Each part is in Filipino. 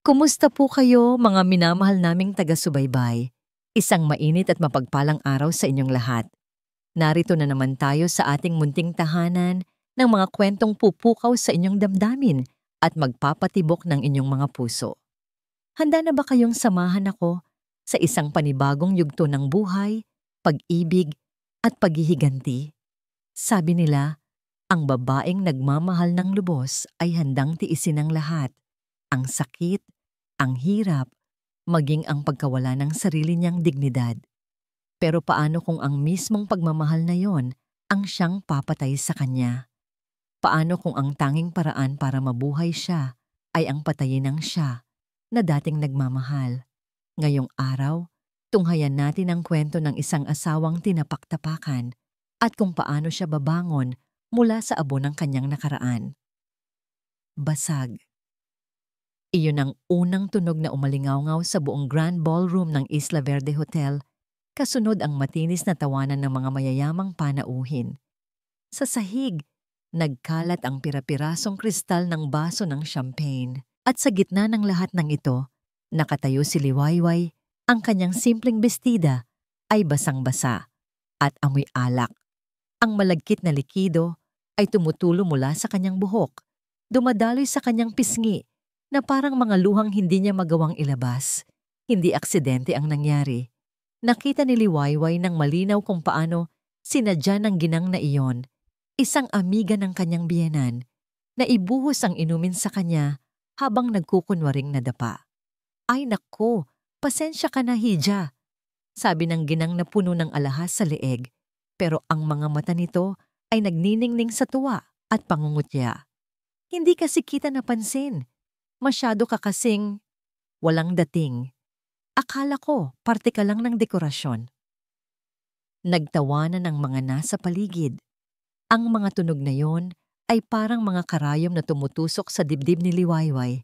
Kumusta po kayo, mga minamahal naming taga-subaybay? Isang mainit at mapagpalang araw sa inyong lahat. Narito na naman tayo sa ating munting tahanan ng mga kwentong pupukaw sa inyong damdamin at magpapatibok ng inyong mga puso. Handa na ba kayong samahan ako sa isang panibagong yugto ng buhay, pag-ibig at paghihiganti? Sabi nila, ang babaeng nagmamahal ng lubos ay handang tiisin ang lahat. Ang sakit, ang hirap, maging ang pagkawala ng sarili niyang dignidad. Pero paano kung ang mismong pagmamahal na yon ang siyang papatay sa kanya? Paano kung ang tanging paraan para mabuhay siya ay ang patayin ng siya na dating nagmamahal? Ngayong araw, tunghayan natin ang kwento ng isang asawang tinapak-tapakan at kung paano siya babangon mula sa abo ng kanyang nakaraan. Basag. Iyon ang unang tunog na umalingaw-ngaw sa buong Grand Ballroom ng Isla Verde Hotel, kasunod ang matinis na tawanan ng mga mayayamang panauhin. Sa sahig, nagkalat ang pira-pirasong kristal ng baso ng champagne. At sa gitna ng lahat ng ito, nakatayo si Liwayway, ang kanyang simpleng bestida ay basang-basa at amoy alak. Ang malagkit na likido ay tumutulo mula sa kanyang buhok, dumadaloy sa kanyang pisngi, na parang mga luhang hindi niya magawang ilabas. Hindi aksidente ang nangyari. Nakita ni Liwayway ng malinaw kung paano sinadya ng ginang na iyon, isang amiga ng kanyang biyenan, na ibuhos ang inumin sa kanya habang nagkukunwaring nadapa. Ay nako, pasensya ka na, Hija, sabi ng ginang na puno ng alahas sa leeg, pero ang mga mata nito ay nagniningning sa tuwa at pangungutya. Hindi kasi kita napansin. Masyado ka kasing walang dating. Akala ko parte ka lang ng dekorasyon. Nagtawanan ng mga nasa paligid. Ang mga tunog na yon ay parang mga karayom na tumutusok sa dibdib ni Liwayway.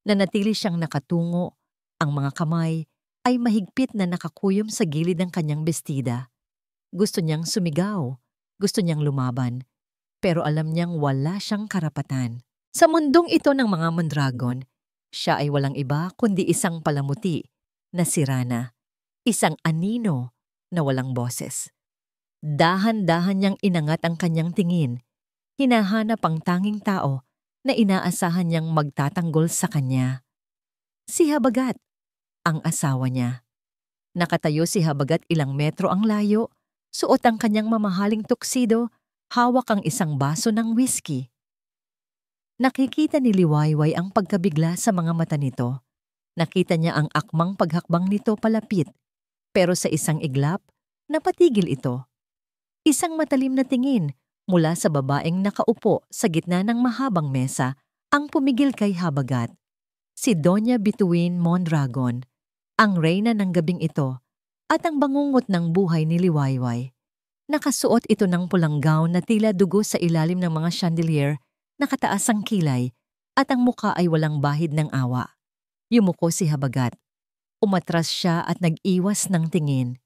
Nanatili siyang nakatungo, ang mga kamay ay mahigpit na nakakuyom sa gilid ng kanyang bestida. Gusto niyang sumigaw, gusto niyang lumaban, pero alam niyang wala siyang karapatan. Sa mundong ito ng mga mandragon, siya ay walang iba kundi isang palamuti na si Rana, isang anino na walang boses. Dahan-dahan niyang inangat ang kanyang tingin, hinahanap ang tanging tao na inaasahan niyang magtatanggol sa kanya. Si Habagat, ang asawa niya. Nakatayo si Habagat ilang metro ang layo, suot ang kanyang mamahaling tuksido, hawak ang isang baso ng whiskey. Nakikita ni Liwayway ang pagkabigla sa mga mata nito. Nakita niya ang akmang paghakbang nito palapit, pero sa isang iglap, napatigil ito. Isang matalim na tingin mula sa babaeng nakaupo sa gitna ng mahabang mesa ang pumigil kay Habagat. Si Doña Bituin Mondragon, ang reyna ng gabing ito at ang bangungot ng buhay ni Liwayway. Nakasuot ito ng pulang gown na tila dugo sa ilalim ng mga chandelier, nakataas ang kilay at ang muka ay walang bahid ng awa. Yumuko si Habagat. Umatras siya at nag-iwas ng tingin.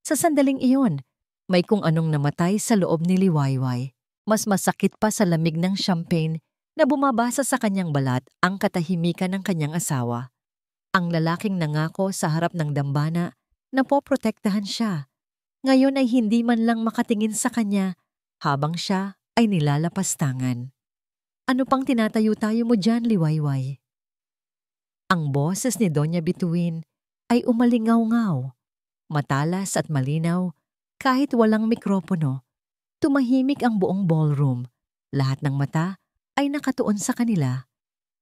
Sa sandaling iyon, may kung anong namatay sa loob ni Liwayway. Mas masakit pa sa lamig ng champagne na bumabasa sa kanyang balat ang katahimikan ng kanyang asawa. Ang lalaking nangako sa harap ng dambana na poprotektahan siya. Ngayon ay hindi man lang makatingin sa kanya habang siya ay nilalapastangan. Ano pang tinatayo-tayo mo dyan, Liwayway? Ang boses ni Doña Bituin ay umalingaw-ngaw, matalas at malinaw, kahit walang mikropono. Tumahimik ang buong ballroom. Lahat ng mata ay nakatuon sa kanila.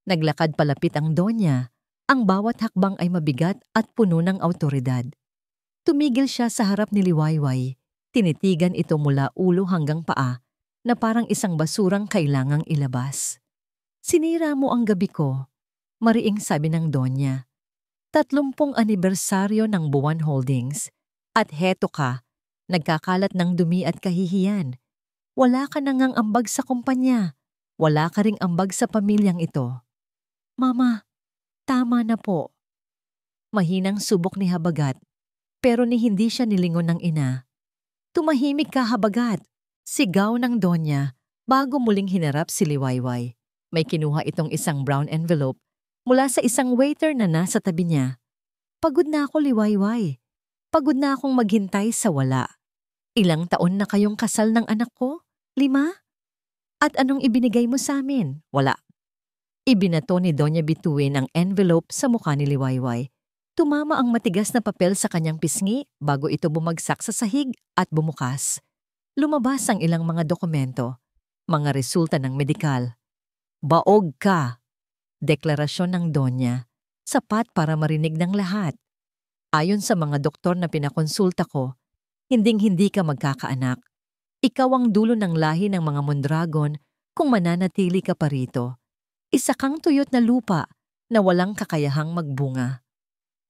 Naglakad palapit ang Donya. Ang bawat hakbang ay mabigat at puno ng awtoridad. Tumigil siya sa harap ni Liwayway. Tinitigan ito mula ulo hanggang paa, na parang isang basurang kailangang ilabas. Sinira mo ang gabi ko, mariing sabi ng Donya. 30 anibersaryo ng Buwan Holdings, at heto ka, nagkakalat ng dumi at kahihiyan. Wala ka na ngang ambag sa kumpanya, wala ka ring ambag sa pamilyang ito. Mama, tama na po. Mahinang subok ni Habagat, pero ni hindi siya nilingon ng ina. Tumahimik ka, Habagat, sigaw ng Donya bago muling hinarap si Liwayway. May kinuha itong isang brown envelope mula sa isang waiter na nasa tabi niya. Pagod na ako, Liwayway. Pagod na akong maghintay sa wala. Ilang taon na kayong kasal ng anak ko? 5? At anong ibinigay mo sa amin? Wala. Ibinato ni Doña Bituin ang envelope sa mukha ni Liwayway. Tumama ang matigas na papel sa kanyang pisngi bago ito bumagsak sa sahig at bumukas. Lumabas ang ilang mga dokumento, mga resulta ng medikal. Baog ka! Deklarasyon ng Donya, sapat para marinig ng lahat. Ayon sa mga doktor na pinakonsulta ko, hinding-hindi ka magkakaanak. Ikaw ang dulo ng lahi ng mga Mondragon kung mananatili ka pa rito. Isa kang tuyot na lupa na walang kakayahang magbunga.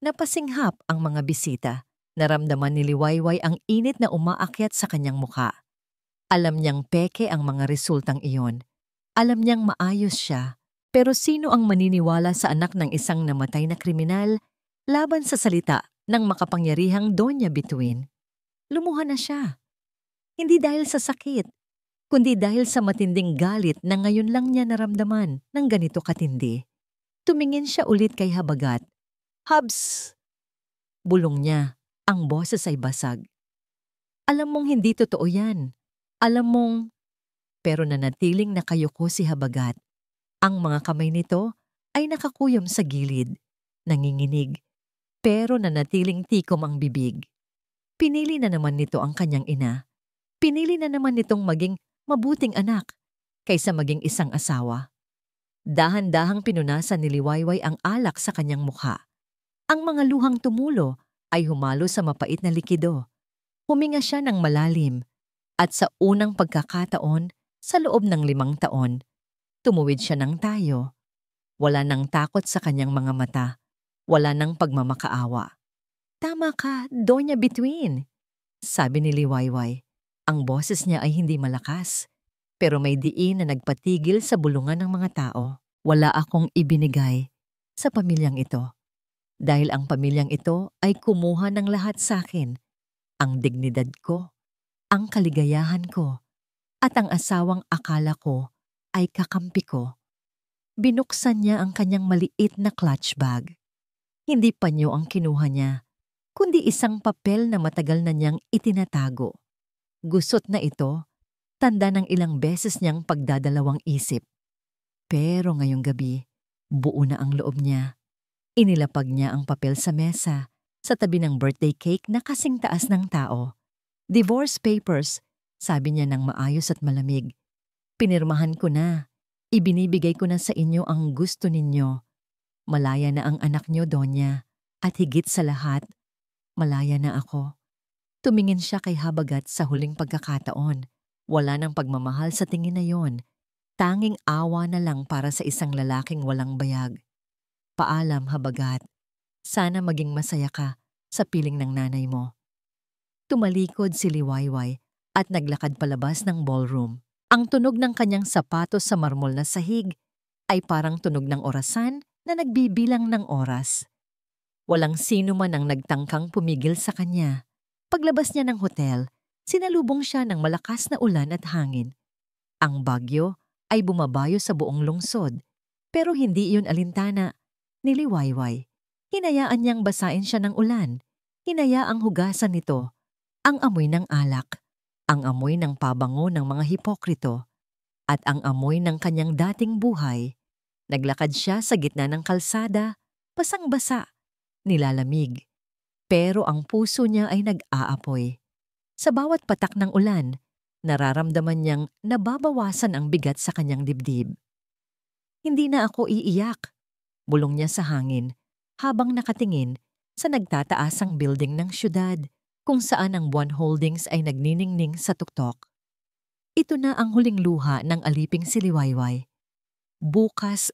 Napasinghap ang mga bisita. Naramdaman ni Liwayway ang init na umaakyat sa kanyang mukha. Alam niyang peke ang mga resultang iyon. Alam niyang maayos siya. Pero sino ang maniniwala sa anak ng isang namatay na kriminal laban sa salita ng makapangyarihang Doña Bituin? Lumuha na siya. Hindi dahil sa sakit, kundi dahil sa matinding galit na ngayon lang niya naramdaman ng ganito katindi. Tumingin siya ulit kay Habagat. Habs! Bulong niya, ang boses ay basag. Alam mong hindi totoo yan. Alam mong... Pero nanatiling nakayuko si Habagat. Ang mga kamay nito ay nakakuyom sa gilid, nanginginig, pero nanatiling tikom ang bibig. Pinili na naman nito ang kanyang ina. Pinili na naman nitong maging mabuting anak kaysa maging isang asawa. Dahan-dahang pinunasan ni Liwayway ang alak sa kanyang mukha. Ang mga luhang tumulo ay humalo sa mapait na likido. Huminga siya ng malalim at sa unang pagkakataon sa loob ng 5 taon, tumuwid siya ng tayo. Wala nang takot sa kanyang mga mata. Wala nang pagmamakaawa. Tama ka, Doña Bituin, sabi ni Liwayway. Ang boses niya ay hindi malakas, pero may diin na nagpatigil sa bulungan ng mga tao. Wala akong ibinigay sa pamilyang ito. Dahil ang pamilyang ito ay kumuha ng lahat sa akin. Ang dignidad ko, ang kaligayahan ko, at ang asawang akala ko ay kakampi ko. Binuksan niya ang kanyang maliit na clutch bag. Hindi panyo ang kinuha niya, kundi isang papel na matagal na niyang itinatago. Gusot na ito, tanda ng ilang beses niyang pagdadalawang isip. Pero ngayong gabi, buo na ang loob niya. Inilapag niya ang papel sa mesa, sa tabi ng birthday cake na kasing taas ng tao. Divorce papers, sabi niya ng maayos at malamig. Pinirmahan ko na. Ibinibigay ko na sa inyo ang gusto ninyo. Malaya na ang anak niyo, Donya. At higit sa lahat, malaya na ako. Tumingin siya kay Habagat sa huling pagkakataon. Wala nang pagmamahal sa tingin na yon. Tanging awa na lang para sa isang lalaking walang bayag. Paalam, Habagat. Sana maging masaya ka sa piling ng nanay mo. Tumalikod si Liwayway at naglakad palabas ng ballroom. Ang tunog ng kanyang sapatos sa marmol na sahig ay parang tunog ng orasan na nagbibilang ng oras. Walang sino man ang nagtangkang pumigil sa kanya. Paglabas niya ng hotel, sinalubong siya ng malakas na ulan at hangin. Ang bagyo ay bumabayo sa buong lungsod, pero hindi iyon alintana ni Liwayway. Hinayaan niyang basain siya ng ulan. Hinayaang hugasan nito ang amoy ng alak, ang amoy ng pabango ng mga hipokrito, at ang amoy ng kanyang dating buhay. Naglakad siya sa gitna ng kalsada, basang-basa, nilalamig. Pero ang puso niya ay nag-aapoy. Sa bawat patak ng ulan, nararamdaman niyang nababawasan ang bigat sa kanyang dibdib. Hindi na ako iiyak, bulong niya sa hangin, habang nakatingin sa nagtataasang building ng syudad, kung saan ang Buwan Holdings ay nagniningning sa tuktok. Ito na ang huling luha ng aliping si Liwayway. Bukas,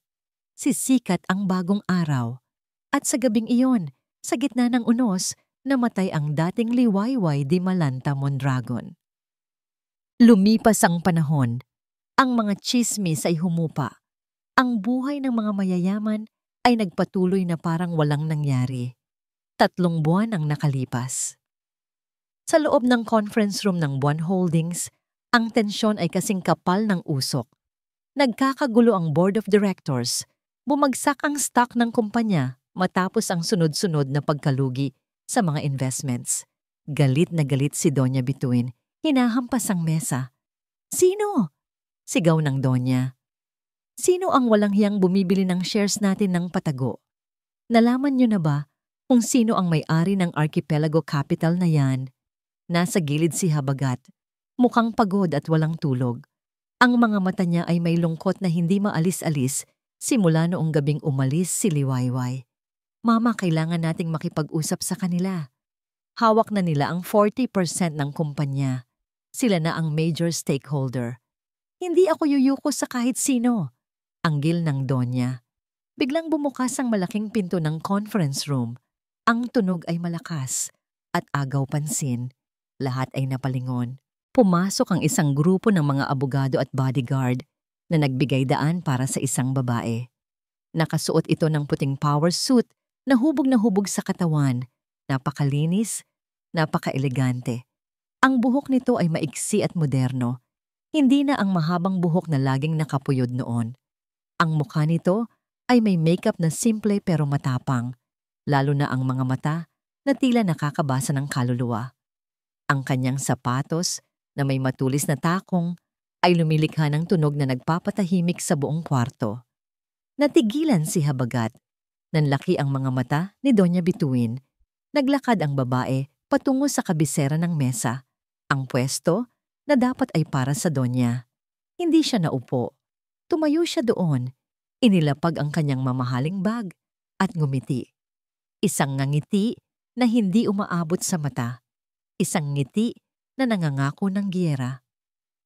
sisikat ang bagong araw. At sa gabing iyon, sa gitna ng unos, namatay ang dating Liwayway di Malanta Mondragon. Lumipas ang panahon. Ang mga tsismis ay humupa. Ang buhay ng mga mayayaman ay nagpatuloy na parang walang nangyari. 3 buwan ang nakalipas. Sa loob ng conference room ng Buwan Holdings, ang tensyon ay kasing kapal ng usok. Nagkakagulo ang board of directors, Bumagsak ang stock ng kumpanya matapos ang sunod-sunod na pagkalugi sa mga investments. Galit na galit si Doña Bituin, hinahampas ang mesa. Sino? Sigaw ng Donya. Sino ang walang hiyang bumibili ng shares natin ng patago? Nalaman niyo na ba kung sino ang may-ari ng Archipelago Capital na yan? Nasa gilid si Habagat, mukhang pagod at walang tulog. Ang mga mata niya ay may lungkot na hindi maalis-alis simula noong gabing umalis si Liwayway. Mama, kailangan nating makipag-usap sa kanila. Hawak na nila ang 40% ng kumpanya. Sila na ang major stakeholder. Hindi ako yuyuko sa kahit sino. Anggil ng Donya. Biglang bumukas ang malaking pinto ng conference room. Ang tunog ay malakas at agaw pansin. Lahat ay napalingon. Pumasok ang isang grupo ng mga abogado at bodyguard na nagbigay daan para sa isang babae. Nakasuot ito ng puting power suit na hubog sa katawan. Napakalinis, napaka-elegante. Ang buhok nito ay maiksi at moderno. Hindi na ang mahabang buhok na laging nakapuyod noon. Ang mukha nito ay may makeup na simple pero matapang, lalo na ang mga mata na tila nakakabasa ng kaluluwa. Ang kanyang sapatos na may matulis na takong ay lumilikha ng tunog na nagpapatahimik sa buong kwarto. Natigilan si Habagat. Nanlaki ang mga mata ni Doña Bituin. Naglakad ang babae patungo sa kabisera ng mesa. Ang pwesto na dapat ay para sa Donya. Hindi siya naupo. Tumayo siya doon. Inilapag ang kanyang mamahaling bag at ngumiti. Isang ngangiti na hindi umaabot sa mata. Isang ngiti na nangangako ng giyera.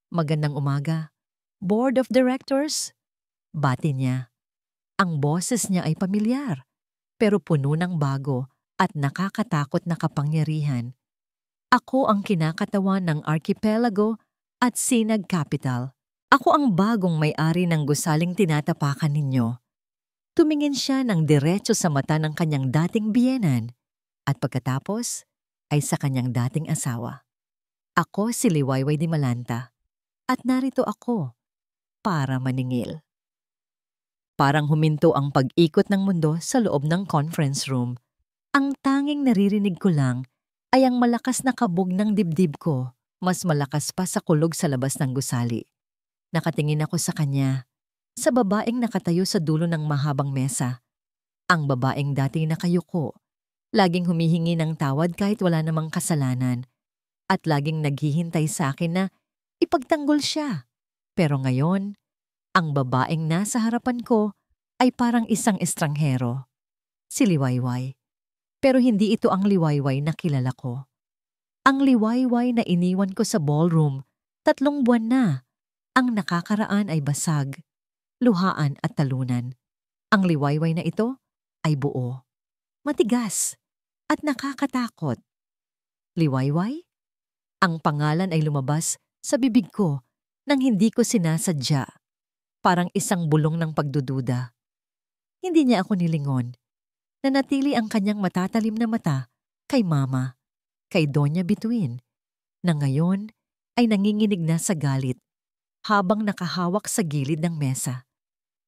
Magandang umaga. Board of Directors? Bati niya. Ang boses niya ay pamilyar, pero puno ng bago at nakakatakot na kapangyarihan. Ako ang kinakatawan ng Archipelago at Sinag Capital. Ako ang bagong may-ari ng gusaling tinatapakan ninyo. Tumingin siya ng diretso sa mata ng kanyang dating biyenan at pagkatapos ay sa kanyang dating asawa. Ako si Liwayway Di Malanta at narito ako para maningil. Parang huminto ang pag-ikot ng mundo sa loob ng conference room. Ang tanging naririnig ko lang ay ang malakas na kabog ng dibdib ko, mas malakas pa sa kulog sa labas ng gusali. Nakatingin ako sa kanya, sa babaeng nakatayo sa dulo ng mahabang mesa. Ang babaeng dati nakayuko, laging humihingi ng tawad kahit wala namang kasalanan, at laging naghihintay sa akin na ipagtanggol siya. Pero ngayon, ang babaeng nasa harapan ko ay parang isang estranghero. Si Liwayway. Pero hindi ito ang Liwayway na kilala ko. Ang Liwayway na iniwan ko sa ballroom, 3 buwan na. Ang nakakaraan ay basag, luhaan at talunan. Ang Liwayway na ito ay buo, matigas, at nakakatakot. Liwayway? Ang pangalan ay lumabas sa bibig ko nang hindi ko sinasadya. Parang isang bulong ng pagdududa. Hindi niya ako nilingon. Nanatili ang kanyang matatalim na mata kay Mama, kay Doña Bituin, na ngayon ay nanginginig na sa galit habang nakahawak sa gilid ng mesa.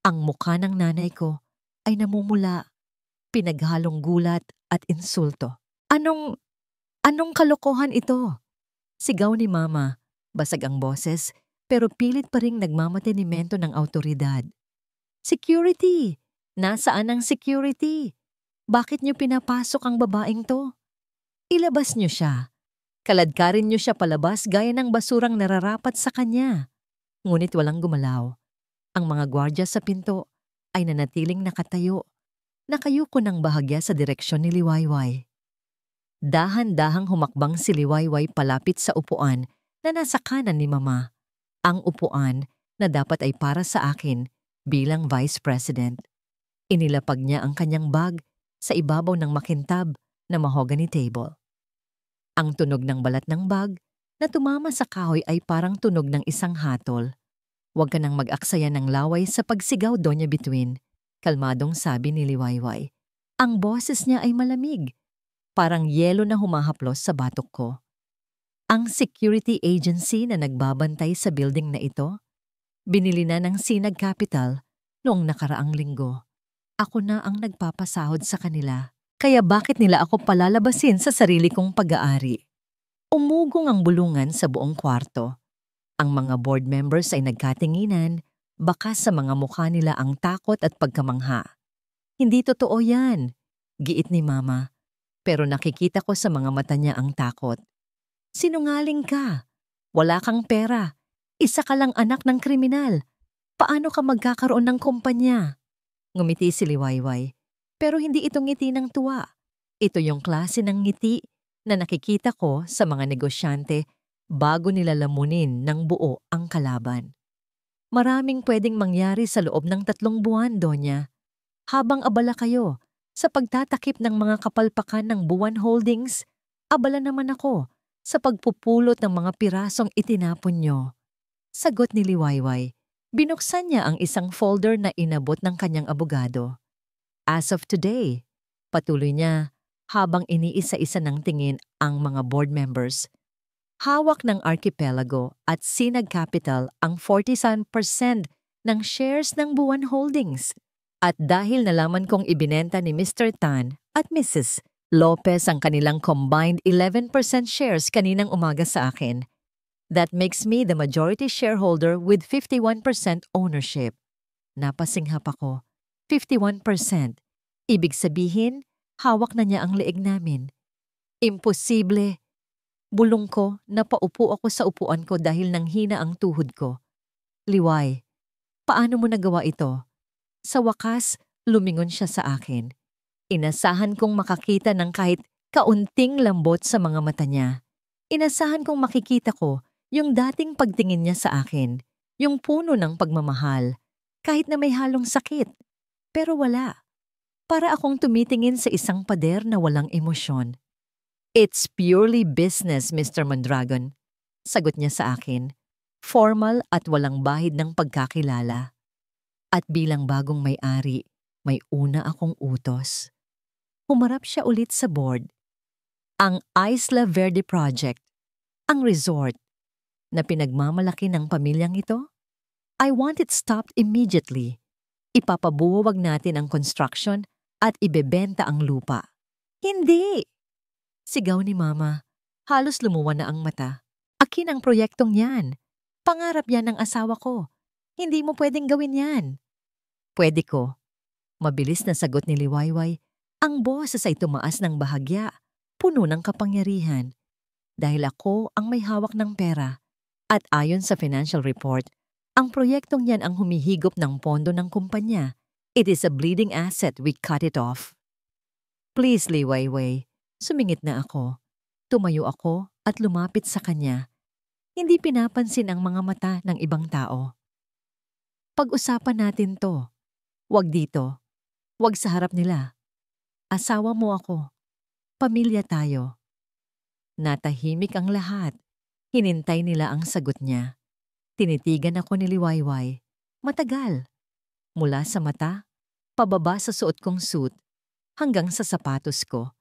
Ang mukha ng nanay ko ay namumula, pinaghalong gulat at insulto. Anong kalokohan ito? Sigaw ni Mama, basag ang boses, pero pilit pa ring nagmamatenimento ng awtoridad. Security! Nasaan ang security? Bakit niyo pinapasok ang babaeng to? Ilabas niyo siya. Kaladkarin niyo siya palabas gaya ng basurang nararapat sa kanya. Ngunit walang gumalaw. Ang mga gwardya sa pinto ay nanatiling nakatayo. Nakayuko ng bahagya sa direksyon ni Liwayway. Dahan-dahang humakbang si Liwayway palapit sa upuan na nasa kanan ni Mama. Ang upuan na dapat ay para sa akin bilang Vice President. Inilapag niya ang kanyang bag sa ibabaw ng makintab na mahogany table. Ang tunog ng balat ng bag na tumama sa kahoy ay parang tunog ng isang hatol. Huwag ka nang mag-aksaya ng laway sa pagsigaw, Doña Bituin, kalmadong sabi ni Liwayway. Ang boses niya ay malamig, parang yelo na humahaplos sa batok ko. Ang security agency na nagbabantay sa building na ito, binili na ng Sinag Capital noong nakaraang linggo. Ako na ang nagpapasahod sa kanila. Kaya bakit nila ako palalabasin sa sarili kong pag-aari? Umugong ang bulungan sa buong kwarto. Ang mga board members ay nagkatinginan, baka sa mga mukha nila ang takot at pagkamangha. Hindi totoo yan, giit ni Mama. Pero nakikita ko sa mga mata niya ang takot. Sinungaling ka. Wala kang pera. Isa ka lang anak ng kriminal. Paano ka magkakaroon ng kumpanya? Ngumiti si Liwayway. Pero hindi ito ngiti ng tuwa. Ito yung klase ng ngiti na nakikita ko sa mga negosyante bago nila lamunin ng buo ang kalaban. Maraming pwedeng mangyari sa loob ng 3 buwan, Donya. Habang abala kayo sa pagtatakip ng mga kapalpakan ng Buwan Holdings, abala naman ako sa pagpupulot ng mga pirasong itinapon nyo. Sagot ni Liwayway. Binuksan niya ang isang folder na inabot ng kanyang abogado. As of today, patuloy niya habang iniisa-isa ng tingin ang mga board members. Hawak ng Archipelago at Sinag Capital ang 47% ng shares ng Buwan Holdings. At dahil nalaman kong ibinenta ni Mr. Tan at Mrs. Lopez ang kanilang combined 11% shares kaninang umaga sa akin, that makes me the majority shareholder with 51% ownership. Napasinghap ako. 51%. Ibig sabihin, hawak na niya ang leeg namin. Imposible. Bulong ko na paupo ako sa upuan ko dahil nanghina ang tuhod ko. Liway, paano mo nagawa ito? Sa wakas, lumingon siya sa akin. Inasahan kong makakita ng kahit kaunting lambot sa mga mata niya. Inasahan kong makikita ko yung dating pagtingin niya sa akin, yung puno ng pagmamahal, kahit na may halong sakit. Pero wala. Para akong tumitingin sa isang pader na walang emosyon. It's purely business, Mr. Mondragon. Sagot niya sa akin. Formal at walang bahid ng pagkakilala. At bilang bagong may-ari, may una akong utos. Humarap siya ulit sa board. Ang Isla Verde Project, ang resort, na pinagmamalaki ng pamilyang ito, I want it stopped immediately. Ipapabuwag natin ang construction at ibebenta ang lupa. Hindi! Sigaw ni Mama. Halos lumuwa na ang mata. Akin ang proyektong yan. Pangarap yan ng asawa ko. Hindi mo pwedeng gawin yan. Pwede ko. Mabilis na sagot ni Liwayway. Ang boses ay tumaas ng bahagya, puno ng kapangyarihan. Dahil ako ang may hawak ng pera. At ayon sa financial report, ang proyektong yan ang humihigop ng pondo ng kumpanya. It is a bleeding asset, we cut it off. Please, Liwayway. Sumingit na ako. Tumayo ako at lumapit sa kanya. Hindi pinapansin ang mga mata ng ibang tao. Pag-usapan natin to. Wag dito. Wag sa harap nila. Asawa mo ako. Pamilya tayo. Natahimik ang lahat. Hinintay nila ang sagot niya. Tinitigan ako ni Liwayway. Matagal. Mula sa mata, pababa sa suot kong suit, hanggang sa sapatos ko.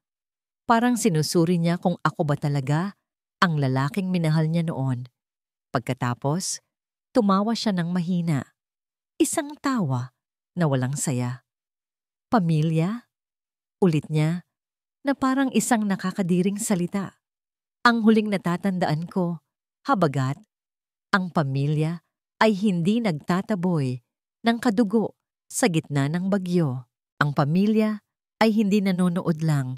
Parang sinusuri niya kung ako ba talaga ang lalaking minahal niya noon. Pagkatapos, tumawa siya ng mahina. Isang tawa na walang saya. Pamilya? Ulit niya, na parang isang nakakadiring salita. Ang huling natatandaan ko, habagat, ang pamilya ay hindi nagtataboy ng kadugo sa gitna ng bagyo. Ang pamilya ay hindi nanonood lang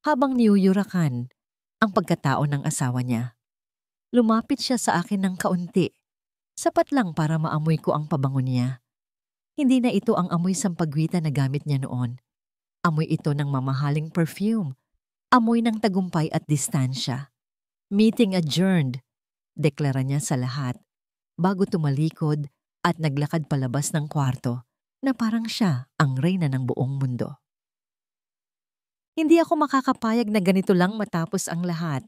habang niyuyurakan ang pagkatao ng asawa niya. Lumapit siya sa akin ng kaunti, sapat lang para maamoy ko ang pabango niya. Hindi na ito ang amoy sampagwita na gamit niya noon. Amoy ito ng mamahaling perfume, amoy ng tagumpay at distansya. Meeting adjourned, deklara niya sa lahat, bago tumalikod at naglakad palabas ng kwarto na parang siya ang reyna ng buong mundo. Hindi ako makakapayag na ganito lang matapos ang lahat.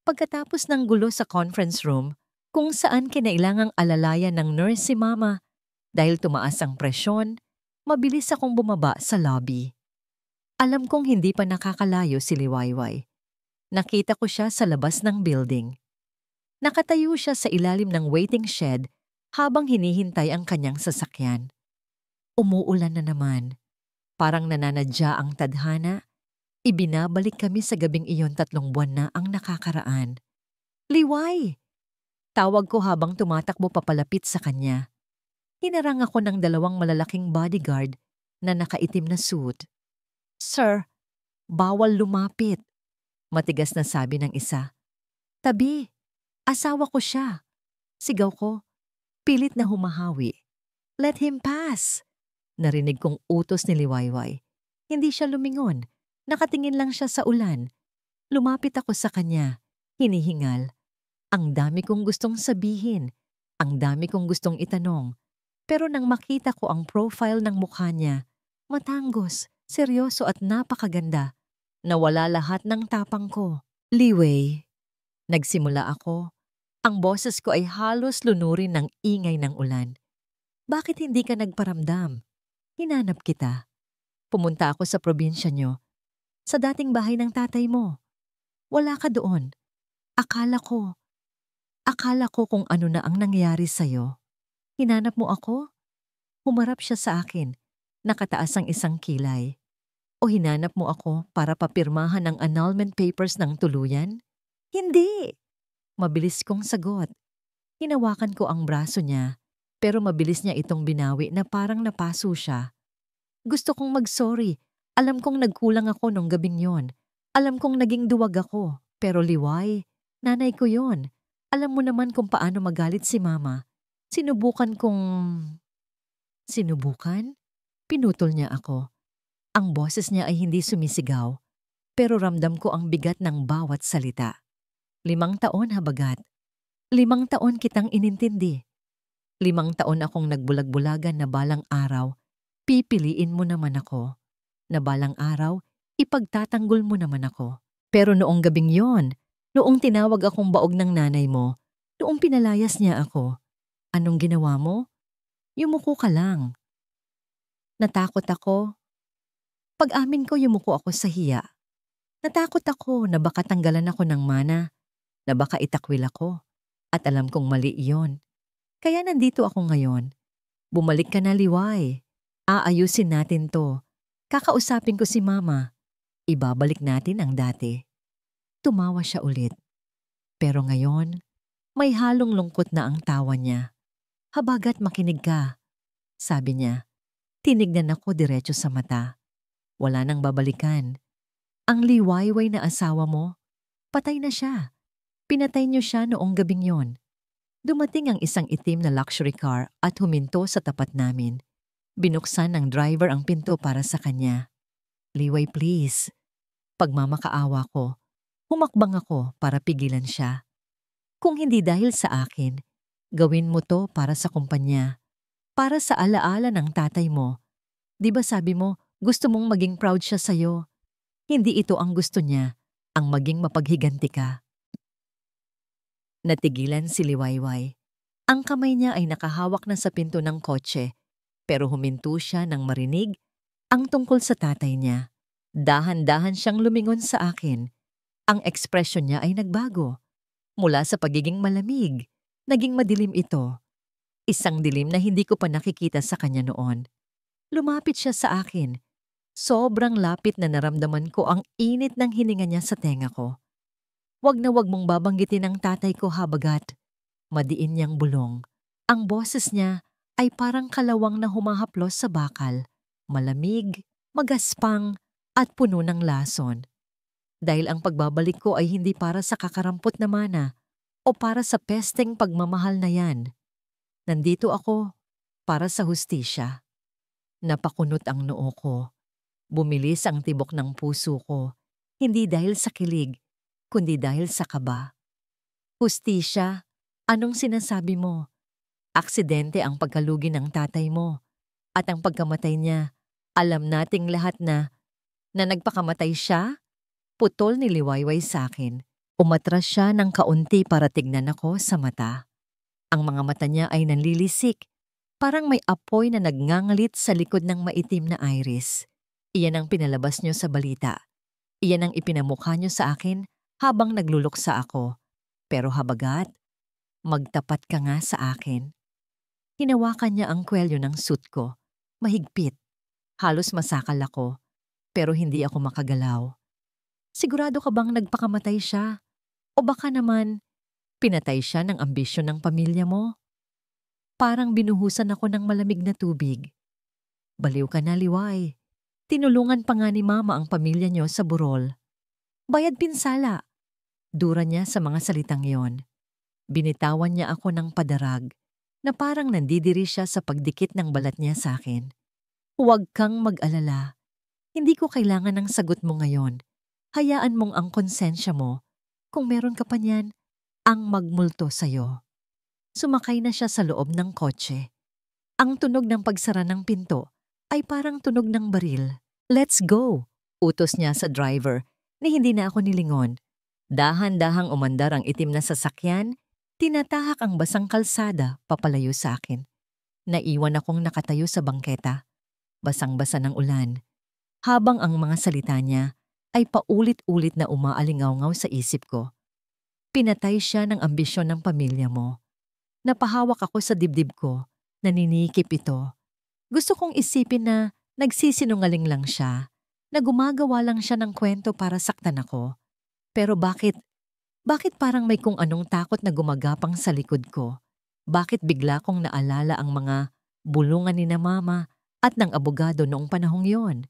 Pagkatapos ng gulo sa conference room, kung saan kinailangang alalayan ng nurse si Mama, dahil tumaas ang presyon, mabilis akong bumaba sa lobby. Alam kong hindi pa nakakalayo si Liwayway. Nakita ko siya sa labas ng building. Nakatayo siya sa ilalim ng waiting shed habang hinihintay ang kanyang sasakyan. Umuulan na naman. Parang nananadya ang tadhana, ibinabalik kami sa gabing iyon 3 buwan na ang nakakaraan. Liway! Tawag ko habang tumatakbo papalapit sa kanya. Hinarang ako ng 2 malalaking bodyguard na nakaitim na suit. Sir, bawal lumapit, matigas na sabi ng isa. Tabi, asawa ko siya. Sigaw ko, pilit na humahawi. Let him pass! Narinig kong utos ni Liwayway. Hindi siya lumingon. Nakatingin lang siya sa ulan. Lumapit ako sa kanya. Hinihingal. Ang dami kong gustong sabihin. Ang dami kong gustong itanong. Pero nang makita ko ang profile ng mukha niya, matanggos, seryoso at napakaganda, nawala lahat ng tapang ko. Liway, nagsimula ako. Ang boses ko ay halos lunurin ng ingay ng ulan. Bakit hindi ka nagparamdam? Hinanap kita. Pumunta ako sa probinsya nyo. Sa dating bahay ng tatay mo. Wala ka doon. Akala ko kung ano na ang nangyari sa'yo. Hinanap mo ako? Humarap siya sa akin. Nakataas ang isang kilay. O hinanap mo ako para papirmahan ang annulment papers ng tuluyan? Hindi! Mabilis kong sagot. Hinawakan ko ang braso niya, pero mabilis niya itong binawi na parang napaso siya. Gusto kong mag-sorry. Alam kong nagkulang ako nung gabing yon. Alam kong naging duwag ako. Pero Liway, nanay ko yon. Alam mo naman kung paano magalit si mama. Sinubukan? Pinutol niya ako. Ang boses niya ay hindi sumisigaw, pero ramdam ko ang bigat ng bawat salita. 5 taon habagat. 5 taon kitang inintindi. 5 taon akong nagbulag-bulagan na balang araw, pipiliin mo naman ako. Na balang araw, ipagtatanggol mo naman ako. Pero noong gabing yon, noong tinawag akong baog ng nanay mo, noong pinalayas niya ako, anong ginawa mo? Yumuko ka lang. Natakot ako. Pag-amin ko, yumuko ako sa hiya. Natakot ako na baka tanggalan ako ng mana, na baka itakwil ako. At alam kong mali iyon. Kaya nandito ako ngayon. Bumalik ka na, Liway. Aayusin natin to. Kakausapin ko si mama. Ibabalik natin ang dati. Tumawa siya ulit. Pero ngayon, may halong lungkot na ang tawa niya. Habagat makinig ka, sabi niya. Tinignan ako diretso sa mata. Wala nang babalikan. Ang Liwayway na asawa mo, patay na siya. Pinatay niyo siya noong gabing yon. Dumating ang isang itim na luxury car at huminto sa tapat namin. Binuksan ng driver ang pinto para sa kanya. Liway, please. Pagmamakaawa ko, humakbang ako para pigilan siya. Kung hindi dahil sa akin, gawin mo to para sa kumpanya. Para sa alaala ng tatay mo. Di ba sabi mo, gusto mong maging proud siya sa'yo? Hindi ito ang gusto niya, ang maging mapaghiganti ka. Natigilan si Liwayway. Ang kamay niya ay nakahawak na sa pinto ng kotse, pero huminto siya nang marinig ang tungkol sa tatay niya. Dahan-dahan siyang lumingon sa akin. Ang ekspresyon niya ay nagbago. Mula sa pagiging malamig, naging madilim ito. Isang dilim na hindi ko pa nakikita sa kanya noon. Lumapit siya sa akin. Sobrang lapit na naramdaman ko ang init ng hininga niya sa tenga ko. Wag na wag mong babanggitin ang tatay ko, habagat. Madiin niyang bulong. Ang boses niya ay parang kalawang na humahaplos sa bakal. Malamig, magaspang, at puno ng lason. Dahil ang pagbabalik ko ay hindi para sa kakarampot na mana o para sa pesteng pagmamahal na yan. Nandito ako para sa hustisya. Napakunot ang noo ko. Bumilis ang tibok ng puso ko, hindi dahil sa kilig, kundi dahil sa kaba. Hustisya, anong sinasabi mo? Aksidente ang pagkalugi ng tatay mo. At ang pagkamatay niya, alam nating lahat na nagpakamatay siya? Putol ni Liwayway sa akin. Umatras siya ng kaunti para tignan ako sa mata. Ang mga mata niya ay nanlilisik. Parang may apoy na nagngangalit sa likod ng maitim na iris. Iyan ang pinalabas niyo sa balita. Iyan ang ipinamukha niyo sa akin habang nagluluksa ako. Pero habagat, magtapat ka nga sa akin. Hinawakan niya ang kwelyo ng suit ko. Mahigpit. Halos masakal ako, pero hindi ako makagalaw. Sigurado ka bang nagpakamatay siya? O baka naman, pinatay siya ng ambisyon ng pamilya mo? Parang binuhusan ako ng malamig na tubig. Baliw ka na, Liway. Tinulungan pa nga ni Mama ang pamilya niyo sa burol. Bayad pinsala. Dura niya sa mga salitang yon. Binitawan niya ako ng padarag na parang nandidiri siya sa pagdikit ng balat niya sa akin. Huwag kang mag-alala. Hindi ko kailangan ng sagot mo ngayon. Hayaan mong ang konsensya mo, kung meron ka pa niyan, ang magmulto sa'yo. Sumakay na siya sa loob ng kotse. Ang tunog ng pagsara ng pinto ay parang tunog ng baril. Let's go! Utos niya sa driver ni hindi na ako nilingon. Dahan-dahang umandar ang itim na sasakyan, tinatahak ang basang kalsada papalayo sa akin. Naiwan akong nakatayo sa bangketa, basang-basa ng ulan, habang ang mga salita niya ay paulit-ulit na umaalingaw-ngaw sa isip ko. Pinatay siya ng ambisyon ng pamilya mo. Napahawak ako sa dibdib ko, naninikip ito. Gusto kong isipin na nagsisinungaling lang siya, na gumagawa lang siya ng kwento para saktan ako. Pero bakit parang may kung anong takot na gumagapang sa likod ko? Bakit bigla kong naalala ang mga bulungan ni na Mama at ng abogado noong panahong yon?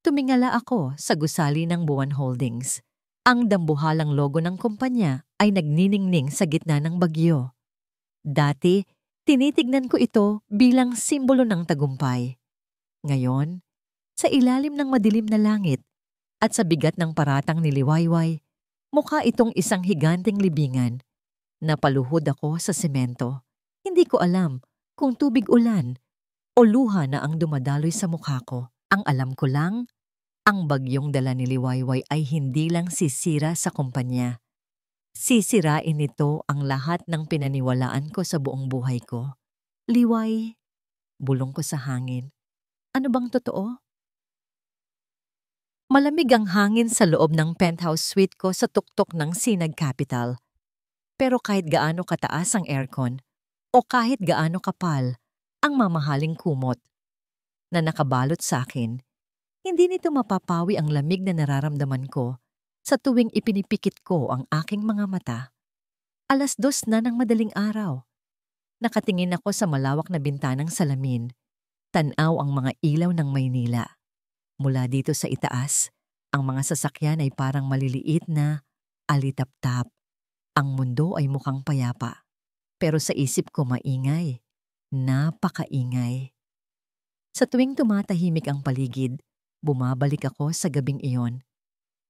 Tumingala ako sa gusali ng Buwan Holdings. Ang dambuhalang logo ng kumpanya ay nagniningning sa gitna ng bagyo. Dati, tinitignan ko ito bilang simbolo ng tagumpay. Ngayon, sa ilalim ng madilim na langit at sa bigat ng paratang ni Liwayway, mukha itong isang higanting libingan. Napaluhod ako sa semento. Hindi ko alam kung tubig ulan o luha na ang dumadaloy sa mukha ko. Ang alam ko lang, ang bagyong dala ni Liwayway ay hindi lang sisira sa kumpanya. Sisirain nito ang lahat ng pinaniwalaan ko sa buong buhay ko. Liway, bulong ko sa hangin. Ano bang totoo? Malamig ang hangin sa loob ng penthouse suite ko sa tuktok ng Sinag Capital. Pero kahit gaano kataas ang aircon o kahit gaano kapal ang mamahaling kumot na nakabalot sa akin, hindi nito mapapawi ang lamig na nararamdaman ko sa tuwing ipinipikit ko ang aking mga mata. 2:00 na ng madaling araw. Nakatingin ako sa malawak na bintanang salamin. Tanaw ang mga ilaw ng Maynila. Mula dito sa itaas, ang mga sasakyan ay parang maliliit na alitap-tap. Ang mundo ay mukhang payapa. Pero sa isip ko maingay. Napakaingay. Sa tuwing tumatahimik ang paligid, bumabalik ako sa gabing iyon.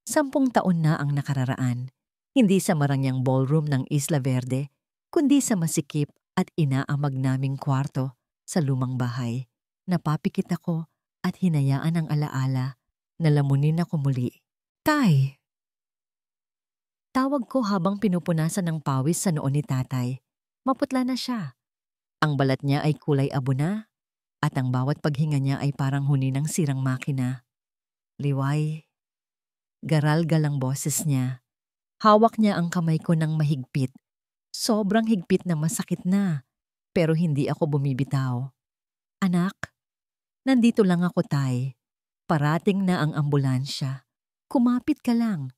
10 taon na ang nakararaan, hindi sa marangyang ballroom ng Isla Verde, kundi sa masikip at inaamag naming kwarto sa lumang bahay. Napapikit ako at hinayaan ang alaala na lamunin ako muli. Tay! Tawag ko habang pinupunasan ng pawis sa noo ni tatay. Maputla na siya. Ang balat niya ay kulay abo na at ang bawat paghinga niya ay parang huni ng sirang makina. Liway. Garal-gal ang boses niya. Hawak niya ang kamay ko ng mahigpit. Sobrang higpit na masakit na, pero hindi ako bumibitaw. Anak, nandito lang ako, tay. Parating na ang ambulansya. Kumapit ka lang.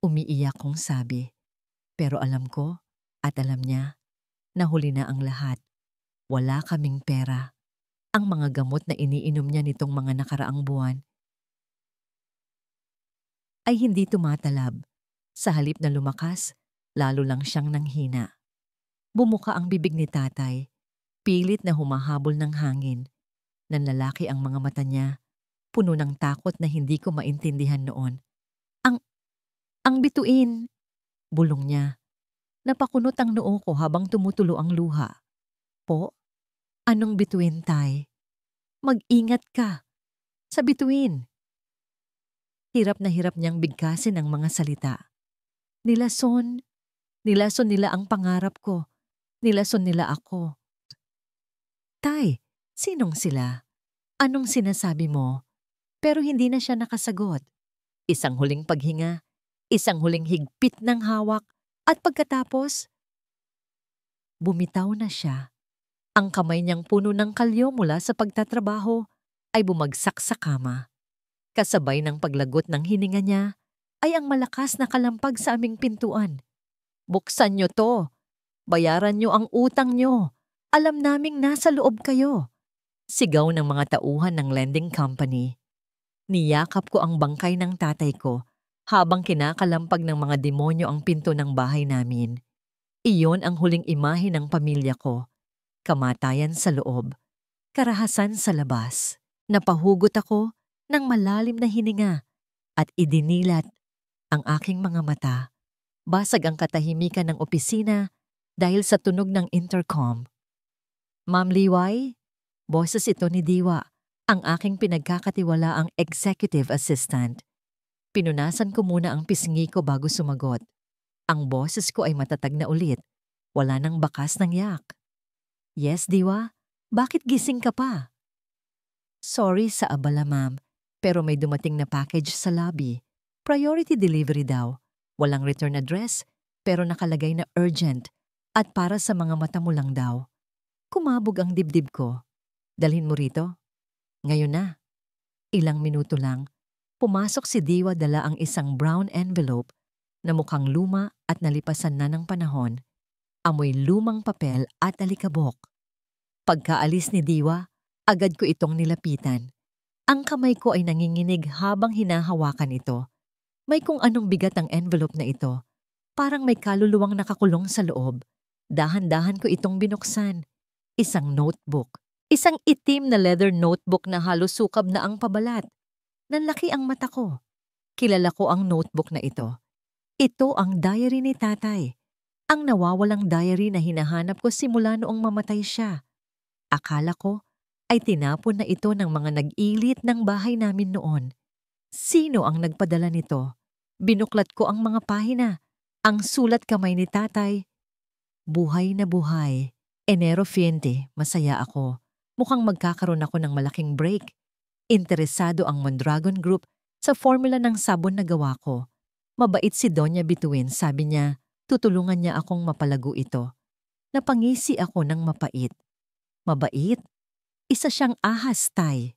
Umiiyak kong sabi. Pero alam ko at alam niya, nahuli na ang lahat. Wala kaming pera. Ang mga gamot na iniinom niya nitong mga nakaraang buwan ay hindi tumatalab. Sa halip na lumakas, lalo lang siyang nanghina. Bumuka ang bibig ni tatay, pilit na humahabol ng hangin. Nanlalaki ang mga mata niya, puno ng takot na hindi ko maintindihan noon. Ang bituin, bulong niya. Napakunot ang noo ko habang tumutulo ang luha. Po, anong bituin, tay? Mag-ingat ka. Sa bituin. Hirap na hirap niyang bigkasin ang mga salita. Nilason nila ang pangarap ko. Nilason nila ako. Tay, sinong sila? Anong sinasabi mo? Pero hindi na siya nakasagot. Isang huling paghinga, isang huling higpit ng hawak, at pagkatapos, bumitaw na siya. Ang kamay niyang puno ng kalyo mula sa pagtatrabaho ay bumagsak sa kama. Kasabay ng paglagot ng hininga niya ay ang malakas na kalampag sa aming pintuan. "Buksan niyo to! Bayaran niyo ang utang niyo! Alam naming nasa loob kayo!" Sigaw ng mga tauhan ng lending company. Niyakap ko ang bangkay ng tatay ko habang kinakalampag ng mga demonyo ang pinto ng bahay namin. Iyon ang huling imahe ng pamilya ko. Kamatayan sa loob, karahasan sa labas. Napahugot ako ng malalim na hininga at idinilat ang aking mga mata. Basag ang katahimikan ng opisina dahil sa tunog ng intercom. "Ma'am Liway?" Boses ito ni Diwa, ang aking pinagkakatiwalaang executive assistant. Pinunasan ko muna ang pisngi ko bago sumagot. Ang boses ko ay matatag na ulit. Wala nang bakas ng yak. "Yes, Diwa? Bakit gising ka pa?" "Sorry sa abala, ma'am, pero may dumating na package sa lobby. Priority delivery daw. Walang return address, pero nakalagay na urgent at para sa mga mata mo lang daw." Kumabog ang dibdib ko. "Dalhin mo rito?" "Ngayon na." Ilang minuto lang, pumasok si Diwa dala ang isang brown envelope na mukhang luma at nalipasan na ng panahon. Amoy lumang papel at alikabok. Pagkaalis ni Diwa, agad ko itong nilapitan. Ang kamay ko ay nanginginig habang hinahawakan ito. May kung anong bigat ang envelope na ito. Parang may kaluluwang nakakulong sa loob. Dahan-dahan ko itong binuksan. Isang notebook. Isang itim na leather notebook na halos sukab na ang pabalat. Nanlaki ang mata ko. Kilala ko ang notebook na ito. Ito ang diary ni tatay. Ang nawawalang diary na hinahanap ko simula noong mamatay siya. Akala ko ay tinapon na ito ng mga nag-ilit ng bahay namin noon. Sino ang nagpadala nito? Binuklat ko ang mga pahina. Ang sulat kamay ni tatay. "Buhay na buhay. Enero 20, masaya ako. Mukhang magkakaroon ako ng malaking break. Interesado ang Mondragon Group sa formula ng sabon na gawa ko. Mabait si Doña Bituin, sabi niya, tutulungan niya akong mapalago ito." Napangisi ako ng mapait. Mabait? Isa siyang ahas, tay.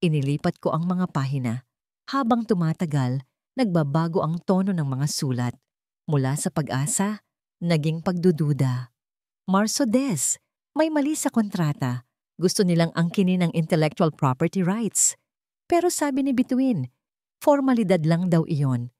Inilipat ko ang mga pahina. Habang tumatagal, nagbabago ang tono ng mga sulat. Mula sa pag-asa, naging pagdududa. "Marso Des, may mali sa kontrata. Gusto nilang angkinin ang intellectual property rights. Pero sabi ni Bituin, formalidad lang daw iyon.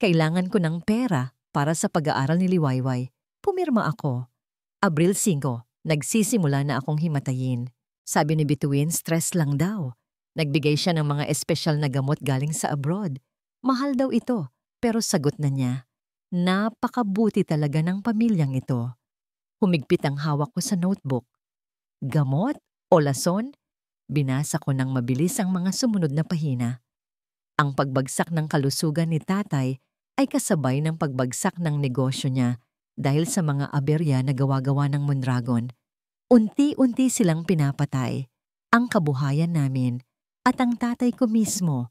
Kailangan ko ng pera para sa pag-aaral ni Liwayway. Pumirma ako. Abril 5, nagsisimula na akong himatayin. Sabi ni Bituin, stress lang daw. Nagbigay siya ng mga espesyal na gamot galing sa abroad. Mahal daw ito, pero sagot na niya. Napakabuti talaga ng pamilyang ito. Humigpit ang hawak ko sa notebook. Gamot o lason? Binasa ko ng mabilis ang mga sumunod na pahina. Ang pagbagsak ng kalusugan ni tatay ay kasabay ng pagbagsak ng negosyo niya dahil sa mga aberya na gawa-gawa ng Mondragon. Unti-unti silang pinapatay ang kabuhayan namin at ang tatay ko mismo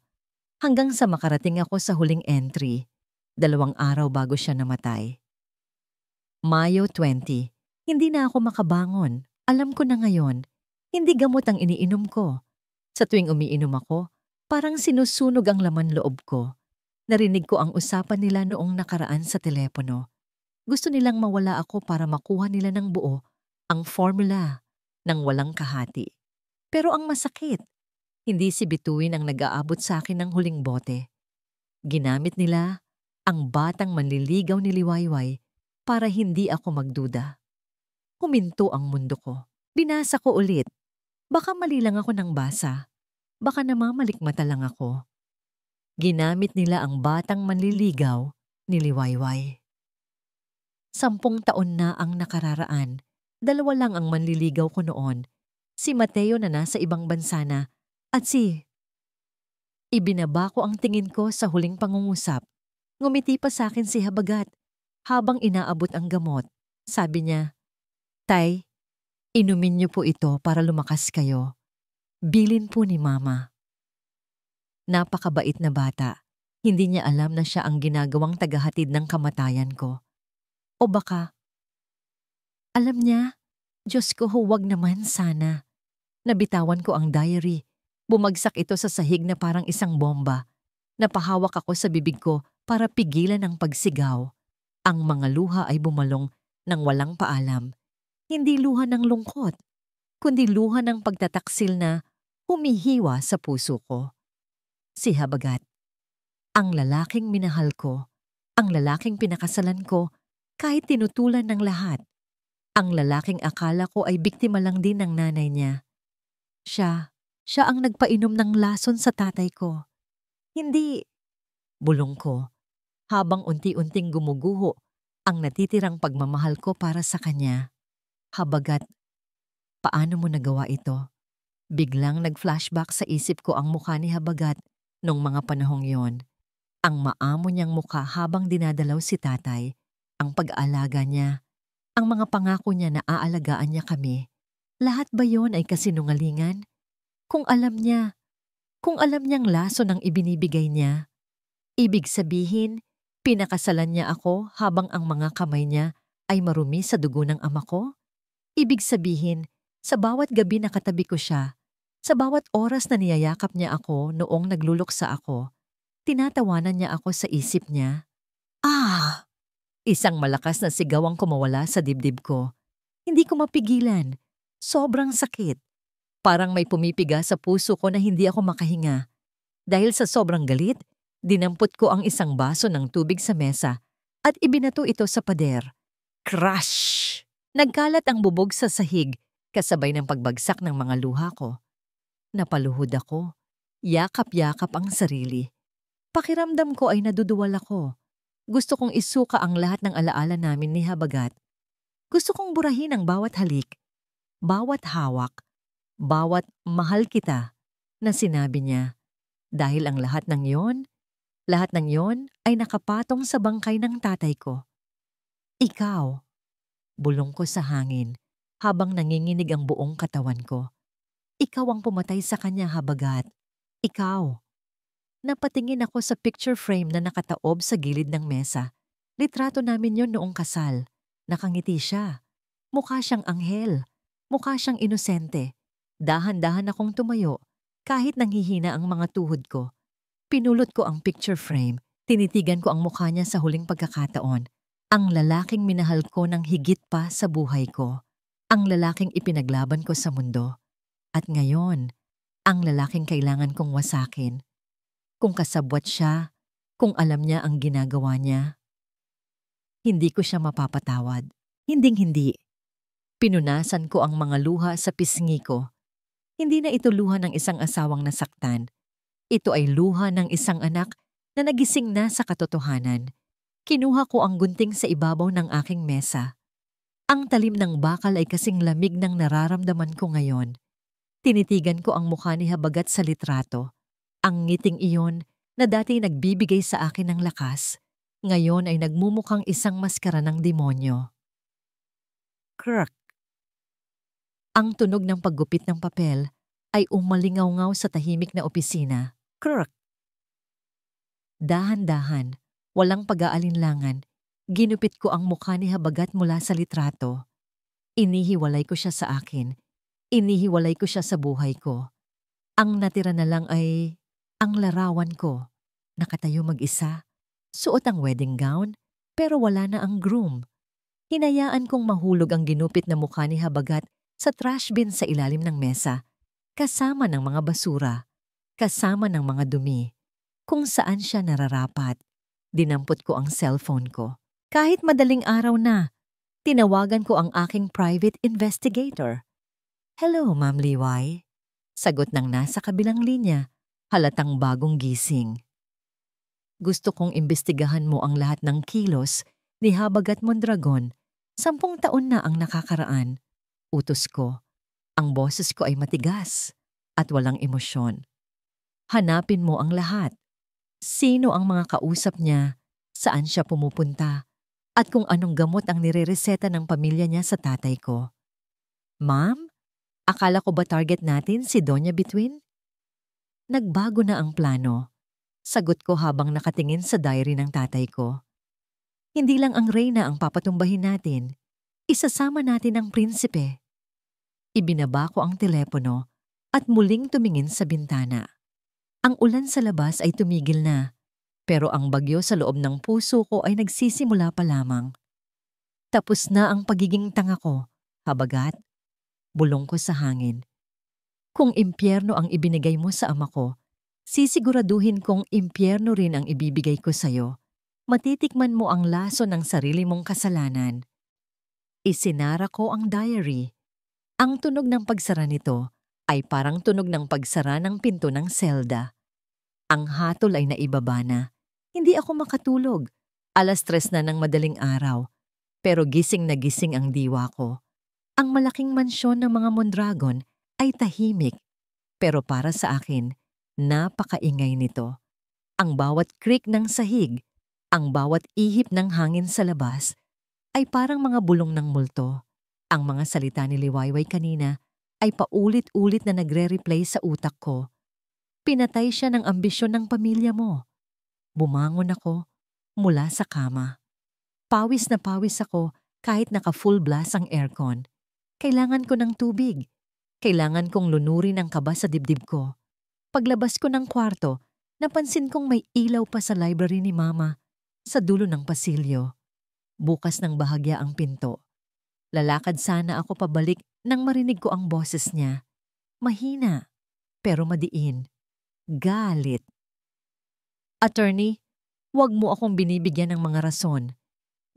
hanggang sa makarating ako sa huling entry, 2 araw bago siya namatay. Mayo 20, hindi na ako makabangon. Alam ko na ngayon, hindi gamot ang iniinom ko. Sa tuwing umiinom ako, parang sinusunog ang laman loob ko. Narinig ko ang usapan nila noong nakaraan sa telepono. Gusto nilang mawala ako para makuha nila ng buo ang formula ng walang kahati. Pero ang masakit, hindi si Bituin ang nag-aabot sa akin ng huling bote. Ginamit nila ang batang manliligaw ni Liwayway para hindi ako magduda. Huminto ang mundo ko. Binasa ko ulit. Baka mali lang ako ng basa. Baka namamalikmata lang ako. Ginamit nila ang batang manliligaw ni Liwayway. 10 taon na ang nakararaan. 2 lang ang manliligaw ko noon. Si Mateo na nasa ibang bansa na at Ibinaba ko ang tingin ko sa huling pangungusap. Ngumiti pa sa akin si Habagat habang inaabot ang gamot. Sabi niya, "Tay, inumin niyo po ito para lumakas kayo. Bilin po ni Mama." Napakabait na bata. Hindi niya alam na siya ang ginagawang tagahatid ng kamatayan ko. O baka, alam niya, Diyos ko, huwag naman sana. Nabitawan ko ang diary. Bumagsak ito sa sahig na parang isang bomba. Napahawak ako sa bibig ko para pigilan ang pagsigaw. Ang mga luha ay bumalong nang walang paalam. Hindi luha ng lungkot, kundi luha ng pagtataksil na humihiwa sa puso ko. Si Habagat, ang lalaking minahal ko, ang lalaking pinakasalan ko kahit tinutulan ng lahat. Ang lalaking akala ko ay biktima lang din ng nanay niya. Siya ang nagpainom ng lason sa tatay ko. Hindi, bulong ko, habang unti-unting gumuguho ang natitirang pagmamahal ko para sa kanya. Habagat, paano mo nagawa ito? Biglang nag-flashback sa isip ko ang mukha ni Habagat nung mga panahong yon. Ang maamo niyang mukha habang dinadalaw si tatay, ang pag-aalaga niya, ang mga pangako niya na aalagaan niya kami. Lahat ba yon ay kasinungalingan? Kung alam niyang laso ng ibinibigay niya, ibig sabihin, pinakasalan niya ako habang ang mga kamay niya ay marumi sa dugo ng ama ko? Ibig sabihin, sa bawat gabi na katabi ko siya, sa bawat oras na niyayakap niya ako noong nagluluksa ako, tinatawanan niya ako sa isip niya. Ah! Isang malakas na sigaw ang kumawala sa dibdib ko. Hindi ko mapigilan. Sobrang sakit. Parang may pumipiga sa puso ko na hindi ako makahinga. Dahil sa sobrang galit, dinampot ko ang isang baso ng tubig sa mesa at ibinato ito sa pader. Crash! Nagkalat ang bubog sa sahig kasabay ng pagbagsak ng mga luha ko. Napaluhod ako. Yakap-yakap ang sarili. Pakiramdam ko ay naduduwal ako. Gusto kong isuka ang lahat ng alaala namin ni Habagat. Gusto kong burahin ang bawat halik, bawat hawak, bawat mahal kita na sinabi niya. Dahil ang lahat ng yon ay nakapatong sa bangkay ng tatay ko. Ikaw, bulong ko sa hangin habang nanginginig ang buong katawan ko. Ikaw ang pumatay sa kanya, Habagat. Ikaw. Napatingin ako sa picture frame na nakataob sa gilid ng mesa. Litrato namin yon noong kasal. Nakangiti siya. Mukha siyang anghel. Mukha siyang inosente. Dahan-dahan akong tumayo kahit nanghihina ang mga tuhod ko. Pinulot ko ang picture frame. Tinitigan ko ang mukha niya sa huling pagkakataon. Ang lalaking minahal ko ng higit pa sa buhay ko. Ang lalaking ipinaglaban ko sa mundo. At ngayon, ang lalaking kailangan kong wasakin. Kung kasabwat siya, kung alam niya ang ginagawa niya, hindi ko siya mapapatawad. Hinding-hindi. Pinunasan ko ang mga luha sa pisngi ko. Hindi na ito luha ng isang asawang nasaktan. Ito ay luha ng isang anak na nagising na sa katotohanan. Kinuha ko ang gunting sa ibabaw ng aking mesa. Ang talim ng bakal ay kasing lamig ng nararamdaman ko ngayon. Tinitigan ko ang mukha ni Habagat sa litrato. Ang ngiting iyon na dati nagbibigay sa akin ng lakas, ngayon ay nagmumukhang isang maskara ng demonyo. Krk! Ang tunog ng paggupit ng papel ay umalingaw-ngaw sa tahimik na opisina. Krk! Dahan-dahan, walang pag-aalinlangan, ginupit ko ang mukha ni Habagat mula sa litrato. Inihiwalay ko siya sa akin. Inihiwalay ko siya sa buhay ko. Ang natira na lang ay ang larawan ko. Nakatayo mag-isa. Suot ang wedding gown, pero wala na ang groom. Hinayaan kong mahulog ang ginupit na mukha ni Habagat sa trash bin sa ilalim ng mesa, kasama ng mga basura, kasama ng mga dumi, kung saan siya nararapat. Dinampot ko ang cellphone ko. Kahit madaling araw na, tinawagan ko ang aking private investigator. Hello, Ma'am Liway. Sagot ng nasa kabilang linya, halatang bagong gising. Gusto kong imbestigahan mo ang lahat ng kilos ni Habagat Mondragon. 10 taon na ang nakakaraan. Utos ko. Ang boses ko ay matigas at walang emosyon. Hanapin mo ang lahat. Sino ang mga kausap niya, saan siya pumupunta, at kung anong gamot ang nirereseta ng pamilya niya sa tatay ko. Ma'am, akala ko ba target natin si Doña Between? Nagbago na ang plano. Sagot ko habang nakatingin sa diary ng tatay ko. Hindi lang ang reyna ang papatumbahin natin. Isasama natin ang prinsipe. Ibinaba ko ang telepono at muling tumingin sa bintana. Ang ulan sa labas ay tumigil na, pero ang bagyo sa loob ng puso ko ay nagsisimula pa lamang. Tapos na ang pagiging tanga ko, habagat, bulong ko sa hangin. Kung impyerno ang ibinigay mo sa ama ko, sisiguraduhin kong impyerno rin ang ibibigay ko sa'yo. Matitikman mo ang laso ng sarili mong kasalanan. Isinara ko ang diary. Ang tunog ng pagsara nito ay parang tunog ng pagsara ng pinto ng selda. Ang hatol ay naibaba na. Hindi ako makatulog. 3:00 na ng madaling araw. Pero gising na gising ang diwa ko. Ang malaking mansyon ng mga Mondragon ay tahimik. Pero para sa akin, napakaingay nito. Ang bawat creak ng sahig, ang bawat ihip ng hangin sa labas, ay parang mga bulong ng multo. Ang mga salita ni Liwayway kanina ay paulit-ulit na nagre-replay sa utak ko. Pinatay siya ng ambisyon ng pamilya mo. Bumangon ako mula sa kama. Pawis na pawis ako kahit naka-full blast ang aircon. Kailangan ko ng tubig. Kailangan kong lunurin ang kaba sa dibdib ko. Paglabas ko ng kwarto, napansin kong may ilaw pa sa library ni Mama sa dulo ng pasilyo. Bukas ng bahagya ang pinto. Lalakad sana ako pabalik nang marinig ko ang boses niya. Mahina, pero madiin. Galit. Attorney, huwag mo akong binibigyan ng mga rason.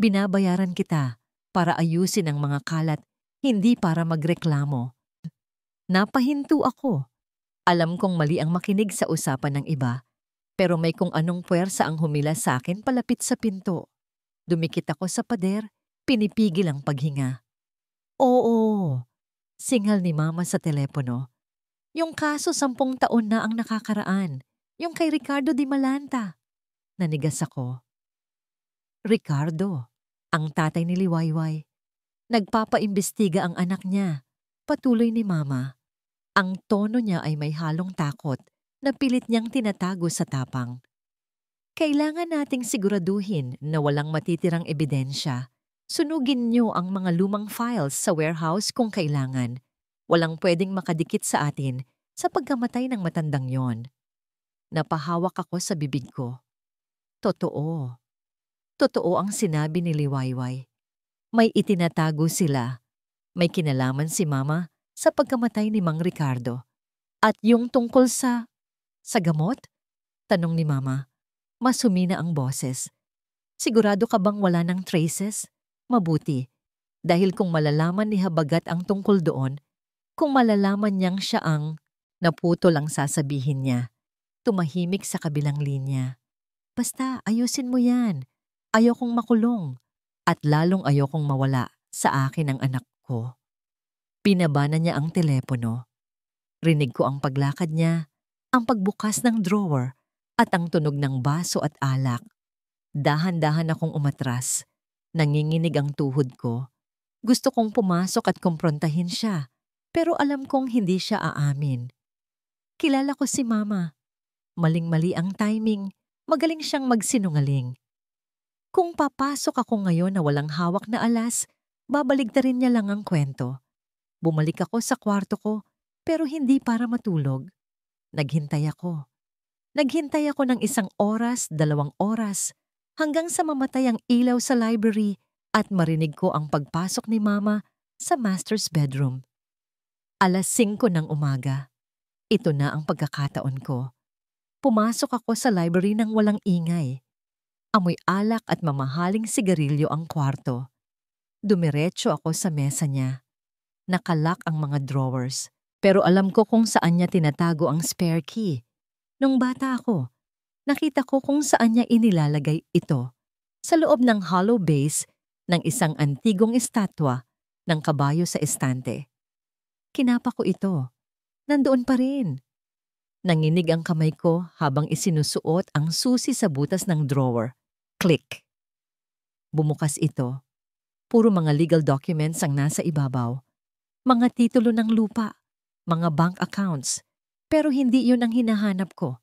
Binabayaran kita para ayusin ang mga kalat, hindi para magreklamo. Napahinto ako. Alam kong mali ang makinig sa usapan ng iba, pero may kung anong puwersa ang humila sa akin palapit sa pinto. Dumikit ako sa pader, pinipigil ang paghinga. Oo, singal ni Mama sa telepono. Yung kaso 10 taon na ang nakakaraan, yung kay Ricardo Di Malanta. Nanigas ako. Ricardo, ang tatay ni Liwayway. Nagpapaimbestiga ang anak niya. Patuloy ni Mama. Ang tono niya ay may halong takot na pilit niyang tinatago sa tapang. Kailangan nating siguraduhin na walang matitirang ebidensya. Sunugin niyo ang mga lumang files sa warehouse kung kailangan. Walang pwedeng makadikit sa atin sa pagkamatay ng matandang yon. Napahawak ako sa bibig ko. Totoo. Totoo ang sinabi ni Liwayway. May itinatago sila. May kinalaman si Mama sa pagkamatay ni Mang Ricardo. At yung tungkol sa gamot? Tanong ni Mama. Mas humina ang boses. Sigurado ka bang wala ng traces? Mabuti. Dahil kung malalaman ni Habagat ang tungkol doon, kung malalaman niyang siya ang naputol ang sasabihin niya. Tumahimik sa kabilang linya. Basta ayusin mo yan. Ayokong makulong. At lalong ayokong mawala sa akin ang anak ko. Pinaba na niya ang telepono. Rinig ko ang paglakad niya, ang pagbukas ng drawer, at ang tunog ng baso at alak. Dahan-dahan akong umatras. Nanginginig ang tuhod ko. Gusto kong pumasok at kumprontahin siya, pero alam kong hindi siya aamin. Kilala ko si Mama. Maling-mali ang timing, magaling siyang magsinungaling. Kung papasok ako ngayon na walang hawak na alas, babaligtarin niya lang ang kwento. Bumalik ako sa kwarto ko, pero hindi para matulog. Naghintay ako. Naghintay ako ng 1 oras, 2 oras, hanggang sa mamatay ang ilaw sa library at marinig ko ang pagpasok ni Mama sa master's bedroom. 5:00 ng umaga. Ito na ang pagkakataon ko. Pumasok ako sa library nang walang ingay. Amoy alak at mamahaling sigarilyo ang kwarto. Dumiretso ako sa mesa niya. Nakalak ang mga drawers, pero alam ko kung saan niya tinatago ang spare key. Nung bata ako, nakita ko kung saan niya inilalagay ito. Sa loob ng hollow base ng isang antigong estatwa ng kabayo sa estante. Kinapa ko ito. Nandoon pa rin. Nanginig ang kamay ko habang isinusuot ang susi sa butas ng drawer. Click. Bumukas ito. Puro mga legal documents ang nasa ibabaw. Mga titulo ng lupa, mga bank accounts. Pero hindi yun ang hinahanap ko.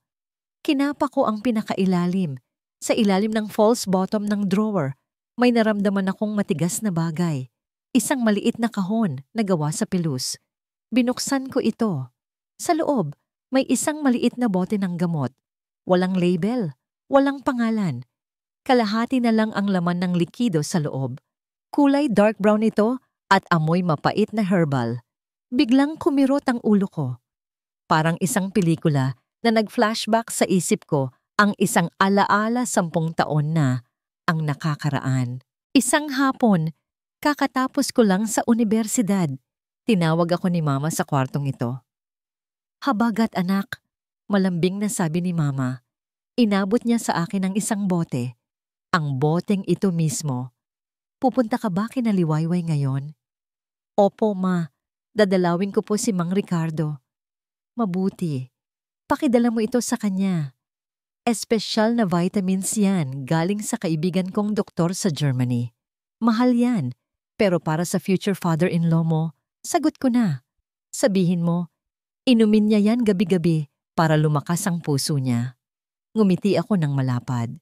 Kinapa ko ang pinakailalim. Sa ilalim ng false bottom ng drawer, may naramdaman akong matigas na bagay. Isang maliit na kahon na gawa sa pelus. Binuksan ko ito. Sa loob, may isang maliit na bote ng gamot. Walang label, walang pangalan. Kalahati na lang ang laman ng likido sa loob. Kulay dark brown ito at amoy mapait na herbal. Biglang kumirot ang ulo ko. Parang isang pelikula na nag-flashback sa isip ko ang isang alaala 10 taon na ang nakakaraan. Isang hapon, kakatapos ko lang sa unibersidad. Tinawag ako ni Mama sa kwartong ito. Habagat anak, malambing na sabi ni Mama. Inabot niya sa akin ang isang bote. Ang boteng ito mismo. Pupunta ka ba kina Liwayway ngayon? Opo, Ma. Dadalawin ko po si Mang Ricardo. Mabuti. Pakidala mo ito sa kanya. Espesyal na vitamins yan galing sa kaibigan kong doktor sa Germany. Mahal yan, pero para sa future father-in-law mo, sagot ko na. Sabihin mo, inumin niya yan gabi-gabi para lumakas ang puso niya. Ngumiti ako ng malapad.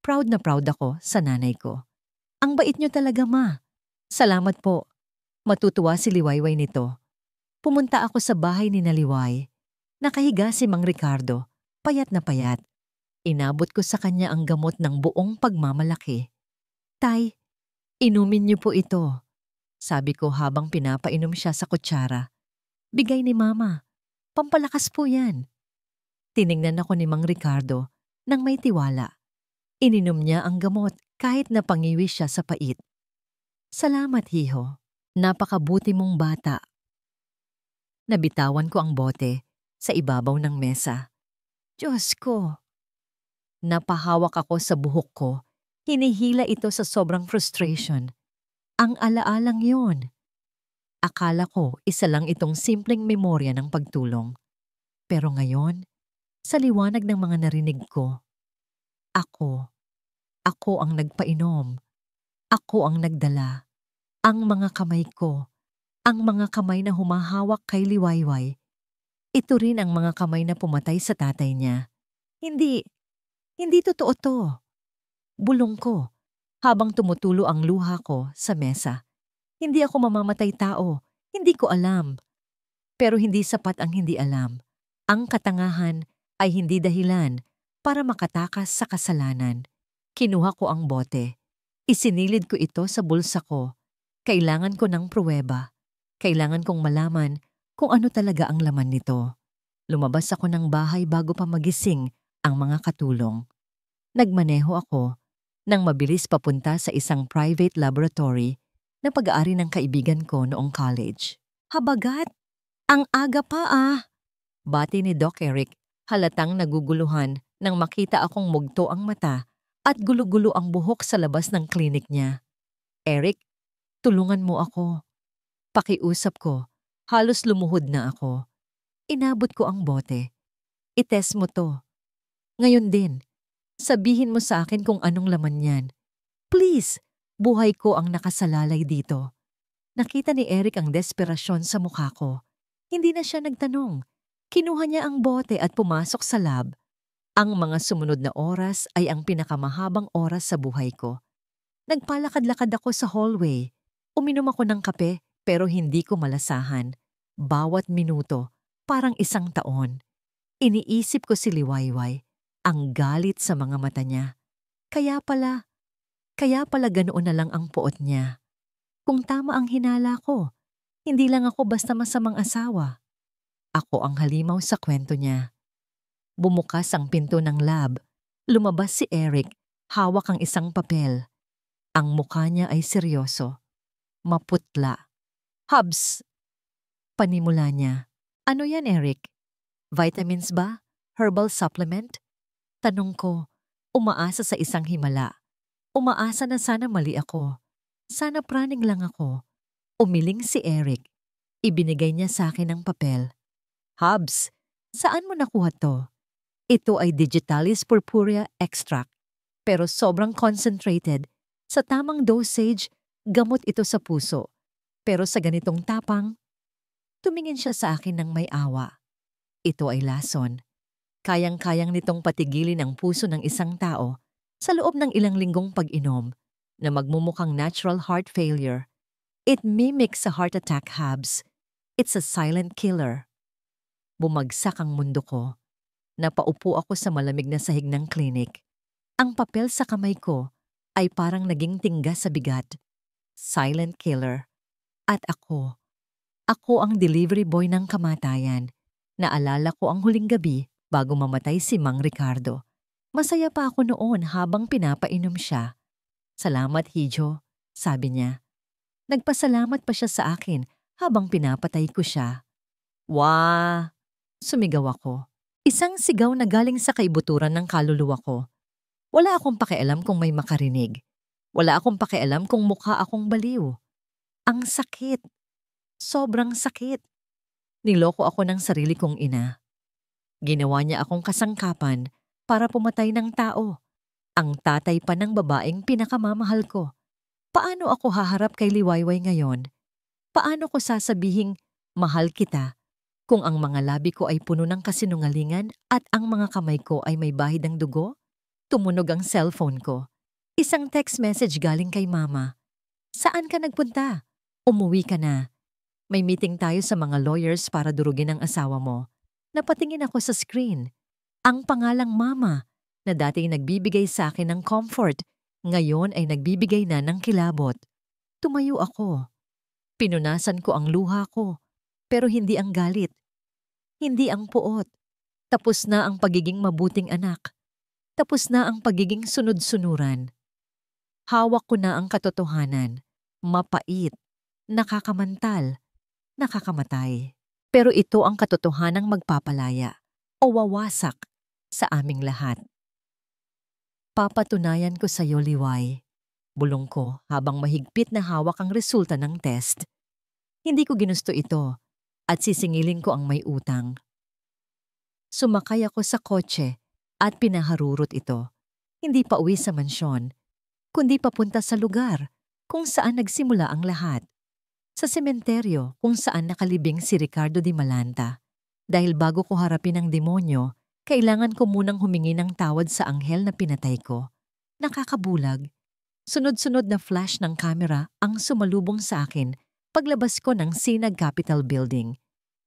Proud na proud ako sa nanay ko. Ang bait niyo talaga, Ma. Salamat po. Matutuwa si Liwayway nito. Pumunta ako sa bahay ni Naliway. Nakahiga si Mang Ricardo, payat na payat. Inabot ko sa kanya ang gamot ng buong pagmamalaki. Tay, inumin niyo po ito. Sabi ko habang pinapainom siya sa kutsara. Bigay ni Mama. Pampalakas po yan. Tiningnan ako ni Mang Ricardo nang may tiwala. Ininom niya ang gamot kahit napangiwi siya sa pait. Salamat, Hiho. Napakabuti mong bata. Nabitawan ko ang bote sa ibabaw ng mesa. Diyos ko! Napahawak ako sa buhok ko. Hinihila ito sa sobrang frustration. Ang alaalang yon. Akala ko isa lang itong simpleng memorya ng pagtulong. Pero ngayon, sa liwanag ng mga narinig ko, ako ang nagpainom. Ako ang nagdala. Ang mga kamay ko, ang mga kamay na humahawak kay Liwayway. Ito rin ang mga kamay na pumatay sa tatay niya. Hindi totoo to. Bulong ko, habang tumutulo ang luha ko sa mesa. Hindi ako mamamatay tao, hindi ko alam. Pero hindi sapat ang hindi alam. Ang katangahan ay hindi dahilan para makatakas sa kasalanan. Kinuha ko ang bote. Isinilid ko ito sa bulsa ko. Kailangan ko ng pruweba. Kailangan kong malaman kung ano talaga ang laman nito. Lumabas ako ng bahay bago pa magising ang mga katulong. Nagmaneho ako nang mabilis papunta sa isang private laboratory na pag-aari ng kaibigan ko noong college. Habagat! Ang aga pa ah! Bati ni Doc Eric, halatang naguguluhan nang makita akong mugto ang mata at gulo-gulo ang buhok sa labas ng klinik niya. Eric, tulungan mo ako. Pakiusap ko, halos lumuhod na ako. Inabot ko ang bote. Itest mo to. Ngayon din, sabihin mo sa akin kung anong laman yan. Please, buhay ko ang nakasalalay dito. Nakita ni Eric ang desperasyon sa mukha ko. Hindi na siya nagtanong. Kinuha niya ang bote at pumasok sa lab. Ang mga sumunod na oras ay ang pinakamahabang oras sa buhay ko. Nagpalakad-lakad ako sa hallway. Uminom ako ng kape pero hindi ko malasahan. Bawat minuto, parang 1 taon. Iniisip ko si Liwayway, ang galit sa mga mata niya. Kaya pala ganoon na lang ang puot niya. Kung tama ang hinala ko, hindi lang ako basta masamang asawa. Ako ang halimaw sa kwento niya. Bumukas ang pinto ng lab. Lumabas si Eric, hawak ang isang papel. Ang mukha niya ay seryoso. Maputla. Hubs! Panimula niya. Ano yan, Eric? Vitamins ba? Herbal supplement? Tanong ko, umaasa sa isang himala. Umaasa na sana mali ako. Sana praning lang ako. Umiling si Eric. Ibinigay niya sa akin ang papel. Hubs, saan mo nakuha to? Ito ay Digitalis purpurea extract. Pero sobrang concentrated. Sa tamang dosage, gamot ito sa puso. Pero sa ganitong tapang, tumingin siya sa akin ng may awa. Ito ay lason. Kayang-kayang nitong patigilin ang puso ng isang tao sa loob ng ilang linggong pag-inom na magmumukhang natural heart failure. It mimics a heart attack, Habs. It's a silent killer. Bumagsak ang mundo ko. Napaupo ako sa malamig na sahig ng klinik. Ang papel sa kamay ko ay parang naging tingga sa bigat. Silent killer. At ako ang delivery boy ng kamatayan. Naalala ko ang huling gabi bago mamatay si Mang Ricardo. Masaya pa ako noon habang pinapainom siya. "Salamat, Hijo," sabi niya. Nagpasalamat pa siya sa akin habang pinapatay ko siya. "Wah!" Sumigaw ako. Isang sigaw na galing sa kaibuturan ng kaluluwa ko. Wala akong pakialam kung may makarinig. Wala akong pakialam kung mukha akong baliw. Ang sakit. Sobrang sakit. Niloko ako ng sarili kong ina. Ginawa niya akong kasangkapan para pumatay ng tao. Ang tatay pa ng babaeng pinakamamahal ko. Paano ako haharap kay Liwayway ngayon? Paano ko sasabihing, mahal kita, kung ang mga labi ko ay puno ng kasinungalingan at ang mga kamay ko ay may bahid ng dugo? Tumunog ang cellphone ko. Isang text message galing kay Mama. "Saan ka nagpunta? Umuwi ka na. May meeting tayo sa mga lawyers para durugin ang asawa mo." Napatingin ako sa screen. Ang pangalang Mama, na dati nagbibigay sa akin ng comfort, ngayon ay nagbibigay na ng kilabot. Tumayo ako. Pinunasan ko ang luha ko, pero hindi ang galit. Hindi ang puot. Tapos na ang pagiging mabuting anak. Tapos na ang pagiging sunod-sunuran. Hawak ko na ang katotohanan. Mapait, nakakamantal, nakakamatay. Pero ito ang katotohanang magpapalaya o wawasak sa aming lahat. "Papatunayan ko sa iyo, Liway," bulong ko habang mahigpit na hawak ang resulta ng test. Hindi ko ginusto ito at sisingilin ko ang may utang. Sumakay ako sa kotse at pinaharurot ito. Hindi pa uwi sa mansyon, kundi papunta sa lugar kung saan nagsimula ang lahat. Sa sementeryo kung saan nakalibing si Ricardo Di Malanta. Dahil bago ko harapin ang demonyo, kailangan ko munang humingi ng tawad sa anghel na pinatay ko. Nakakabulag. Sunod-sunod na flash ng kamera ang sumalubong sa akin paglabas ko ng Sinag Capitol Building.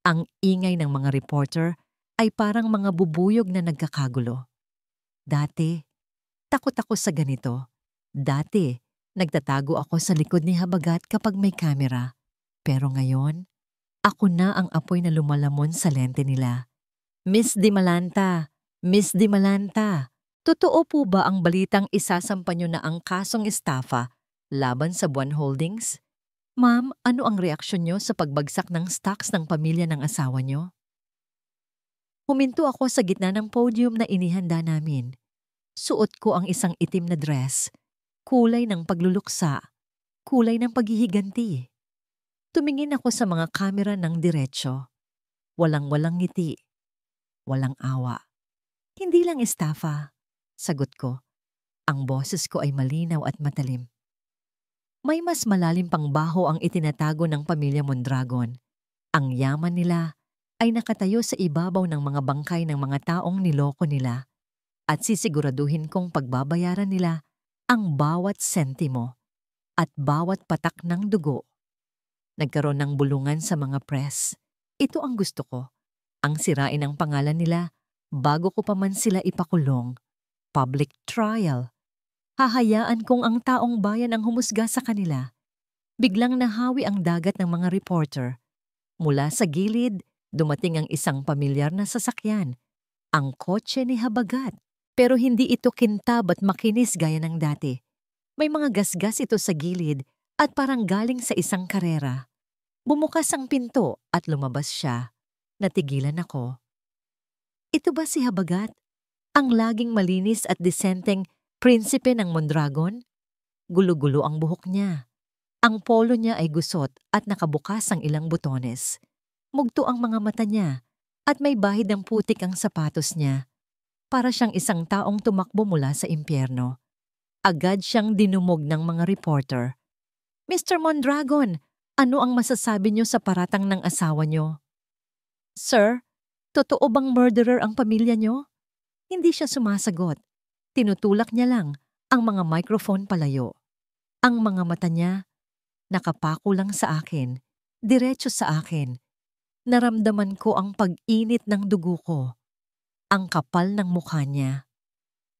Ang ingay ng mga reporter ay parang mga bubuyog na nagkakagulo. Dati, takot ako sa ganito. Dati, nagtatago ako sa likod ni Habagat kapag may kamera. Pero ngayon, ako na ang apoy na lumalamon sa lente nila. "Miss Di Malanta, Miss Di Malanta, totoo po ba ang balitang isasampa niyo na ang kasong estafa laban sa Buwan Holdings? Ma'am, ano ang reaksyon niyo sa pagbagsak ng stocks ng pamilya ng asawa niyo?" Huminto ako sa gitna ng podium na inihanda namin. Suot ko ang isang itim na dress, kulay ng pagluluksa, kulay ng paghihiganti. Tumingin ako sa mga kamera ng diretsyo. Walang-walang ngiti. Walang awa. "Hindi lang estafa," sagot ko. Ang boses ko ay malinaw at matalim. May mas malalim pang baho ang itinatago ng pamilya Mondragon. Ang yaman nila ay nakatayo sa ibabaw ng mga bangkay ng mga taong niloko nila at sisiguraduhin kong pagbabayaran nila ang bawat sentimo at bawat patak ng dugo. Nagkaroon ng bulungan sa mga press. Ito ang gusto ko. Ang sirain ang pangalan nila bago ko pa man sila ipakulong. Public trial. Hahayaan kong ang taong bayan ang humusga sa kanila. Biglang nahawi ang dagat ng mga reporter. Mula sa gilid, dumating ang isang pamilyar na sasakyan. Ang kotse ni Habagat. Pero hindi ito kintab at makinis gaya ng dati. May mga gasgas ito sa gilid at parang galing sa isang karera. Bumukas ang pinto at lumabas siya. Natigilan ako. Ito ba si Habagat? Ang laging malinis at disenteng prinsipe ng Mondragon? Gulo-gulo ang buhok niya. Ang polo niya ay gusot at nakabukas ang ilang butones. Mugto ang mga mata niya at may bahid ng putik ang sapatos niya. Para siyang isang taong tumakbo mula sa impyerno. Agad siyang dinumog ng mga reporter. "Mr. Mondragon, ano ang masasabi niyo sa paratang ng asawa niyo?" "Sir, totoo bang murderer ang pamilya niyo?" Hindi siya sumasagot. Tinutulak niya lang ang mga microphone palayo. Ang mga mata niya, nakapako lang sa akin, diretso sa akin. Naramdaman ko ang pag-init ng dugo ko, ang kapal ng mukha niya.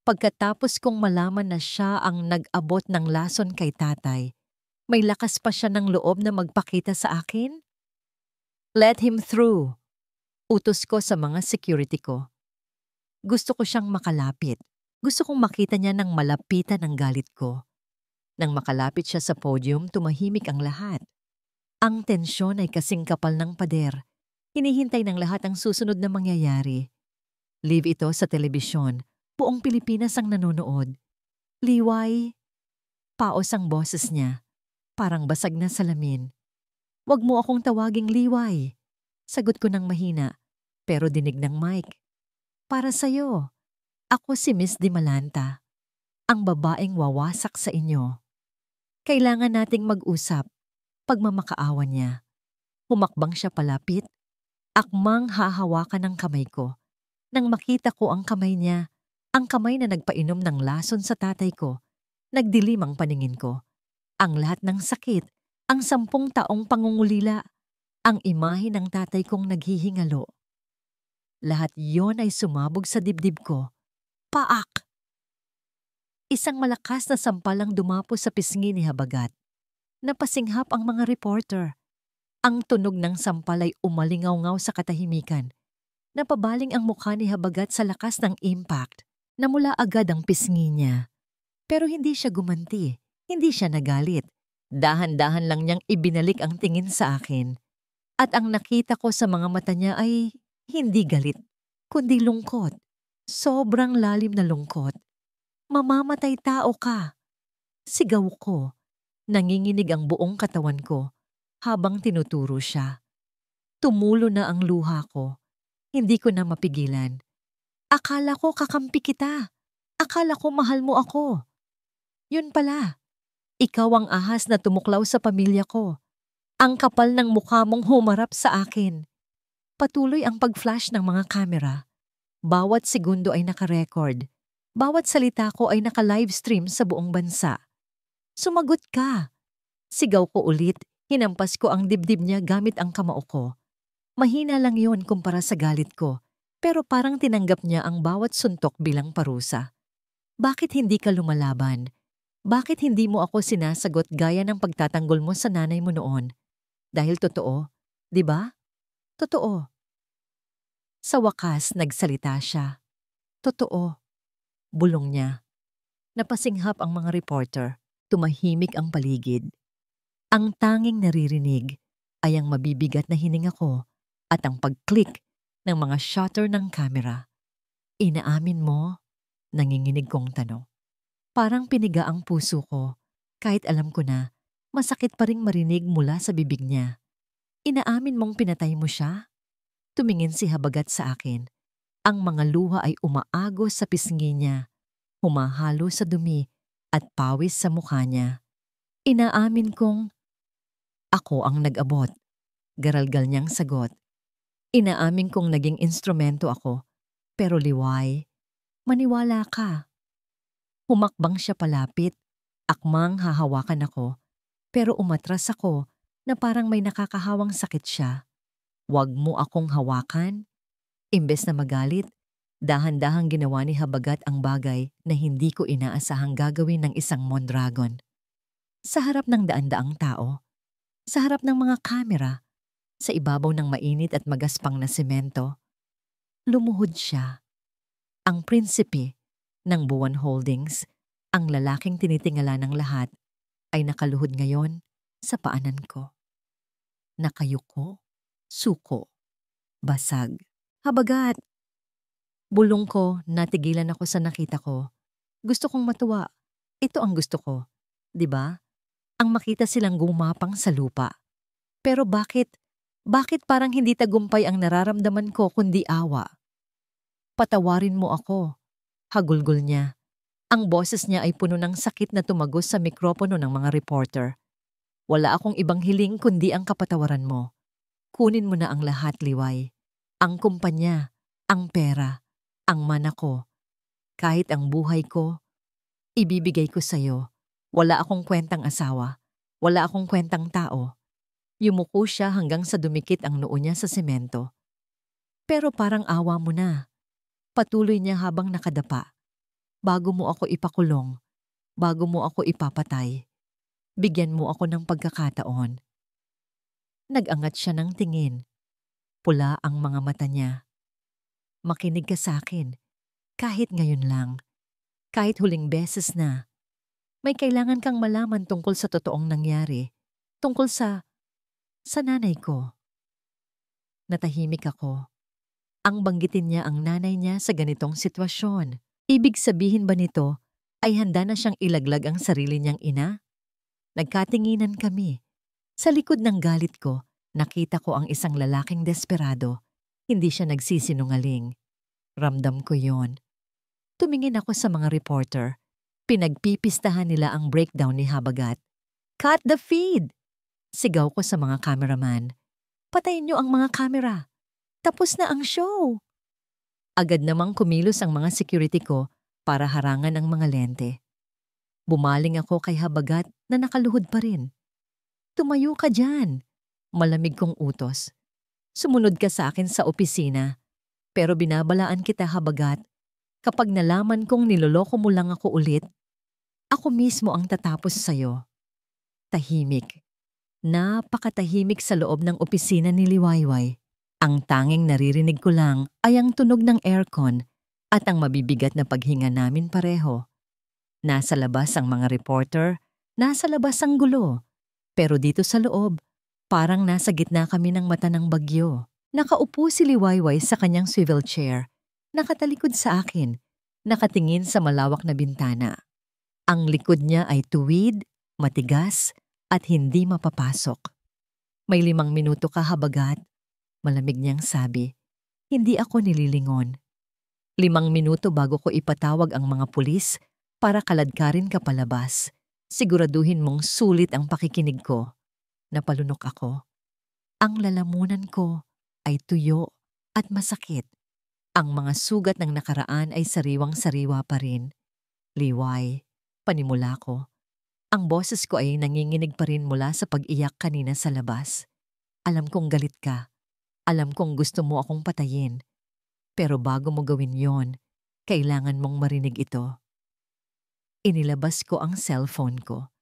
Pagkatapos kong malaman na siya ang nag-abot ng lason kay tatay, may lakas pa siya ng loob na magpakita sa akin? Let him through. Utos ko sa mga security ko. Gusto ko siyang makalapit. Gusto kong makita niya ng malapitan ang galit ko. Nang makalapit siya sa podium, tumahimik ang lahat. Ang tensyon ay kasing kapal ng pader. Hinihintay ng lahat ang susunod na mangyayari. Live ito sa telebisyon. Buong Pilipinas ang nanonood. Liway. Paos ang boses niya. Parang basag na salamin. Huwag mo akong tawaging Liway. Sagot ko ng mahina, pero dinig ng mic. Para sa'yo. Ako si Miss Dimalanta. Ang babaeng wawasak sa inyo. Kailangan nating mag-usap. Pagmamakaawa niya. Humakbang siya palapit. Akmang hahawakan ng kamay ko. Nang makita ko ang kamay niya, ang kamay na nagpainom ng lason sa tatay ko, nagdilim ang paningin ko. Ang lahat ng sakit, ang 10 taong pangungulila, ang imahe ng tatay kong naghihingalo. Lahat yon ay sumabog sa dibdib ko. Paak! Isang malakas na sampalang dumapo sa pisngi ni Habagat. Napasinghap ang mga reporter. Ang tunog ng sampal ay umalingaw-ngaw sa katahimikan. Napabaling ang mukha ni Habagat sa lakas ng impact. Namula agad ang pisngi niya. Pero hindi siya gumanti. Hindi siya nagalit. Dahan-dahan lang niyang ibinalik ang tingin sa akin. At ang nakita ko sa mga mata niya ay hindi galit, kundi lungkot. Sobrang lalim na lungkot. Mamamatay tao ka. Sigaw ko. Nanginginig ang buong katawan ko habang tinuturo siya. Tumulo na ang luha ko. Hindi ko na mapigilan. Akala ko kakampi kita. Akala ko mahal mo ako. Yun pala. Ikaw ang ahas na tumuklaw sa pamilya ko. Ang kapal ng mukha mong humarap sa akin. Patuloy ang pag-flash ng mga kamera. Bawat segundo ay nakarecord. Bawat salita ko ay naka-livestream sa buong bansa. Sumagot ka. Sigaw ko ulit. Hinampas ko ang dibdib niya gamit ang kamao ko. Mahina lang yon kumpara sa galit ko. Pero parang tinanggap niya ang bawat suntok bilang parusa. Bakit hindi ka lumalaban? Bakit hindi mo ako sinasagot gaya ng pagtatanggol mo sa nanay mo noon? Dahil totoo, di ba? Totoo. Sa wakas, nagsalita siya. Totoo. Bulong niya. Napasinghap ang mga reporter. Tumahimik ang paligid. Ang tanging naririnig ay ang mabibigat na hininga ko at ang pag-click ng mga shutter ng kamera. Inaamin mo? Nanginginig kong tanong. Parang piniga ang puso ko, kahit alam ko na masakit pa ring marinig mula sa bibig niya. Inaamin mong pinatay mo siya? Tumingin si Habagat sa akin. Ang mga luha ay umaagos sa pisngi niya, humahalo sa dumi at pawis sa mukha niya. Inaamin kong ako ang nag-abot. Garalgal niyang sagot. Inaamin kong naging instrumento ako, pero Liway, maniwala ka. Humakbang siya palapit, akmang hahawakan ako, pero umatras ako na parang may nakakahawang sakit siya. Huwag mo akong hawakan. Imbes na magalit, dahan-dahang ginawa ni Habagat ang bagay na hindi ko inaasahang gagawin ng isang Mondragon. Sa harap ng daan-daang tao, sa harap ng mga kamera, sa ibabaw ng mainit at magaspang na semento, lumuhod siya. Ang prinsipe ng Buwan Holdings, ang lalaking tinitingala ng lahat, ay nakaluhod ngayon sa paanan ko. Nakayuko, suko, basag. Habagat! Bulong ko, natigilan ako sa nakita ko. Gusto kong matuwa. Ito ang gusto ko. 'Di ba? Ang makita silang gumapang sa lupa. Pero bakit parang hindi tagumpay ang nararamdaman ko kundi awa? Patawarin mo ako. Hagulgol niya. Ang boses niya ay puno ng sakit na tumagos sa mikropono ng mga reporter. Wala akong ibang hiling kundi ang kapatawaran mo. Kunin mo na ang lahat, Liway. Ang kumpanya, ang pera, ang mana ko. Kahit ang buhay ko, ibibigay ko sa'yo. Wala akong kwentang asawa. Wala akong kwentang tao. Yumuko siya hanggang sa dumikit ang noo niya sa semento. Pero parang awa mo na. Patuloy niya habang nakadapa. Bago mo ako ipakulong, bago mo ako ipapatay, bigyan mo ako ng pagkakataon. Nag-angat siya ng tingin. Pula ang mga mata niya. Makinig ka sa akin. Kahit ngayon lang. Kahit huling beses na. May kailangan kang malaman tungkol sa totoong nangyari. Tungkol sa nanay ko. Natahimik ako. Ang banggitin niya ang nanay niya sa ganitong sitwasyon. Ibig sabihin ba nito ay handa na siyang ilaglag ang sarili niyang ina? Nagkatinginan kami. Sa likod ng galit ko, nakita ko ang isang lalaking desperado. Hindi siya nagsisinungaling. Ramdam ko yon. Tumingin ako sa mga reporter. Pinagpipistahan nila ang breakdown ni Habagat. Cut the feed! Sigaw ko sa mga cameraman. Patayin niyo ang mga kamera. Tapos na ang show. Agad namang kumilos ang mga security ko para harangan ang mga lente. Bumaling ako kay Habagat na nakaluhod pa rin. Tumayo ka dyan. Malamig kong utos. Sumunod ka sa akin sa opisina. Pero binabalaan kita, Habagat. Kapag nalaman kong niloloko mo lang ako ulit, ako mismo ang tatapos sa'yo. Tahimik. Napakatahimik sa loob ng opisina ni Liwayway. Ang tanging naririnig ko lang ay ang tunog ng aircon at ang mabibigat na paghinga namin pareho. Nasa labas ang mga reporter, nasa labas ang gulo. Pero dito sa loob, parang nasa gitna kami ng mata ng bagyo. Nakaupo si Liwayway sa kanyang swivel chair, nakatalikod sa akin, nakatingin sa malawak na bintana. Ang likod niya ay tuwid, matigas, at hindi mapapasok. May 5 minuto ka, Habagat. Malamig niyang sabi. Hindi ako nililingon. 5 minuto bago ko ipatawag ang mga pulis para kaladkarin ka palabas. Siguraduhin mong sulit ang pakikinig ko. Napalunok ako. Ang lalamunan ko ay tuyo at masakit. Ang mga sugat ng nakaraan ay sariwang-sariwa pa rin. Liway, panimula ko. Ang boses ko ay nanginginig pa rin mula sa pag-iyak kanina sa labas. Alam kong galit ka. Alam kong gusto mo akong patayin. Pero bago mo gawin yon, kailangan mong marinig ito. Inilabas ko ang cellphone ko.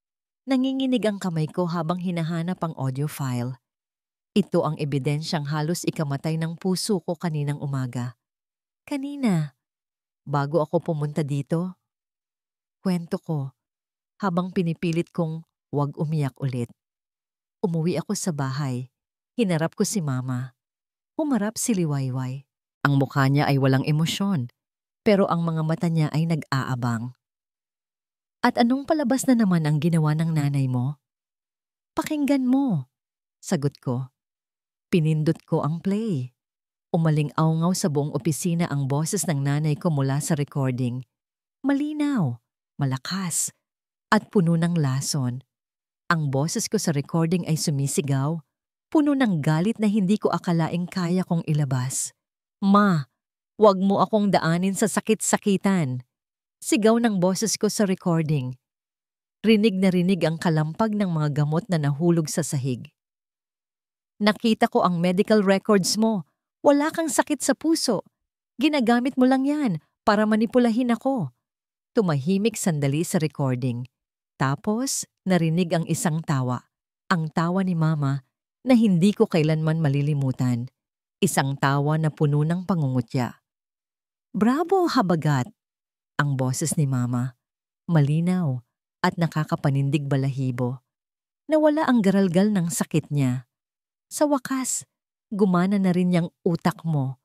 Nanginginig ang kamay ko habang hinahanap ang audio file. Ito ang ebidensyang halos ikamatay ng puso ko kaninang umaga. Kanina, bago ako pumunta dito, kwento ko habang pinipilit kong huwag umiyak ulit. Umuwi ako sa bahay. Hinarap ko si Mama. Humarap si Liwayway. Ang mukha niya ay walang emosyon, pero ang mga mata niya ay nag-aabang. At anong palabas na naman ang ginawa ng nanay mo? Pakinggan mo, sagot ko. Pinindot ko ang play. Umaling-awngaw sa buong opisina ang boses ng nanay ko mula sa recording. Malinaw, malakas, at puno ng lason. Ang boses ko sa recording ay sumisigaw, puno ng galit na hindi ko akalaing kaya kong ilabas. Ma, wag mo akong daanin sa sakit-sakitan. Sigaw ng boses ko sa recording. Rinig na rinig ang kalampag ng mga gamot na nahulog sa sahig. Nakita ko ang medical records mo. Wala kang sakit sa puso. Ginagamit mo lang yan para manipulahin ako. Tumahimik sandali sa recording. Tapos, narinig ang isang tawa. Ang tawa ni Mama na hindi ko kailanman malilimutan. Isang tawa na puno ng pangungutya. Bravo, Habagat! Ang boses ni Mama. Malinaw at nakakapanindig balahibo. Nawala ang garalgal ng sakit niya. Sa wakas, gumana na rin yung utak mo.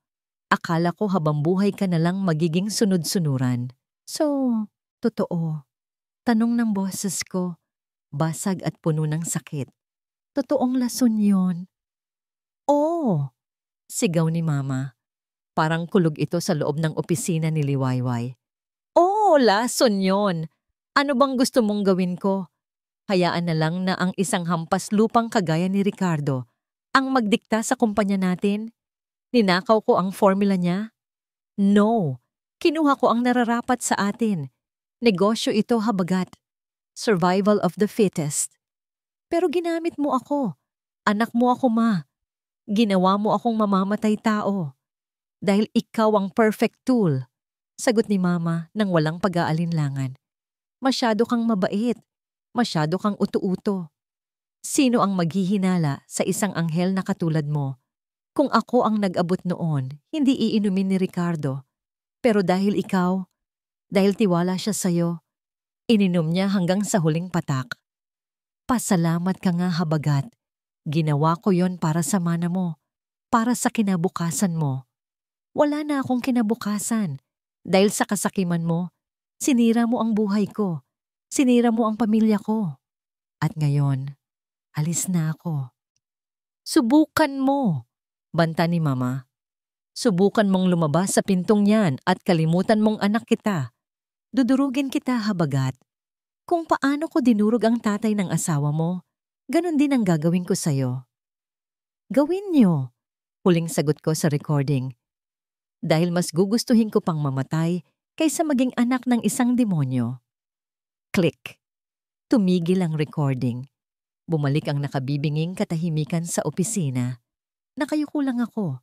Akala ko habang buhay ka na lang magiging sunod-sunuran. So, totoo. Tanong ng boses ko, basag at puno ng sakit. Totoong lason yun. Oo, sigaw ni Mama. Parang kulog ito sa loob ng opisina ni Liwayway. Oo, lason yun. Ano bang gusto mong gawin ko? Hayaan na lang na ang isang hampas lupang kagaya ni Ricardo ang magdikta sa kumpanya natin? Ninakaw ko ang formula niya? No, kinuha ko ang nararapat sa atin. Negosyo ito, Habagat. Survival of the fittest. Pero ginamit mo ako. Anak mo ako, ma. Ginawa mo akong mamamatay tao. Dahil ikaw ang perfect tool. Sagot ni Mama nang walang pag-aalinlangan. Masyado kang mabait. Masyado kang utu-uto. Sino ang maghihinala sa isang anghel na katulad mo? Kung ako ang nag-abot noon, hindi iinumin ni Ricardo. Pero dahil ikaw, dahil tiwala siya sa'yo, ininom niya hanggang sa huling patak. Pasalamat ka nga, Habagat. Ginawa ko yon para sa mana mo, para sa kinabukasan mo. Wala na akong kinabukasan. Dahil sa kasakiman mo, sinira mo ang buhay ko. Sinira mo ang pamilya ko. At ngayon, alis na ako. Subukan mo, banta ni Mama. Subukan mong lumabas sa pintong yan at kalimutan mong anak kita. Dudurugin kita, Habagat. Kung paano ko dinurog ang tatay ng asawa mo, ganon din ang gagawin ko sa'yo. Gawin niyo, huling sagot ko sa recording. Dahil mas gugustuhin ko pang mamatay kaysa maging anak ng isang demonyo. Click. Tumigil ang recording. Bumalik ang nakabibinging katahimikan sa opisina. Nakayuko lang ako.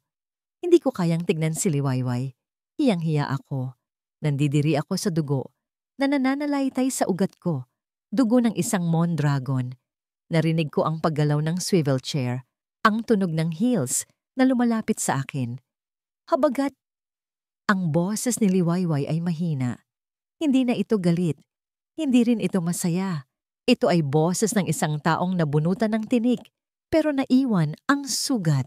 Hindi ko kayang tignan si Liwayway. Hiyang-hiya ako. Nandidiri ako sa dugo na nananalaytay sa ugat ko. Dugo ng isang Mondragon. Narinig ko ang paggalaw ng swivel chair, ang tunog ng heels na lumalapit sa akin. Habagat! Ang boses ni Liwayway ay mahina. Hindi na ito galit. Hindi rin ito masaya. Ito ay boses ng isang taong nabunutan ng tinik, pero naiwan ang sugat.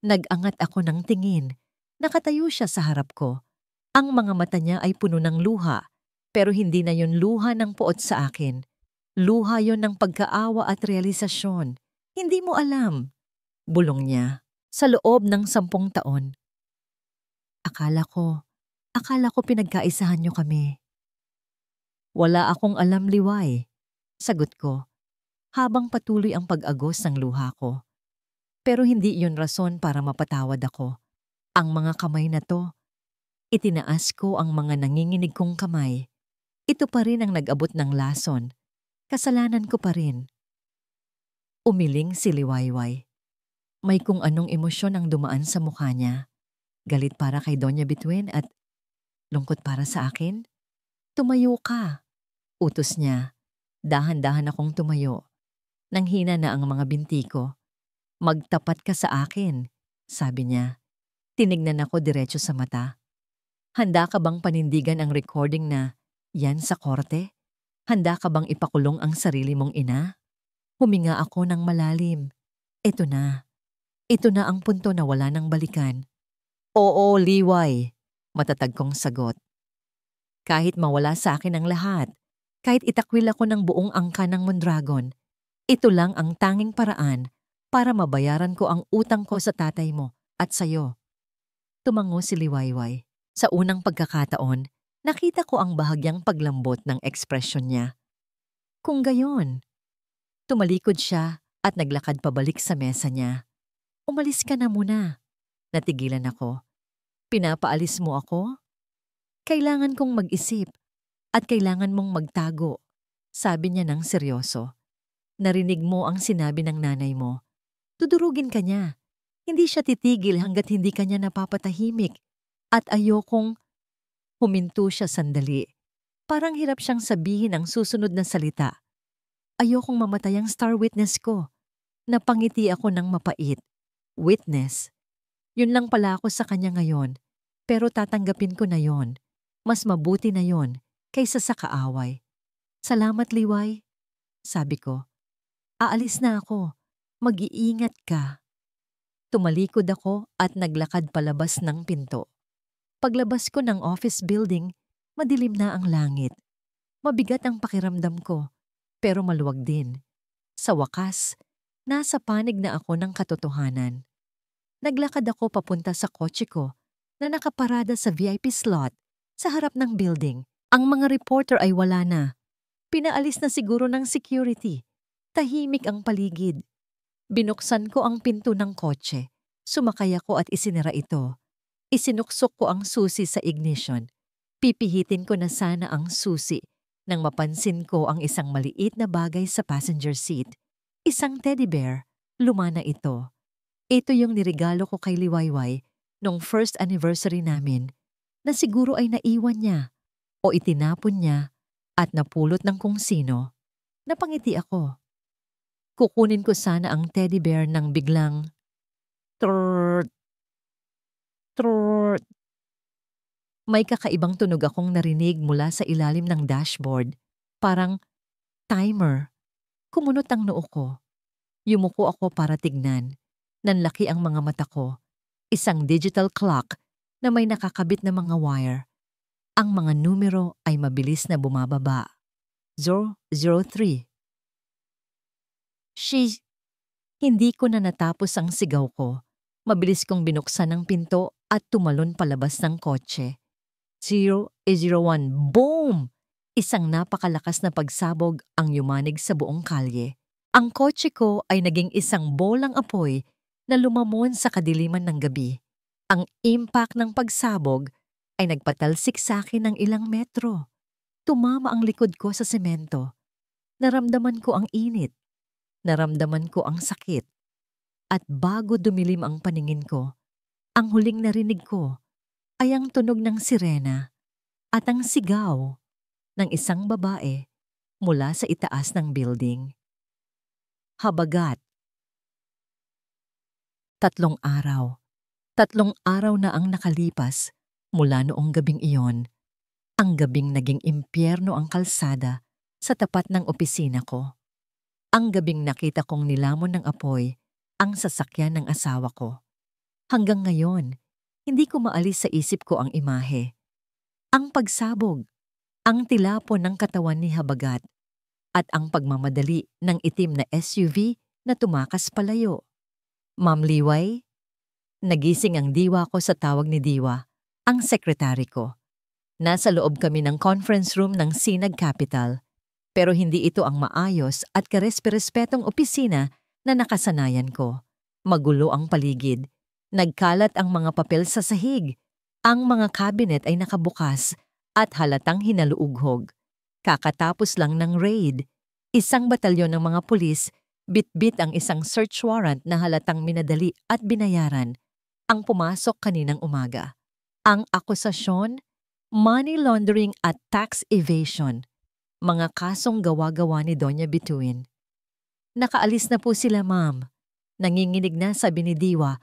Nag-angat ako ng tingin. Nakatayo siya sa harap ko. Ang mga mata niya ay puno ng luha, pero hindi na yon luha ng puot sa akin. Luha yon ng pagkaawa at realisasyon. Hindi mo alam. Bulong niya. Sa loob ng 10 taon. Akala ko pinagkaisahan niyo kami. Wala akong alam, Liway. Sagot ko, habang patuloy ang pag-agos ng luha ko. Pero hindi iyon rason para mapatawad ako. Ang mga kamay na to, itinaas ko ang mga nanginginig kong kamay. Ito pa rin ang nag-abot ng lason. Kasalanan ko pa rin. Umiling si Liwayway. May kung anong emosyon ang dumaan sa mukha niya. Galit para kay Doña Bituin at lungkot para sa akin? Tumayo ka. Utos niya. Dahan-dahan akong tumayo. Nanghina na ang mga binti ko. Magtapat ka sa akin, sabi niya. Tinignan ako diretso sa mata. Handa ka bang panindigan ang recording na yan sa korte? Handa ka bang ipakulong ang sarili mong ina? Huminga ako ng malalim. Ito na. Ito na ang punto na wala nang balikan. Oo, Liway, matatag kong sagot. Kahit mawala sa akin ang lahat, kahit itakwil ako ng buong angka ng Mondragon, ito lang ang tanging paraan para mabayaran ko ang utang ko sa tatay mo at sayo. Tumango si Liwayway. Sa unang pagkakataon, nakita ko ang bahagyang paglambot ng ekspresyon niya. Kung gayon, tumalikod siya at naglakad pabalik sa mesa niya. Umalis ka na muna. Natigilan ako. Pinapaalis mo ako? Kailangan kong mag-isip at kailangan mong magtago, sabi niya ng seryoso. Narinig mo ang sinabi ng nanay mo. Tudurugin ka niya. Hindi siya titigil hanggat hindi ka niya napapatahimik. At ayokong huminto siya sandali. Parang hirap siyang sabihin ang susunod na salita. Ayokong mamatay ang star witness ko. Napangiti ako ng mapait. Witness. Yun lang pala ako sa kanya ngayon. Pero tatanggapin ko na yon. Mas mabuti na yon kaysa sa kaaway. Salamat, Liway. Sabi ko. Aalis na ako. Mag-iingat ka. Tumalikod ako at naglakad palabas ng pinto. Paglabas ko ng office building, madilim na ang langit. Mabigat ang pakiramdam ko, pero maluwag din. Sa wakas, nasa panig na ako ng katotohanan. Naglakad ako papunta sa kotse ko na nakaparada sa VIP slot sa harap ng building. Ang mga reporter ay wala na. Pinaalis na siguro ng security. Tahimik ang paligid. Binuksan ko ang pinto ng kotse. Sumakay ako at isinara ito. Isinuksok ko ang susi sa ignition. Pipihitin ko na sana ang susi nang mapansin ko ang isang maliit na bagay sa passenger seat. Isang teddy bear. Luma na ito. Ito yung niregalo ko kay Liwayway nung first anniversary namin na siguro ay naiwan niya o itinapon niya at napulot ng kung sino. Napangiti ako. Kukunin ko sana ang teddy bear nang biglang trrrt, trrrt. May kakaibang tunog akong narinig mula sa ilalim ng dashboard. Parang timer. Kumunot ang noo ko. Yumuko ako para tignan. Nanlaki ang mga mata ko. Isang digital clock na may nakakabit na mga wire. Ang mga numero ay mabilis na bumababa. 003. Hindi ko na natapos ang sigaw ko. Mabilis kong binuksan ang pinto at tumalon palabas ng kotse. 001. Boom! Isang napakalakas na pagsabog ang yumanig sa buong kalye. Ang kotse ko ay naging isang bolang apoy na lumamon sa kadiliman ng gabi. Ang impact ng pagsabog ay nagpatalsik sa akin ng ilang metro. Tumama ang likod ko sa semento. Naramdaman ko ang init. Naramdaman ko ang sakit. At bago dumilim ang paningin ko, ang huling narinig ko ay ang tunog ng sirena at ang sigaw ng isang babae mula sa itaas ng building. Habagat. 3 araw. 3 araw na ang nakalipas mula noong gabing iyon. Ang gabing naging impyerno ang kalsada sa tapat ng opisina ko. Ang gabing nakita kong nilamon ng apoy ang sasakyan ng asawa ko. Hanggang ngayon, hindi ko maalis sa isip ko ang imahe. Ang pagsabog, ang tilapon ng katawan ni Habagat, at ang pagmamadali ng itim na SUV na tumakas palayo. Ma'am Liway, nagising ang diwa ko sa tawag ni Diwa, ang sekretary ko. Nasa loob kami ng conference room ng Sinag Capital, pero hindi ito ang maayos at karespe-respetong opisina na nakasanayan ko. Magulo ang paligid. Nagkalat ang mga papel sa sahig. Ang mga cabinet ay nakabukas at halatang hinaluughog. Kakatapos lang ng raid. Isang batalyon ng mga pulis, bit-bit ang isang search warrant na halatang minadali at binayaran ang pumasok kaninang umaga. Ang akusasyon, money laundering at tax evasion. Mga kasong gawa-gawa ni Doña Bituin. Nakaalis na po sila, ma'am. Nanginginig na sabi ni Diwa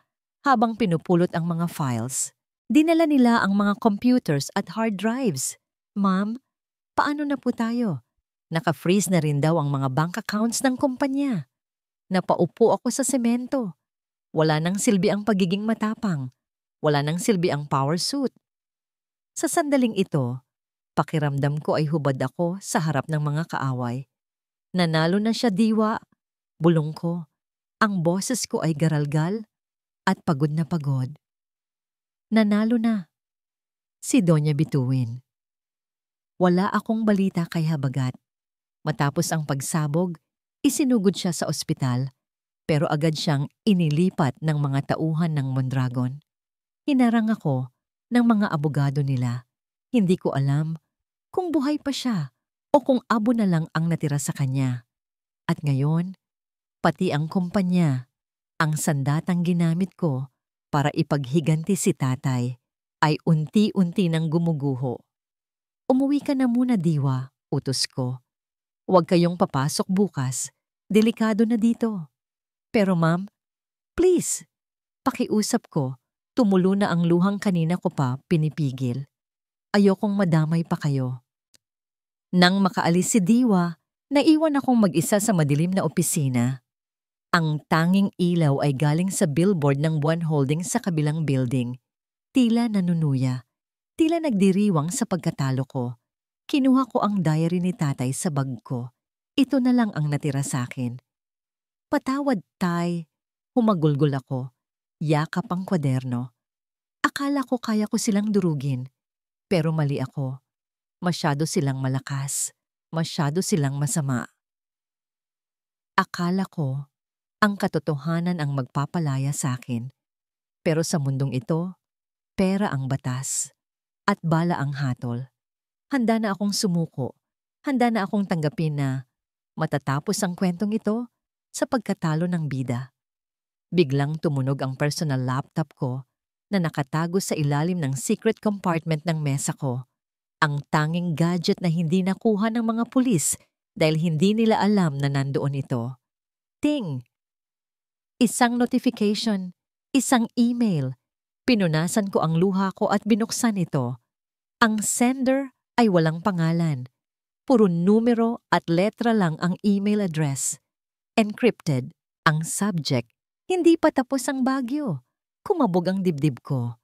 habang pinupulot ang mga files. Dinala nila ang mga computers at hard drives. Ma'am, paano na po tayo? Naka-freeze na rin daw ang mga bank accounts ng kumpanya. Napaupo ako sa semento. Wala nang silbi ang pagiging matapang. Wala nang silbi ang power suit. Sa sandaling ito, pakiramdam ko ay hubad ako sa harap ng mga kaaway. Nanalo na siya, Diwa. Bulong ko. Ang boses ko ay garalgal at pagod na pagod. Nanalo na. Si Doña Bituin. Wala akong balita kay Habagat. Matapos ang pagsabog, isinugod siya sa ospital, pero agad siyang inilipat ng mga tauhan ng Mondragon. Hinarang ako ng mga abogado nila. Hindi ko alam kung buhay pa siya o kung abo na lang ang natira sa kanya. At ngayon, pati ang kumpanya, ang sandatang ginamit ko para ipaghiganti si tatay, ay unti-unti nang gumuguho. Umuwi ka na muna, Diwa, utos ko. Huwag kayong papasok bukas. Delikado na dito. Pero ma'am, please, pakiusap ko, tumulo na ang luhang kanina ko pa pinipigil. Ayokong madamay pa kayo. Nang makaalis si Diwa, naiwan akong mag-isa sa madilim na opisina. Ang tanging ilaw ay galing sa billboard ng One Holdings sa kabilang building. Tila nanunuya. Tila nagdiriwang sa pagkatalo ko. Kinuha ko ang diary ni tatay sa bag ko. Ito na lang ang natira sa akin. Patawad, tay. Humagulgol ako. Yakap ang kwaderno. Akala ko kaya ko silang durugin. Pero mali ako. Masyado silang malakas. Masyado silang masama. Akala ko ang katotohanan ang magpapalaya sa akin. Pero sa mundong ito, pera ang batas at bala ang hatol. Handa na akong sumuko. Handa na akong tanggapin na matatapos ang kwentong ito sa pagkatalo ng bida. Biglang tumunog ang personal laptop ko na nakatago sa ilalim ng secret compartment ng mesa ko. Ang tanging gadget na hindi nakuha ng mga pulis dahil hindi nila alam na nandoon ito. Ting! Isang notification, isang email. Pinunasan ko ang luha ko at binuksan ito. Ang sender ay walang pangalan. Puro numero at letra lang ang email address. Encrypted. Ang subject. Hindi pa tapos ang bagyo. Kumabog ang dibdib ko.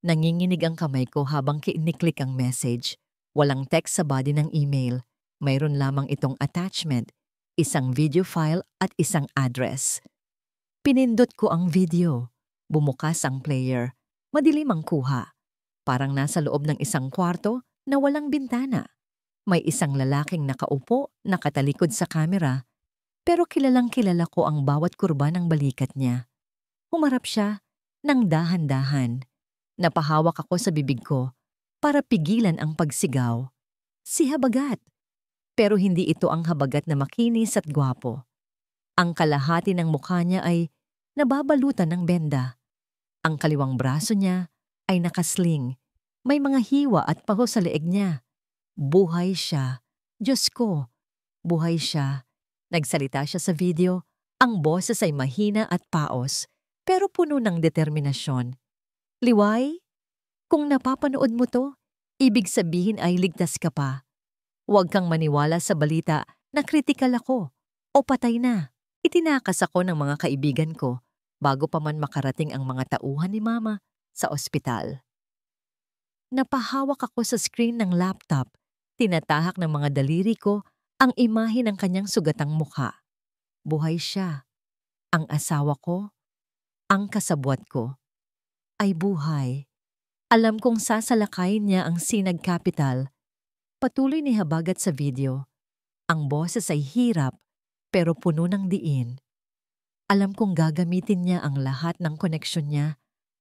Nanginginig ang kamay ko habang kiniklik ang message. Walang text sa body ng email. Mayroon lamang itong attachment, isang video file at isang address. Pinindot ko ang video. Bumukas ang player. Madilim ang kuha. Parang nasa loob ng isang kwarto na walang bintana. May isang lalaking nakaupo, nakatalikod sa kamera, pero kilalang kilala ko ang bawat kurba ng balikat niya. Humarap siya ng dahan-dahan. Napahawak ako sa bibig ko para pigilan ang pagsigaw. Si Habagat. Pero hindi ito ang Habagat na makinis at gwapo. Ang kalahati ng mukha niya ay nababalutan ng benda. Ang kaliwang braso niya ay nakasling. May mga hiwa at paho sa leeg niya. Buhay siya. Diyos ko, buhay siya. Nagsalita siya sa video. Ang boses ay mahina at paos, pero puno ng determinasyon. Liway, kung napapanood mo to, ibig sabihin ay ligtas ka pa. Huwag kang maniwala sa balita na kritikal ako o patay na. Itinakas ako ng mga kaibigan ko bago pa man makarating ang mga tauhan ni Mama sa ospital. Napahawak ako sa screen ng laptop. Tinatahak ng mga daliri ko ang imahe ng kanyang sugatang mukha. Buhay siya. Ang asawa ko, ang kasabwat ko, ay buhay. Alam kong sasalakayin niya ang Sinag Capital. Patuloy ni Habagat sa video. Ang boses ay hirap pero puno ng diin. Alam kong gagamitin niya ang lahat ng koneksyon niya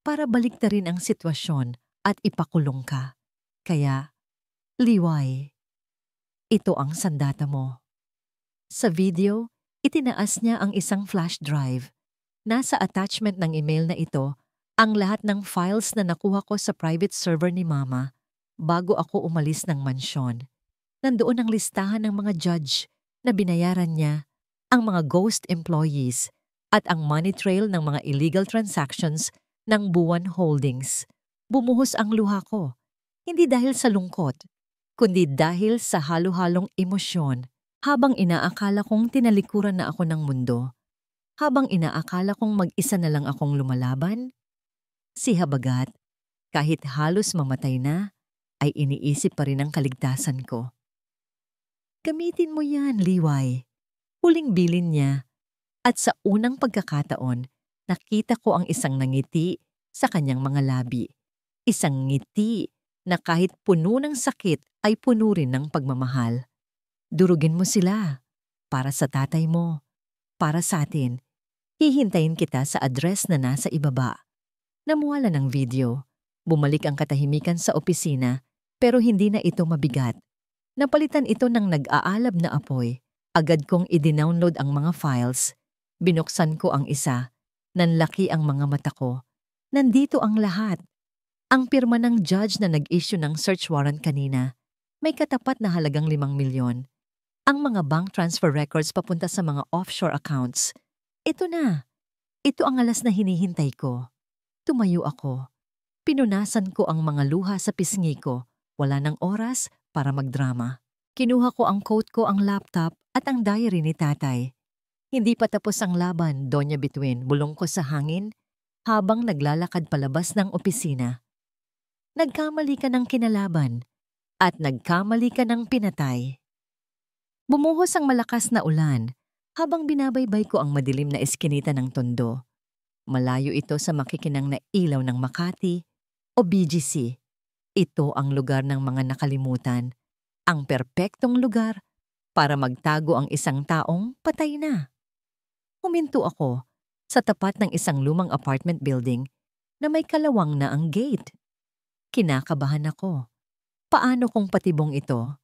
para baliktarin ang sitwasyon at ipakulong ka. Kaya, Liway, ito ang sandata mo. Sa video, itinaas niya ang isang flash drive. Nasa attachment ng email na ito ang lahat ng files na nakuha ko sa private server ni Mama bago ako umalis ng mansyon. Nandoon ang listahan ng mga judge na binayaran niya, ang mga ghost employees at ang money trail ng mga illegal transactions ng Buwan Holdings. Bumuhos ang luha ko, hindi dahil sa lungkot, kundi dahil sa halo-halong emosyon habang inaakala kong tinalikuran na ako ng mundo. Habang inaakala kong mag-isa na lang akong lumalaban, si Habagat, kahit halos mamatay na, ay iniisip pa rin ang kaligtasan ko. Gamitin mo yan, Liway. Huling bilin niya. At sa unang pagkakataon, nakita ko ang isang nangiti sa kanyang mga labi. Isang ngiti na kahit puno ng sakit ay puno rin ng pagmamahal. Durugin mo sila. Para sa tatay mo. Para sa atin. Hihintayin kita sa address na nasa ibaba. Namuwala ng video. Bumalik ang katahimikan sa opisina pero hindi na ito mabigat. Napalitan ito ng nag-aalab na apoy. Agad kong i-download ang mga files. Binuksan ko ang isa. Nanlaki ang mga mata ko. Nandito ang lahat. Ang pirma ng judge na nag-issue ng search warrant kanina. May katapat na halagang 5 milyon. Ang mga bank transfer records papunta sa mga offshore accounts. Ito na. Ito ang alas na hinihintay ko. Tumayo ako. Pinunasan ko ang mga luha sa pisngi ko. Wala ng oras para magdrama. Kinuha ko ang coat ko, ang laptop at ang diary ni tatay. Hindi pa tapos ang laban, Doña Bituin, bulong ko sa hangin habang naglalakad palabas ng opisina. Nagkamali ka ng kinalaban at nagkamali ka ng pinatay. Bumuhos ang malakas na ulan habang binabaybay ko ang madilim na eskinita ng Tondo. Malayo ito sa makikinang na ilaw ng Makati o BGC. Ito ang lugar ng mga nakalimutan, ang perpektong lugar para magtago ang isang taong patay na. Huminto ako sa tapat ng isang lumang apartment building na may kalawang na ang gate. Kinakabahan ako. Paano kung patibong ito?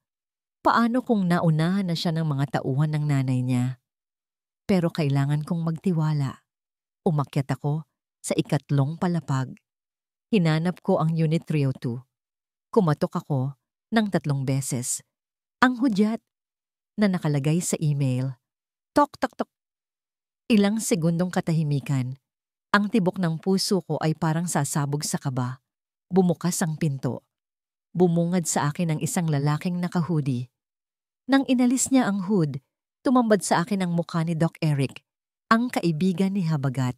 Paano kung naunahan na siya ng mga tauhan ng nanay niya? Pero kailangan kong magtiwala. Umakyat ako sa ikatlong palapag. Hinanap ko ang Unit 302. Kumatok ako ng 3 beses. Ang hudyat na nakalagay sa email. Tok, tok, tok. Ilang segundong katahimikan. Ang tibok ng puso ko ay parang sasabog sa kaba. Bumukas ang pinto. Bumungad sa akin ang isang lalaking naka-hoodie. Nang inalis niya ang hood, tumambad sa akin ang mukha ni Doc Eric, ang kaibigan ni Habagat.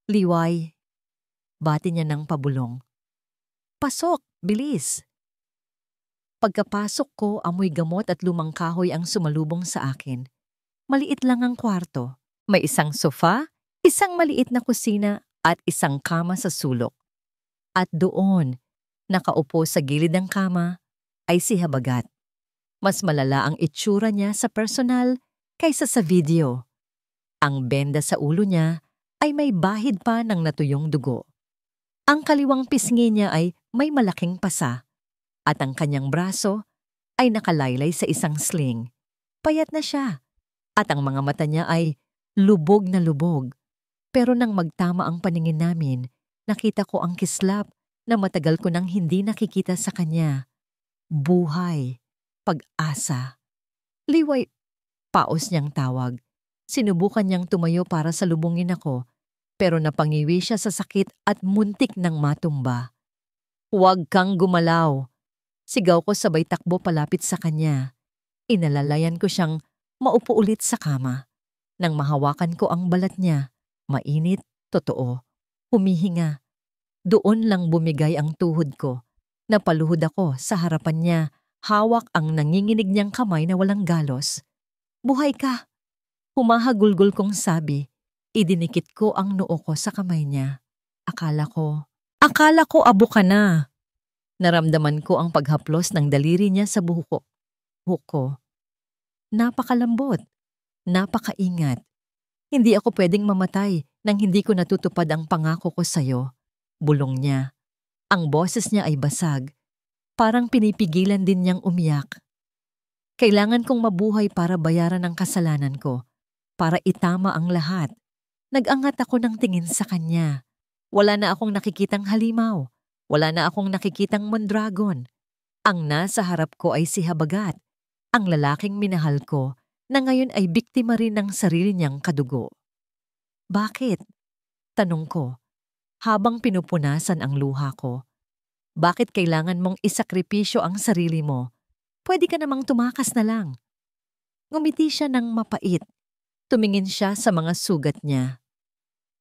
Liway, bati niya ng pabulong. Pasok, bilis! Pagkapasok ko, amoy gamot at lumang kahoy ang sumalubong sa akin. Maliit lang ang kwarto. May isang sofa, isang maliit na kusina at isang kama sa sulok. At doon, nakaupo sa gilid ng kama, ay si Habagat. Mas malala ang itsura niya sa personal kaysa sa video. Ang benda sa ulo niya ay may bahid pa ng natuyong dugo. Ang kaliwang pisngi niya ay may malaking pasa at ang kanyang braso ay nakalaylay sa isang sling. Payat na siya at ang mga mata niya ay lubog na lubog. Pero nang magtama ang paningin namin, nakita ko ang kislap na matagal ko nang hindi nakikita sa kanya. Buhay, pag-asa. Liway, paos niyang tawag. Sinubukan niyang tumayo para salubungin ako, pero napangiwi siya sa sakit at muntik nang matumba. Huwag kang gumalaw. Sigaw ko sabay takbo palapit sa kanya. Inalalayan ko siyang maupo ulit sa kama. Nang mahawakan ko ang balat niya, mainit, totoo. Humihinga. Doon lang bumigay ang tuhod ko. Napaluhod ako sa harapan niya, hawak ang nanginginig niyang kamay na walang galos. Buhay ka! Humahagulgol kong sabi. Idinikit ko ang noo ko sa kamay niya. Akala ko abo ka na. Naramdaman ko ang paghaplos ng daliri niya sa buhok ko. Napakalambot. Napakaingat. Hindi ako pwedeng mamatay nang hindi ko natutupad ang pangako ko sa'yo. Bulong niya. Ang boses niya ay basag. Parang pinipigilan din niyang umiyak. Kailangan kong mabuhay para bayaran ang kasalanan ko. Para itama ang lahat. Nag-angat ako ng tingin sa kanya. Wala na akong nakikitang halimaw. Wala na akong nakikitang mondragon. Ang nasa harap ko ay si Habagat, ang lalaking minahal ko na ngayon ay biktima rin ng sarili niyang kadugo. Bakit? Tanong ko, habang pinupunasan ang luha ko. Bakit kailangan mong isakripisyo ang sarili mo? Pwede ka namang tumakas na lang. Ngumiti siya ng mapait. Tumingin siya sa mga sugat niya.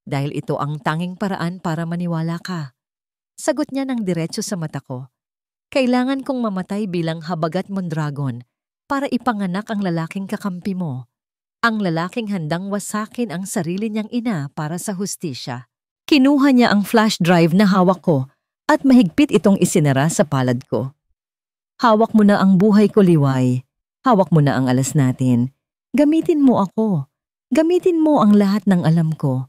Dahil ito ang tanging paraan para maniwala ka. Sagot niya ng diretso sa mata ko. Kailangan kong mamatay bilang Habagat Mondragon para ipanganak ang lalaking kakampi mo. Ang lalaking handang wasakin ang sarili niyang ina para sa hustisya. Kinuha niya ang flash drive na hawak ko at mahigpit itong isinara sa palad ko. Hawak mo na ang buhay ko, Liway. Hawak mo na ang alas natin. Gamitin mo ako. Gamitin mo ang lahat ng alam ko.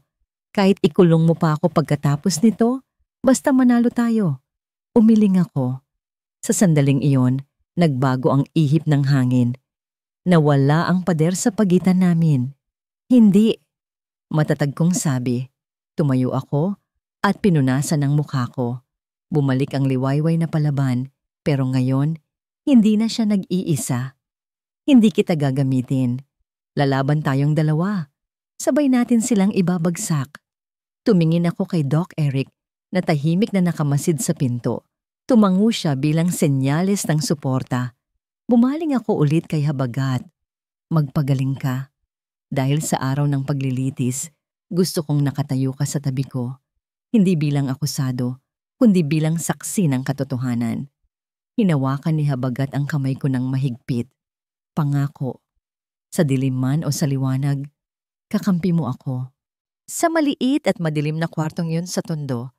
Kahit ikulong mo pa ako pagkatapos nito, basta manalo tayo. Umiling ako. Sa sandaling iyon, nagbago ang ihip ng hangin. Nawala ang pader sa pagitan namin. Hindi. Matatag kong sabi. Tumayo ako at pinunasan ang mukha ko. Bumalik ang liwayway na palaban, pero ngayon, hindi na siya nag-iisa. Hindi kita gagamitin. Lalaban tayong dalawa. Sabay natin silang ibabagsak. Tumingin ako kay Doc Eric na tahimik na nakamasid sa pinto. Tumango siya bilang senyales ng suporta. Bumaling ako ulit kay Habagat. Magpagaling ka. Dahil sa araw ng paglilitis, gusto kong nakatayo ka sa tabi ko. Hindi bilang akusado, kundi bilang saksi ng katotohanan. Hinawakan ni Habagat ang kamay ko ng mahigpit. Pangako, sa dilim man o sa liwanag, kakampi mo ako. Sa maliit at madilim na kwartong yun sa tondo,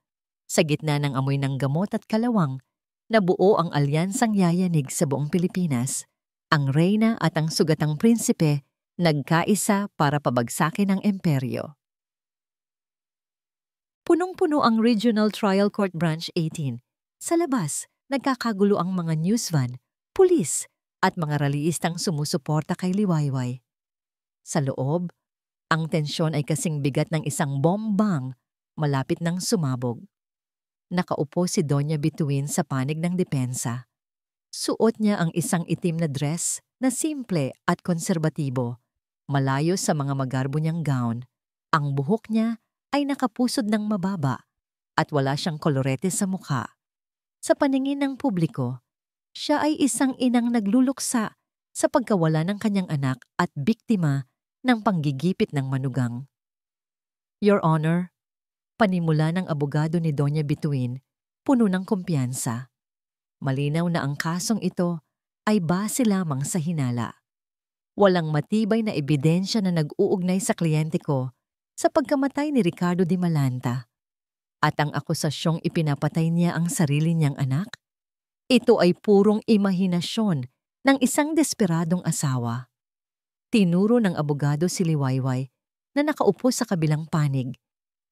sa gitna ng amoy ng gamot at kalawang, nabuo ang alyansang yayanig sa buong Pilipinas. Ang reyna at ang sugatang prinsipe nagkaisa para pabagsakin ang imperyo. Punong-puno ang Regional Trial Court Branch 18. Sa labas, nagkakagulo ang mga news van, pulis, at mga raliistang sumusuporta kay Liwayway. Sa loob, Ang tensyon ay kasing bigat ng isang bombang malapit ng sumabog. Nakaupo si Doña Bituin sa panig ng depensa. Suot niya ang isang itim na dress na simple at konserbatibo, malayo sa mga magarbo niyang gown. Ang buhok niya ay nakapusod ng mababa at wala siyang kolorete sa mukha. Sa paningin ng publiko, siya ay isang inang nagluluksa sa pagkawala ng kanyang anak at biktima ng panggigipit ng manugang. Your Honor, panimula ng abogado ni Doña Bituin, puno ng kumpiyansa. Malinaw na ang kasong ito ay base lamang sa hinala. Walang matibay na ebidensya na nag-uugnay sa kliyente ko sa pagkamatay ni Ricardo Di Malanta. At ang akusasyong ipinapatay niya ang sarili niyang anak? Ito ay purong imahinasyon ng isang desperadong asawa. Tinuro ng abogado si Liwayway na nakaupo sa kabilang panig,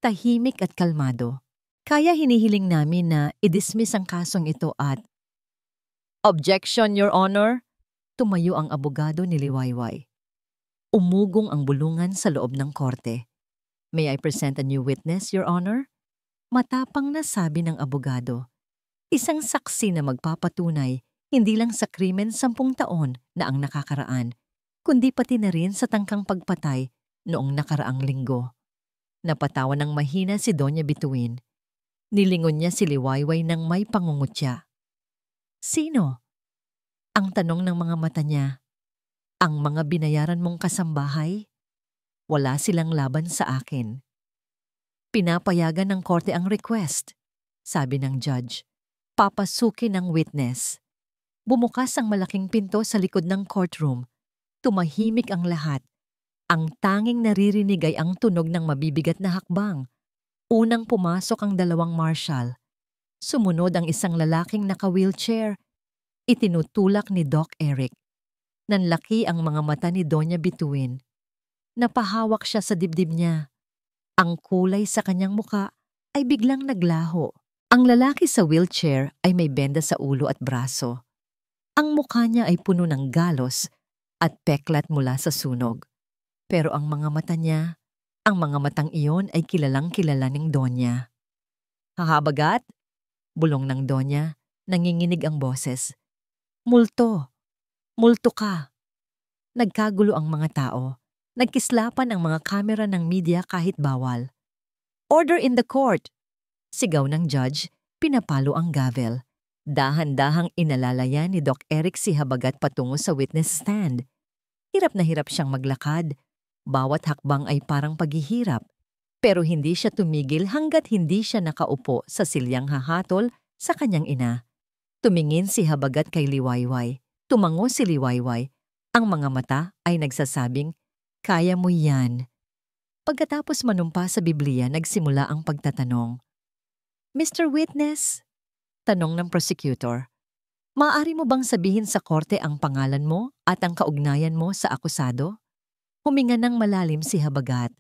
tahimik at kalmado. Kaya hinihiling namin na i-dismiss ang kasong ito at Objection, Your Honor! Tumayo ang abogado ni Liwayway. Umugong ang bulungan sa loob ng korte. May I present a new witness, Your Honor? Matapang na sabi ng abogado. Isang saksi na magpapatunay hindi lang sa krimen 10 taon na ang nakakaraan, kundi pati na rin sa tangkang pagpatay noong nakaraang linggo. Napatawa ng mahina si Doña Bituin. Nilingon niya si Liwayway ng may pangungutya. Sino? Ang tanong ng mga mata niya. Ang mga binayaran mong kasambahay? Wala silang laban sa akin. Pinapayagan ng korte ang request, sabi ng judge. Papasukin ng witness. Bumukas ang malaking pinto sa likod ng courtroom. Tumahimik ang lahat. Ang tanging naririnig ay ang tunog ng mabibigat na hakbang. Unang pumasok ang 2 marshal. Sumunod ang isang lalaking naka-wheelchair. Itinutulak ni Doc Eric. Nanlaki ang mga mata ni Doña Bituin. Napahawak siya sa dibdib niya. Ang kulay sa kanyang muka ay biglang naglaho. Ang lalaki sa wheelchair ay may benda sa ulo at braso. Ang mukha niya ay puno ng galos at peklat mula sa sunog. Pero ang mga mata niya, ang mga matang iyon ay kilalang-kilala ng Donya. Hahabagat? Bulong ng Donya, nanginginig ang boses. Multo! Multo ka! Nagkagulo ang mga tao. Nagkislapan ang mga kamera ng media kahit bawal. Order in the court! Sigaw ng judge, pinapalo ang gavel. Dahan-dahang inalalaya ni Doc Eric si Habagat patungo sa witness stand. Hirap na hirap siyang maglakad. Bawat hakbang ay parang paghihirap. Pero hindi siya tumigil hanggat hindi siya nakaupo sa silyang hahatol sa kanyang ina. Tumingin si Habagat kay Liwayway. Tumango si Liwayway. Ang mga mata ay nagsasabing, kaya mo yan. Pagkatapos manumpa sa Biblia, nagsimula ang pagtatanong. Mr. Witness, tanong ng prosecutor, maaari mo bang sabihin sa korte ang pangalan mo at ang kaugnayan mo sa akusado? Huminga ng malalim si Habagat.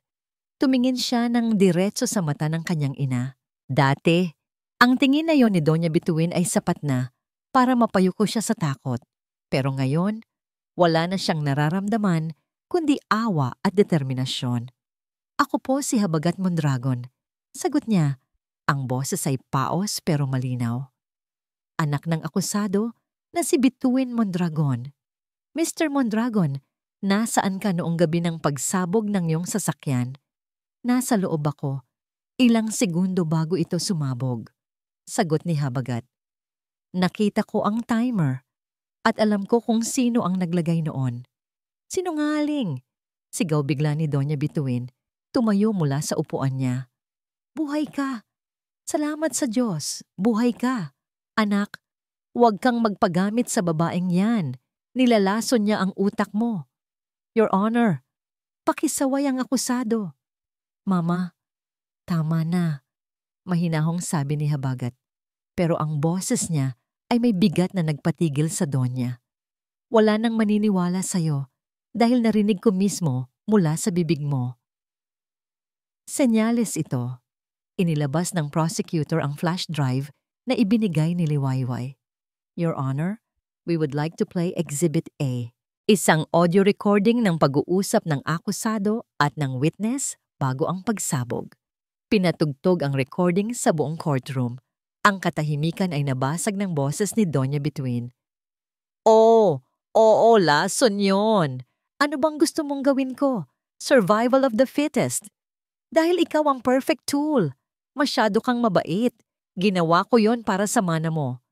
Tumingin siya ng diretso sa mata ng kanyang ina. Dati, ang tingin na yon ni Doña Bituin ay sapat na para mapayuko siya sa takot. Pero ngayon, wala na siyang nararamdaman kundi awa at determinasyon. Ako po si Habagat Mondragon. Sagot niya. Ang boses ay paos pero malinaw. Anak ng akusado na si Bituin Mondragon. Mr. Mondragon, nasaan ka noong gabi ng pagsabog ng iyong sasakyan? Nasa loob ako. Ilang segundo bago ito sumabog. Sagot ni Habagat. Nakita ko ang timer at alam ko kung sino ang naglagay noon. Sinungaling! Sigaw bigla ni Doña Bituin. Tumayo mula sa upuan niya. Buhay ka! Salamat sa Diyos, buhay ka. Anak, huwag kang magpagamit sa babaeng yan. Nilalason niya ang utak mo. Your Honor, pakisaway ang akusado. Mama, tama na. Mahinahong sabi ni Habagat. Pero ang boses niya ay may bigat na nagpatigil sa Donya. Wala nang maniniwala sa'yo dahil narinig ko mismo mula sa bibig mo. Senyales ito. Inilabas ng prosecutor ang flash drive na ibinigay ni Liwayway. Your Honor, we would like to play Exhibit A. Isang audio recording ng pag-uusap ng akusado at ng witness bago ang pagsabog. Pinatugtog ang recording sa buong courtroom. Ang katahimikan ay nabasag ng boses ni Doña Bituin. Oo, lason yon. Ano bang gusto mong gawin ko? Survival of the fittest. Dahil ikaw ang perfect tool. Masyado kang mabait. Ginawa ko yon para sa mana mo.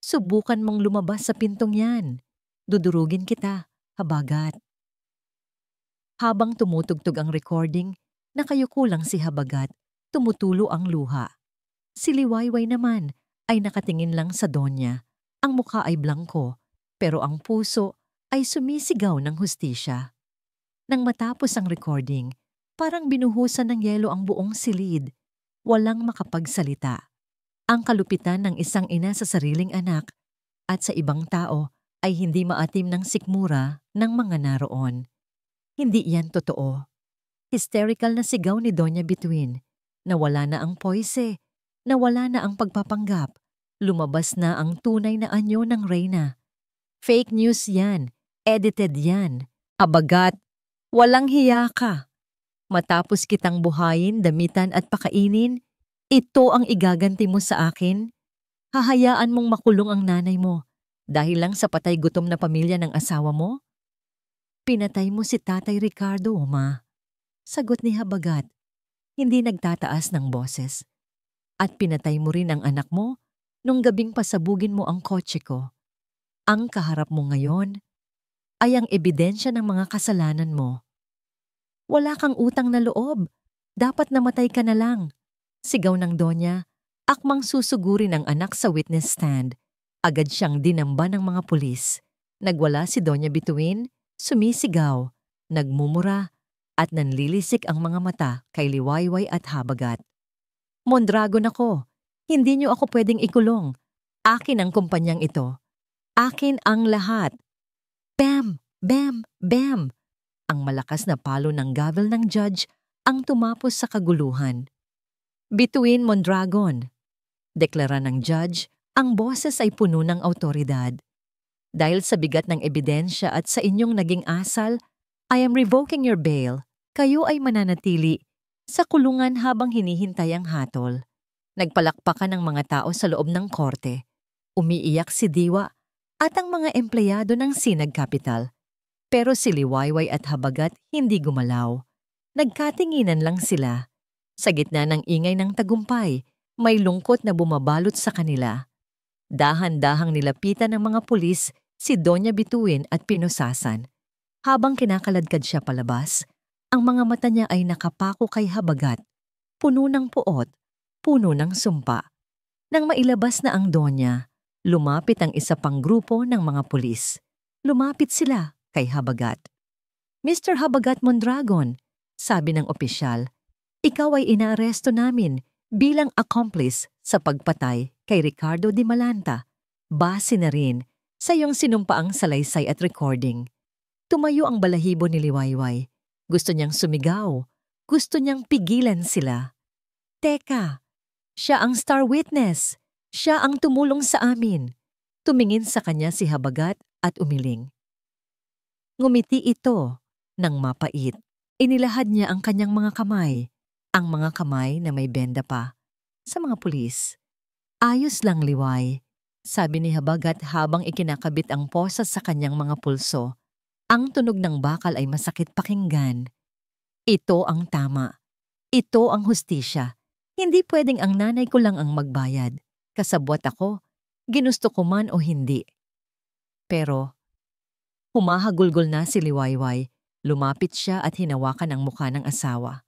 Subukan mong lumabas sa pintong yan. Dudurugin kita, Habagat. Habang tumutugtog ang recording, nakayuko lang si Habagat, tumutulo ang luha. Si Liwayway naman ay nakatingin lang sa Donya. Ang mukha ay blangko, pero ang puso ay sumisigaw ng hustisya. Nang matapos ang recording, parang binuhusan ng yelo ang buong silid. Walang makapagsalita. Ang kalupitan ng isang ina sa sariling anak at sa ibang tao ay hindi maatim ng sikmura ng mga naroon. Hindi yan totoo. Hysterical na sigaw ni Doña Bituin. Nawala na ang poise, nawala na ang pagpapanggap, lumabas na ang tunay na anyo ng reyna. Fake news yan, edited yan. Habagat, walang hiya ka. Matapos kitang buhayin, damitan at pakainin, ito ang igaganti mo sa akin? Hahayaan mong makulong ang nanay mo dahil lang sa patay gutom na pamilya ng asawa mo? Pinatay mo si Tatay Ricardo, Ma. Sagot ni Habagat, hindi nagtataas ng boses. At pinatay mo rin ang anak mo nung gabing pasabugin mo ang kotse ko. Ang kaharap mo ngayon ay ang ebidensya ng mga kasalanan mo. Wala kang utang na loob. Dapat namatay ka na lang. Sigaw ng Donya, akmang susugurin ang anak sa witness stand. Agad siyang dinamba ng mga pulis. Nagwala si Doña Bituin, sumisigaw, nagmumura, at nanlilisik ang mga mata kay Liwayway at Habagat. Mondragon ako. Hindi niyo ako pwedeng ikulong. Akin ang kumpanyang ito. Akin ang lahat. Bam! Bam! Bam! Ang malakas na palo ng gavel ng judge ang tumapos sa kaguluhan. Bituin, Mondragon. Deklara ng judge, ang boses ay puno ng awtoridad. Dahil sa bigat ng ebidensya at sa inyong naging asal, I am revoking your bail. Kayo ay mananatili sa kulungan habang hinihintay ang hatol. Nagpalakpakan ng mga tao sa loob ng korte. Umiiyak si Diwa at ang mga empleyado ng Sinag Capital. Pero si Liwayway at Habagat hindi gumalaw. Nagkatinginan lang sila. Sa gitna ng ingay ng tagumpay, may lungkot na bumabalot sa kanila. Dahan-dahang nilapitan ng mga pulis si Doña Bituin at pinusasan. Habang kinakaladkad siya palabas, ang mga mata niya ay nakapako kay Habagat. Puno ng puot, puno ng sumpa. Nang mailabas na ang Donya, lumapit ang isa pang grupo ng mga pulis. Lumapit sila kay Habagat. Mr. Habagat Mondragon, sabi ng opisyal, ikaw ay inaaresto namin bilang accomplice sa pagpatay kay Ricardo de Malanta. Base na rin sa iyong sinumpaang salaysay at recording. Tumayo ang balahibo ni Liwayway. Gusto niyang sumigaw. Gusto niyang pigilan sila. Teka, siya ang star witness. Siya ang tumulong sa amin. Tumingin sa kanya si Habagat at umiling. Ngumiti ito ng mapait. Inilahad niya ang kanyang mga kamay. Ang mga kamay na may benda pa. Sa mga pulis. Ayos lang, Liway, sabi ni Habagat habang ikinakabit ang posas sa kanyang mga pulso. Ang tunog ng bakal ay masakit pakinggan. Ito ang tama. Ito ang hustisya. Hindi pwedeng ang nanay ko lang ang magbayad. Kasabwat ako, ginusto ko man o hindi. Pero, humahagulgol na si Liwayway. Lumapit siya at hinawakan ang mukha ng asawa.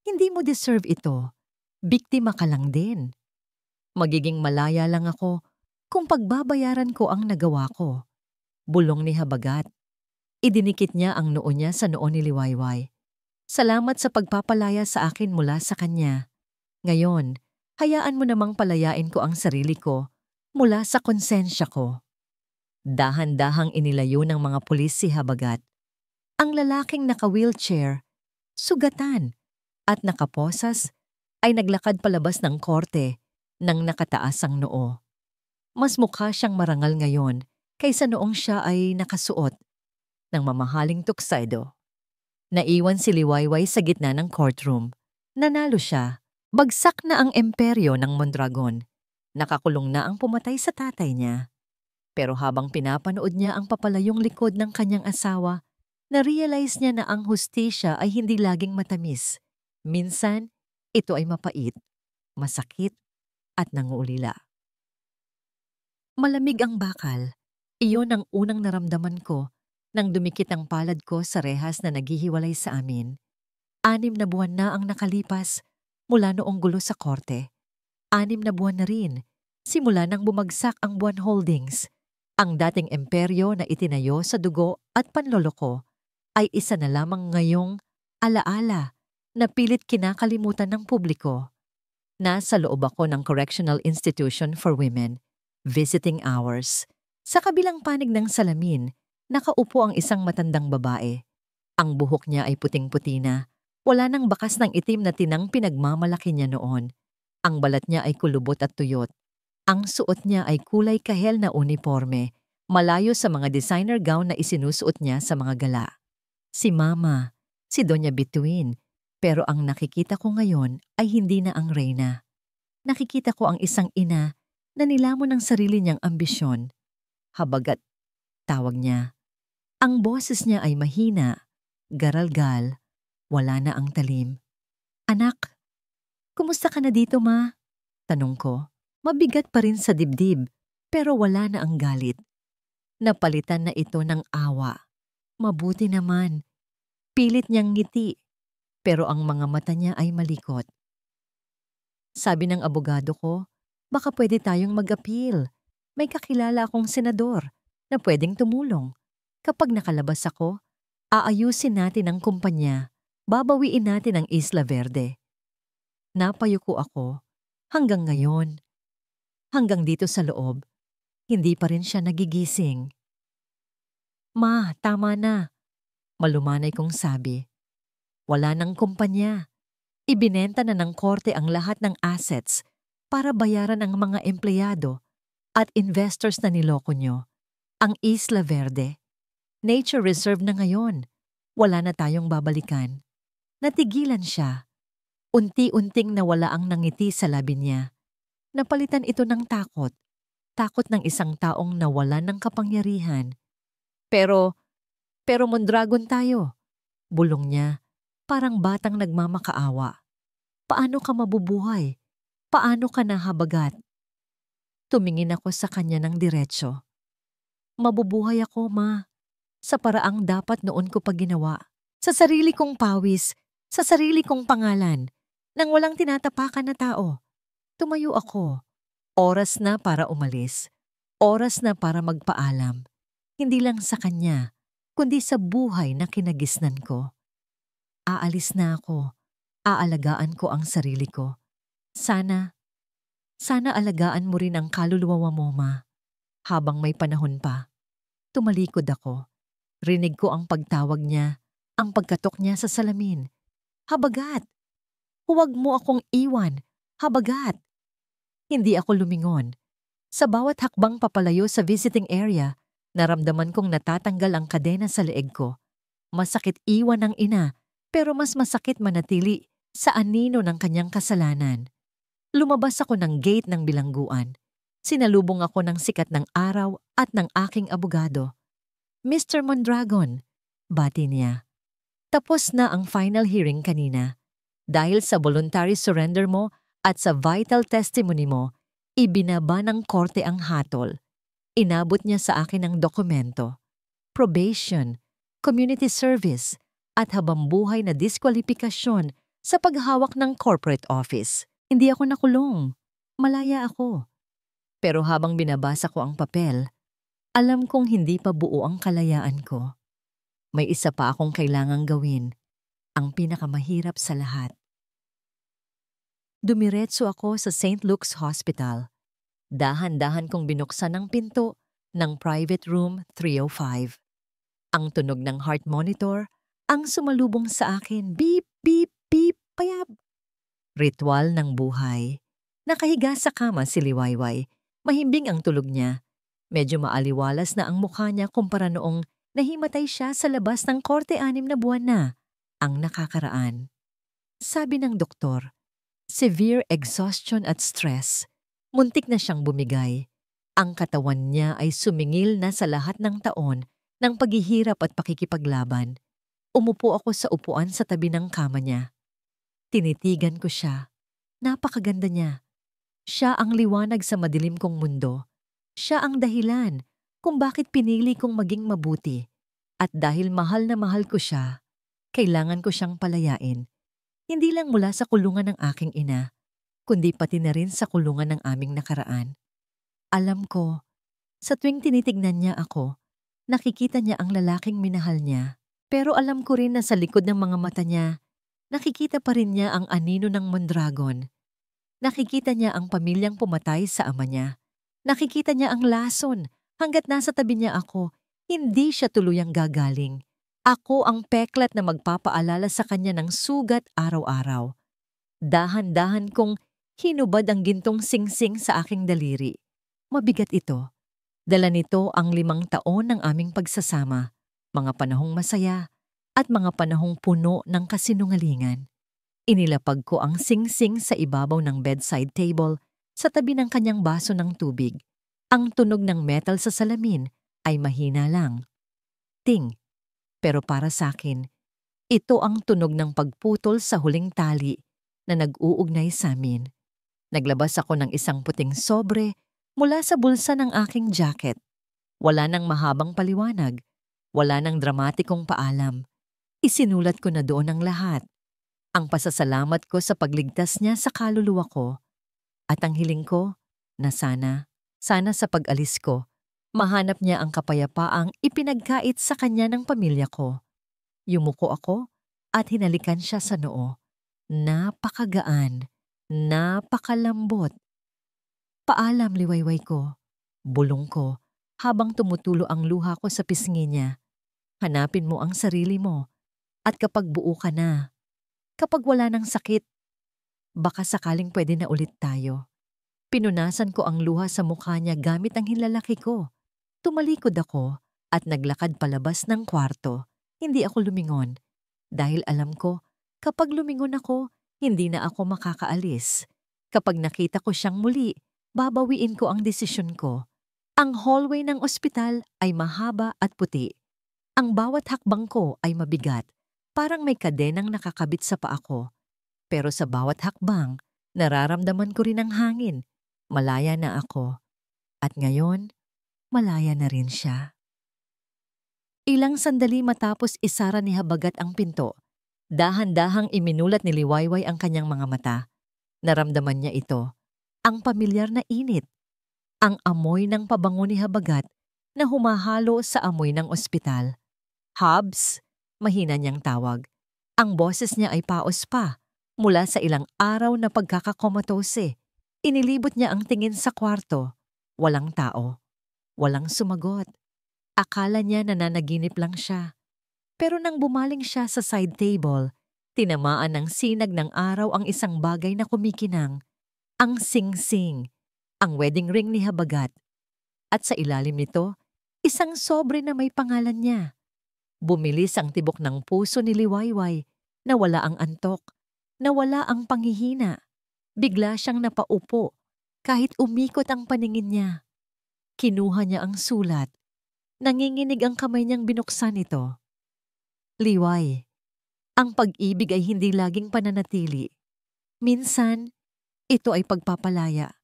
Hindi mo deserve ito. Biktima ka lang din. Magiging malaya lang ako kung pagbabayaran ko ang nagawa ko. Bulong ni Habagat. Idinikit niya ang noo niya sa noo ni Liwayway. Salamat sa pagpapalaya sa akin mula sa kanya. Ngayon, hayaan mo namang palayain ko ang sarili ko mula sa konsensya ko. Dahan-dahang inilayo ng mga pulis si Habagat. Ang lalaking naka-wheelchair, sugatan, at nakaposas ay naglakad palabas ng korte nang nakataas ang noo. Mas mukha siyang marangal ngayon kaysa noong siya ay nakasuot ng mamahaling tuxedo. Naiwan si Liwayway sa gitna ng courtroom. Nanalo siya. Bagsak na ang imperyo ng Mondragon. Nakakulong na ang pumatay sa tatay niya. Pero habang pinapanood niya ang papalayong likod ng kanyang asawa, na-realize niya na ang hustisya ay hindi laging matamis. Minsan, ito ay mapait, masakit, at nanguulila. Malamig ang bakal. Iyon ang unang naramdaman ko nang dumikit ang palad ko sa rehas na naghihiwalay sa amin. 6 na buwan na ang nakalipas mula noong gulo sa korte. 6 na buwan na rin simula nang bumagsak ang Buwan Holdings. Ang dating imperyo na itinayo sa dugo at panloloko ay isa na lamang ngayong alaala na pilit kinakalimutan ng publiko. Nasa loob ako ng Correctional Institution for Women, visiting hours. Sa kabilang panig ng salamin, nakaupo ang isang matandang babae. Ang buhok niya ay puting-puti na. Wala nang bakas ng itim na tinang pinagmamalaki niya noon. Ang balat niya ay kulubot at tuyot. Ang suot niya ay kulay kahel na uniforme, malayo sa mga designer gown na isinusuot niya sa mga gala. Si Mama, si Doña Bituin, pero ang nakikita ko ngayon ay hindi na ang reyna. Nakikita ko ang isang ina na nilamon ng sarili niyang ambisyon. Habagat, tawag niya. Ang boses niya ay mahina, garalgal, wala na ang talim. Anak, kumusta ka na dito, Ma? Tanong ko. Mabigat pa rin sa dibdib, pero wala na ang galit. Napalitan na ito ng awa. Mabuti naman. Pilit niyang ngiti, pero ang mga mata niya ay malikot. Sabi ng abogado ko, baka pwede tayong mag-appeal. May kakilala akong senador na pwedeng tumulong. Kapag nakalabas ako, aayusin natin ang kumpanya, babawiin natin ang Isla Verde. Napayuko ako. Hanggang ngayon, hanggang dito sa loob, hindi pa rin siya nagigising. Ma, tama na. Malumanay kong sabi. Wala nang kumpanya. Ibinenta na ng korte ang lahat ng assets para bayaran ang mga empleyado at investors na niloko nyo. Ang Isla Verde, nature reserve na ngayon. Wala na tayong babalikan. Natigilan siya. Unti-unting nawala ang nangiti sa labi niya. Napalitan ito ng takot. Takot ng isang taong nawalan ng kapangyarihan. Pero Mondragon tayo. Bulong niya, parang batang nagmamakaawa. Paano ka mabubuhay? Paano ka nahabagat? Tumingin ako sa kanya ng diretso. Mabubuhay ako, Ma. Sa paraang dapat noon ko pa ginawa. Sa sarili kong pawis, sa sarili kong pangalan, nang walang tinatapakan na tao. Tumayo ako. Oras na para umalis. Oras na para magpaalam. Hindi lang sa kanya, kundi sa buhay na kinagisnan ko. Aalis na ako. Aalagaan ko ang sarili ko. Sana alagaan mo rin ang kaluluwa mo, Ma. Habang may panahon pa. Tumalikod ako. Rinig ko ang pagtawag niya, ang pagkatok niya sa salamin. Habagat! Huwag mo akong iwan. Habagat! Hindi ako lumingon. Sa bawat hakbang papalayo sa visiting area, naramdaman kong natatanggal ang kadena sa leeg ko. Masakit iwan ng ina, pero mas masakit manatili sa anino ng kanyang kasalanan. Lumabas ako ng gate ng bilangguan. Sinalubong ako ng sikat ng araw at ng aking abogado. Mr. Mondragon, bati niya. Tapos na ang final hearing kanina. Dahil sa voluntary surrender mo at sa vital testimony mo, ibinaba ng korte ang hatol. Inabot niya sa akin ang dokumento, probation, community service, at habambuhay na diskwalifikasyon sa paghawak ng corporate office. Hindi ako nakulong. Malaya ako. Pero habang binabasa ko ang papel, alam kong hindi pa buo ang kalayaan ko. May isa pa akong kailangang gawin, ang pinakamahirap sa lahat. Dumiretso ako sa St. Luke's Hospital. Dahan-dahan kong binuksan ang pinto ng private room 305. Ang tunog ng heart monitor ang sumalubong sa akin, beep, beep, beep, payab. Ritual ng buhay. Nakahiga sa kama si Liwayway. Mahimbing ang tulog niya. Medyo maaliwalas na ang mukha niya kumpara noong Nahimatay siya sa labas ng korte 6 na buwan na ang nakakaraan. Sabi ng doktor, severe exhaustion at stress. Muntik na siyang bumigay. Ang katawan niya ay sumingil na sa lahat ng taon ng paghihirap at pakikipaglaban. Umupo ako sa upuan sa tabi ng kama niya. Tinitigan ko siya. Napakaganda niya. Siya ang liwanag sa madilim kong mundo. Siya ang dahilan kung bakit pinili kong maging mabuti. At dahil mahal na mahal ko siya, kailangan ko siyang palayain. Hindi lang mula sa kulungan ng aking ina, kundi pati na rin sa kulungan ng aming nakaraan. Alam ko, sa tuwing tinitignan niya ako, nakikita niya ang lalaking minahal niya. Pero alam ko rin na sa likod ng mga mata niya, nakikita pa rin niya ang anino ng Mondragon. Nakikita niya ang pamilyang pumatay sa ama niya. Nakikita niya ang lason. Hanggat nasa tabi niya ako, hindi siya tuluyang gagaling. Ako ang peklat na magpapaalala sa kanya ng sugat araw-araw. Dahan-dahan kong hinubad ang gintong singsing sa aking daliri. Mabigat ito. Dala nito ang 5 taon ng aming pagsasama, mga panahong masaya at mga panahong puno ng kasinungalingan. Inilapag ko ang singsing sa ibabaw ng bedside table sa tabi ng kanyang baso ng tubig. Ang tunog ng metal sa salamin ay mahina lang. Ting. Pero para sa akin, ito ang tunog ng pagputol sa huling tali na nag-uugnay sa amin. Naglabas ako ng isang puting sobre mula sa bulsa ng aking jacket. Wala nang mahabang paliwanag. Wala nang dramatikong paalam. Isinulat ko na doon ang lahat. Ang pasasalamat ko sa pagligtas niya sa kaluluwa ko. At ang hiling ko na sana sa pag-alis ko, mahanap niya ang kapayapaang ipinagkait sa kanya ng pamilya ko. Yumuko ako at hinalikan siya sa noo. Napakagaan, napakalambot. Paalam, liwayway ko. Bulong ko habang tumutulo ang luha ko sa pisngi niya. Hanapin mo ang sarili mo at kapag buo ka na, kapag wala ng sakit, baka sakaling pwede na ulit tayo. Pinunasan ko ang luha sa mukha niya gamit ang hinlalaki ko. Tumalikod ako at naglakad palabas ng kwarto. Hindi ako lumingon dahil alam ko kapag lumingon ako, hindi na ako makakaalis. Kapag nakita ko siyang muli, babawiin ko ang desisyon ko. Ang hallway ng ospital ay mahaba at puti. Ang bawat hakbang ko ay mabigat, parang may kadenang nakakabit sa paa ko. Pero sa bawat hakbang, nararamdaman ko rin ang hangin. Malaya na ako. At ngayon, malaya na rin siya. Ilang sandali matapos isara ni Habagat ang pinto, dahan-dahang iminulat ni Liwayway ang kanyang mga mata. Naramdaman niya ito, ang pamilyar na init, ang amoy ng pabango ni Habagat na humahalo sa amoy ng ospital. Hubs, mahina niyang tawag. Ang boses niya ay paos pa, mula sa ilang araw na pagkakakomatose. Inilibot niya ang tingin sa kwarto. Walang tao. Walang sumagot. Akala niya nananaginip lang siya. Pero nang bumaling siya sa side table, tinamaan ng sinag ng araw ang isang bagay na kumikinang. Ang singsing, ang wedding ring ni Habagat. At sa ilalim nito, isang sobre na may pangalan niya. Bumilis ang tibok ng puso ni Liwayway, nawala ang antok, nawala ang panghihina. Bigla siyang napaupo kahit umikot ang paningin niya. Kinuha niya ang sulat. Nanginginig ang kamay niyang binuksan ito. Liway, ang pag-ibig ay hindi laging pananatili. Minsan, ito ay pagpapalaya.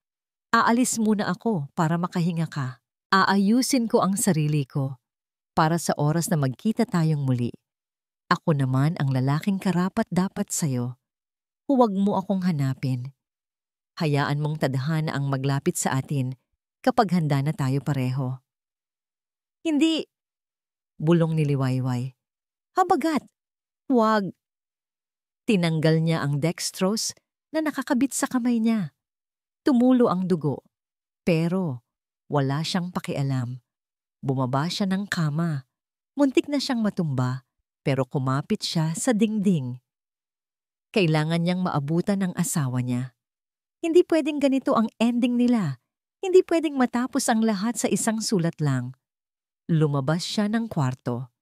Aalis muna ako para makahinga ka. Aayusin ko ang sarili ko para sa oras na magkita tayong muli. Ako naman ang lalaking karapat-dapat sa'yo. Huwag mo akong hanapin. Hayaan mong tadhana ang maglapit sa atin kapag handa na tayo pareho. Hindi, bulong ni Liwayway. Habagat, huwag. Tinanggal niya ang dextrose na nakakabit sa kamay niya. Tumulo ang dugo, pero wala siyang pakialam. Bumaba siya ng kama. Muntik na siyang matumba, pero kumapit siya sa dingding. Kailangan niyang maabutan ng asawa niya. Hindi pwedeng ganito ang ending nila. Hindi pwedeng matapos ang lahat sa isang sulat lang. Lumabas siya ng kwarto.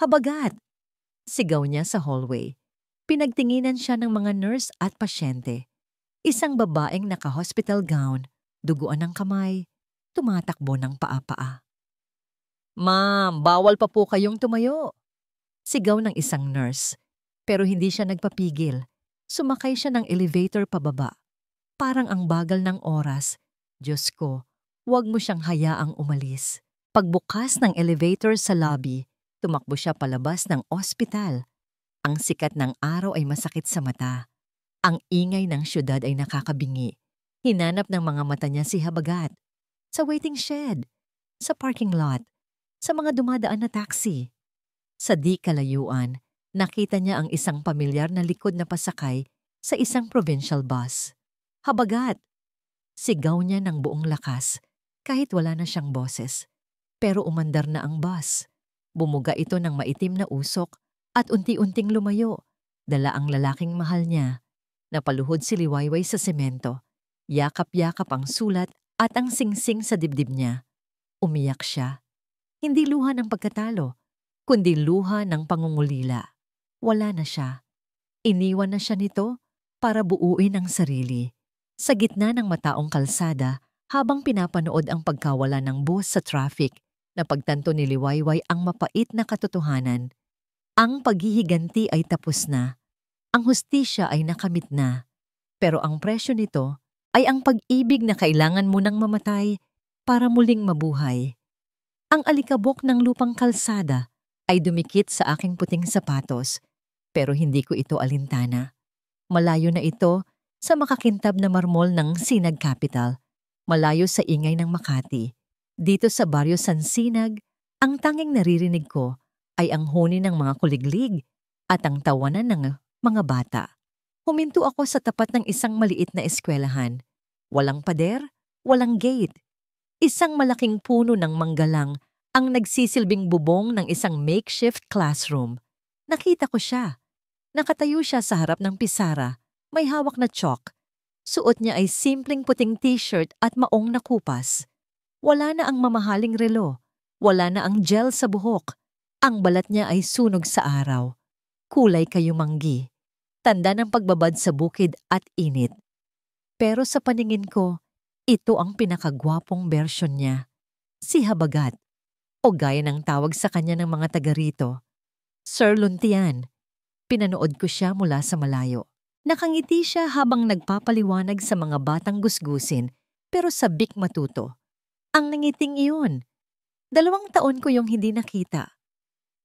Habagat! Sigaw niya sa hallway. Pinagtinginan siya ng mga nurse at pasyente. Isang babaeng naka-hospital gown, duguan ng kamay, tumatakbo ng paa-paa. "Ma'am, bawal pa po kayong tumayo." Sigaw ng isang nurse. Pero hindi siya nagpapigil. Sumakay siya ng elevator pababa. Parang ang bagal ng oras. Diyos ko, huwag mo siyang hayaang umalis. Pagbukas ng elevator sa lobby, tumakbo siya palabas ng ospital. Ang sikat ng araw ay masakit sa mata. Ang ingay ng syudad ay nakakabingi. Hinanap ng mga mata niya si Habagat. Sa waiting shed, sa parking lot, sa mga dumadaan na taxi. Sa di kalayuan, nakita niya ang isang pamilyar na likod na pasakay sa isang provincial bus. "Habagat!" Sigaw niya ng buong lakas, kahit wala na siyang boses. Pero umandar na ang bus. Bumuga ito ng maitim na usok at unti-unting lumayo. Dala ang lalaking mahal niya. Napaluhod si Liwayway sa semento. Yakap-yakap ang sulat at ang singsing sa dibdib niya. Umiyak siya. Hindi luha ng pagkatalo, kundi luha ng pangungulila. Wala na siya. Iniwan na siya nito para buuin ang sarili. Sa gitna ng mataong kalsada, habang pinapanood ang pagkawala ng bus sa traffic, napagtanto ni Liwayway ang mapait na katotohanan. Ang paghihiganti ay tapos na. Ang hustisya ay nakamit na. Pero ang presyo nito ay ang pag-ibig na kailangan mo nang mamatay para muling mabuhay. Ang alikabok ng lupang kalsada ay dumikit sa aking puting sapatos, pero hindi ko ito alintana. Malayo na ito sa makakintab na marmol ng Sinag Capital, malayo sa ingay ng Makati. Dito sa Baryo San Sinag, ang tanging naririnig ko ay ang huni ng mga kuliglig at ang tawanan ng mga bata. Huminto ako sa tapat ng isang maliit na eskwelahan. Walang pader, walang gate. Isang malaking puno ng manggalang ang nagsisilbing bubong ng isang makeshift classroom. Nakita ko siya. Nakatayo siya sa harap ng pisara, may hawak na chalk. Suot niya ay simpleng puting t-shirt at maong na kupas. Wala na ang mamahaling relo. Wala na ang gel sa buhok. Ang balat niya ay sunog sa araw. Kulay kayumanggi. Tanda ng pagbabad sa bukid at init. Pero sa paningin ko, ito ang pinakagwapong bersyon niya. Si Habagat. O gaya ng tawag sa kanya ng mga taga rito. Sir Luntian. Pinanood ko siya mula sa malayo. Nakangiti siya habang nagpapaliwanag sa mga batang gusgusin, pero sabik matuto. Ang nangiting iyon. 2 taon ko yung hindi nakita.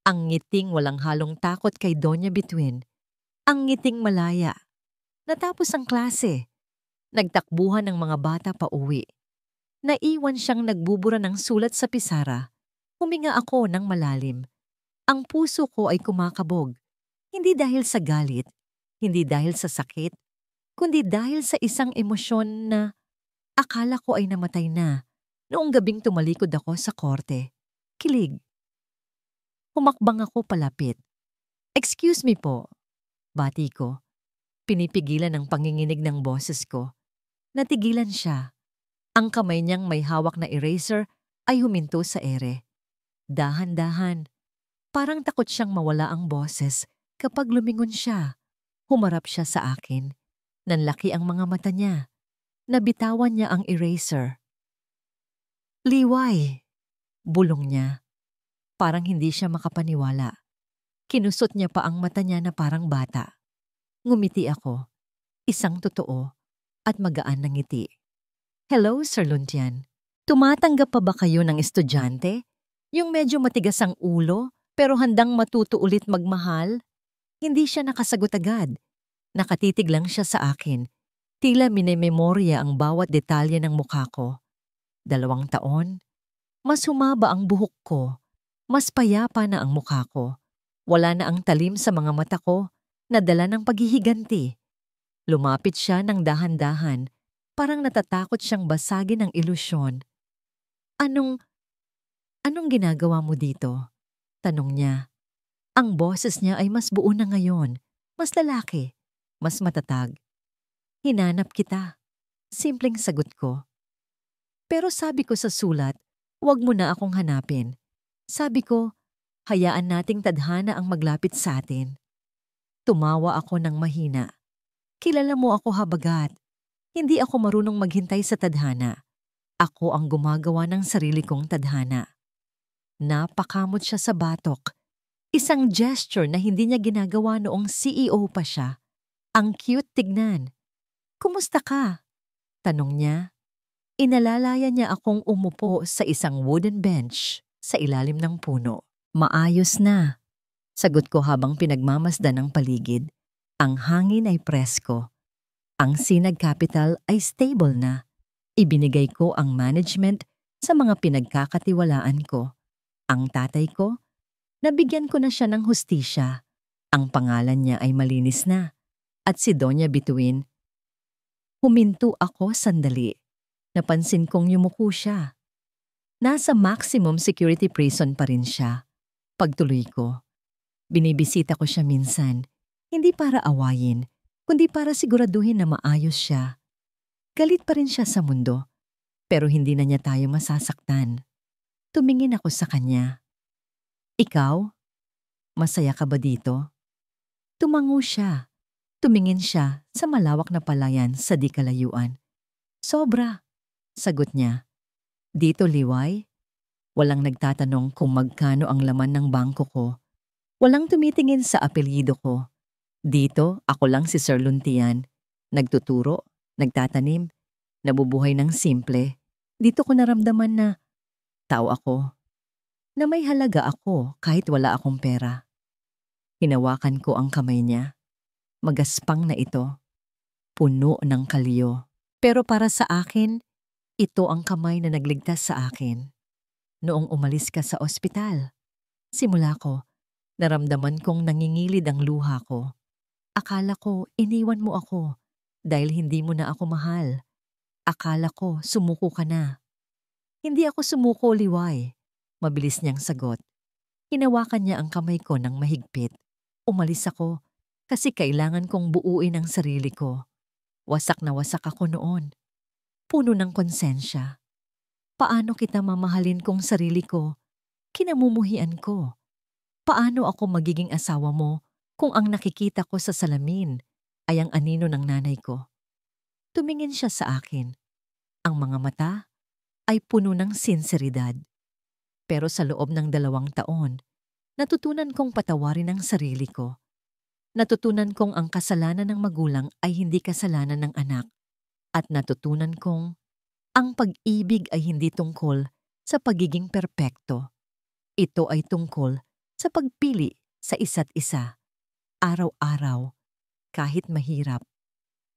Ang ngiting walang halong takot kay Doña Bituin. Ang ngiting malaya. Natapos ang klase. Nagtakbuhan ng mga bata pa uwi. Naiwan siyang nagbubura ng sulat sa pisara. Huminga ako ng malalim. Ang puso ko ay kumakabog. Hindi dahil sa galit, hindi dahil sa sakit, kundi dahil sa isang emosyon na akala ko ay namatay na noong gabing tumalikod ako sa korte. Kilig. Humakbang ako palapit. "Excuse me po." Bati ko. Pinipigilan ang panginginig ng boses ko. Natigilan siya. Ang kamay niyang may hawak na eraser ay huminto sa ere. Dahan-dahan. Parang takot siyang mawala ang boses kapag lumingon siya. Humarap siya sa akin. Nanlaki ang mga mata niya. Nabitawan niya ang eraser. "Liway," bulong niya. Parang hindi siya makapaniwala. Kinusot niya pa ang mata niya na parang bata. Ngumiti ako. Isang totoo at magaan na ngiti. "Hello, Sir Luntian. Tumatanggap pa ba kayo ng estudyante? Yung medyo matigas ang ulo pero handang matuto ulit magmahal?" Hindi siya nakasagot agad. Nakatitig lang siya sa akin. Tila minememorya ang bawat detalye ng mukha ko. 2 taon. Mas humaba ang buhok ko. Mas payapa na ang mukha ko. Wala na ang talim sa mga mata ko na dala ng paghihiganti. Lumapit siya ng dahan-dahan. Parang natatakot siyang basagin ang ilusyon. Anong ginagawa mo dito?" Tanong niya. Ang boses niya ay mas buo na ngayon, mas lalaki, mas matatag. "Hinanap kita." Simpleng sagot ko. Pero sabi ko sa sulat, "Huwag mo na akong hanapin." Sabi ko, hayaan nating tadhana ang maglapit sa atin. Tumawa ako ng mahina. Kilala mo ako, Habagat. Hindi ako marunong maghintay sa tadhana. Ako ang gumagawa ng sarili kong tadhana. Napakamot siya sa batok. Isang gesture na hindi niya ginagawa noong CEO pa siya. Ang cute tignan. Kumusta ka? Tanong niya. Inalalaya niya akong umupo sa isang wooden bench sa ilalim ng puno. Maayos na. Sagot ko habang pinagmamasdan ang paligid. Ang hangin ay presko. Ang Sinag Capital ay stable na. Ibinigay ko ang management sa mga pinagkakatiwalaan ko. Ang tatay ko, nabigyan ko na siya ng hustisya. Ang pangalan niya ay malinis na. At si Doña Bituin, huminto ako sandali. Napansin kong yumuko siya. Nasa maximum security prison pa rin siya. Pagtuloy ko, binibisita ko siya minsan, hindi para awayin, kundi para siguraduhin na maayos siya. Galit pa rin siya sa mundo, pero hindi na niya tayo masasaktan. Tumingin ako sa kanya. Ikaw? Masaya ka ba dito? Tumango siya. Tumingin siya sa malawak na palayan sa di kalayuan. Sobra, sagot niya. Dito, Liway? Walang nagtatanong kung magkano ang laman ng bangko ko. Walang tumitingin sa apelyido ko. Dito, ako lang si Sir Luntian. Nagtuturo, nagtatanim, nabubuhay ng simple. Dito ko naramdaman na tao ako. Na may halaga ako kahit wala akong pera. Hinawakan ko ang kamay niya. Magaspang na ito. Puno ng kalyo. Pero para sa akin, ito ang kamay na nagligtas sa akin. Noong umalis ka sa ospital, simula ko, naramdaman kong nangingilid ang luha ko. Akala ko iniwan mo ako dahil hindi mo na ako mahal. Akala ko sumuko ka na. Hindi ako sumuko, Liway. Mabilis niyang sagot. Hinawakan niya ang kamay ko ng mahigpit. Umalis ako kasi kailangan kong buuin ang sarili ko. Wasak na wasak ako noon. Puno ng konsensya. Paano kita mamahalin kong sarili ko? Kinamumuhian ko. Paano ako magiging asawa mo kung ang nakikita ko sa salamin ay ang anino ng nanay ko? Tumingin siya sa akin. Ang mga mata ay puno ng sinseridad. Pero sa loob ng 2 taon, natutunan kong patawarin ang sarili ko. Natutunan kong ang kasalanan ng magulang ay hindi kasalanan ng anak. At natutunan kong ang pag-ibig ay hindi tungkol sa pagiging perpekto. Ito ay tungkol sa pagpili sa isa't isa. Araw-araw, kahit mahirap.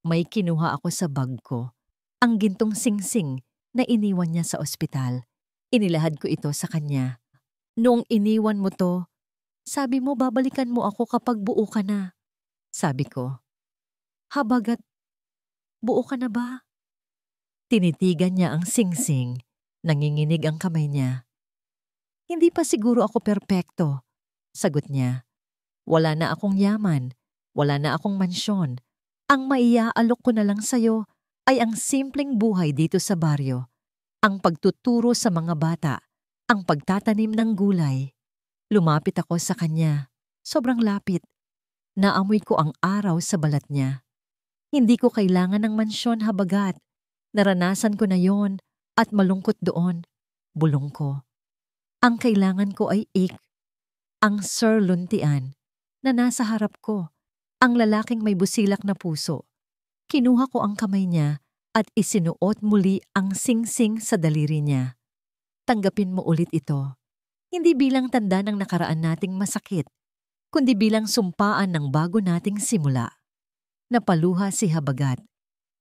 May kinuha ako sa bag ko. Ang gintong singsing na iniwan niya sa ospital. Inilahad ko ito sa kanya. Noong iniwan mo to, sabi mo babalikan mo ako kapag buo ka na. Sabi ko, Habagat, buo ka na ba? Tinitigan niya ang singsing, nanginginig ang kamay niya. Hindi pa siguro ako perpekto, sagot niya. Wala na akong yaman, wala na akong mansyon. Ang maiaalok ko na lang sa'yo ay ang simpleng buhay dito sa baryo. Ang pagtuturo sa mga bata, ang pagtatanim ng gulay. Lumapit ako sa kanya, sobrang lapit. Naamoy ko ang araw sa balat niya. Hindi ko kailangan ng mansyon, Habagat. Naranasan ko na yon at malungkot doon. Bulong ko. Ang kailangan ko ay ang Sir Luntian na nasa harap ko. Ang lalaking may busilak na puso. Kinuha ko ang kamay niya at isinuot muli ang singsing sa daliri niya. Tanggapin mo ulit ito. Hindi bilang tanda ng nakaraan nating masakit, kundi bilang sumpaan ng bago nating simula. Napaluha si Habagat.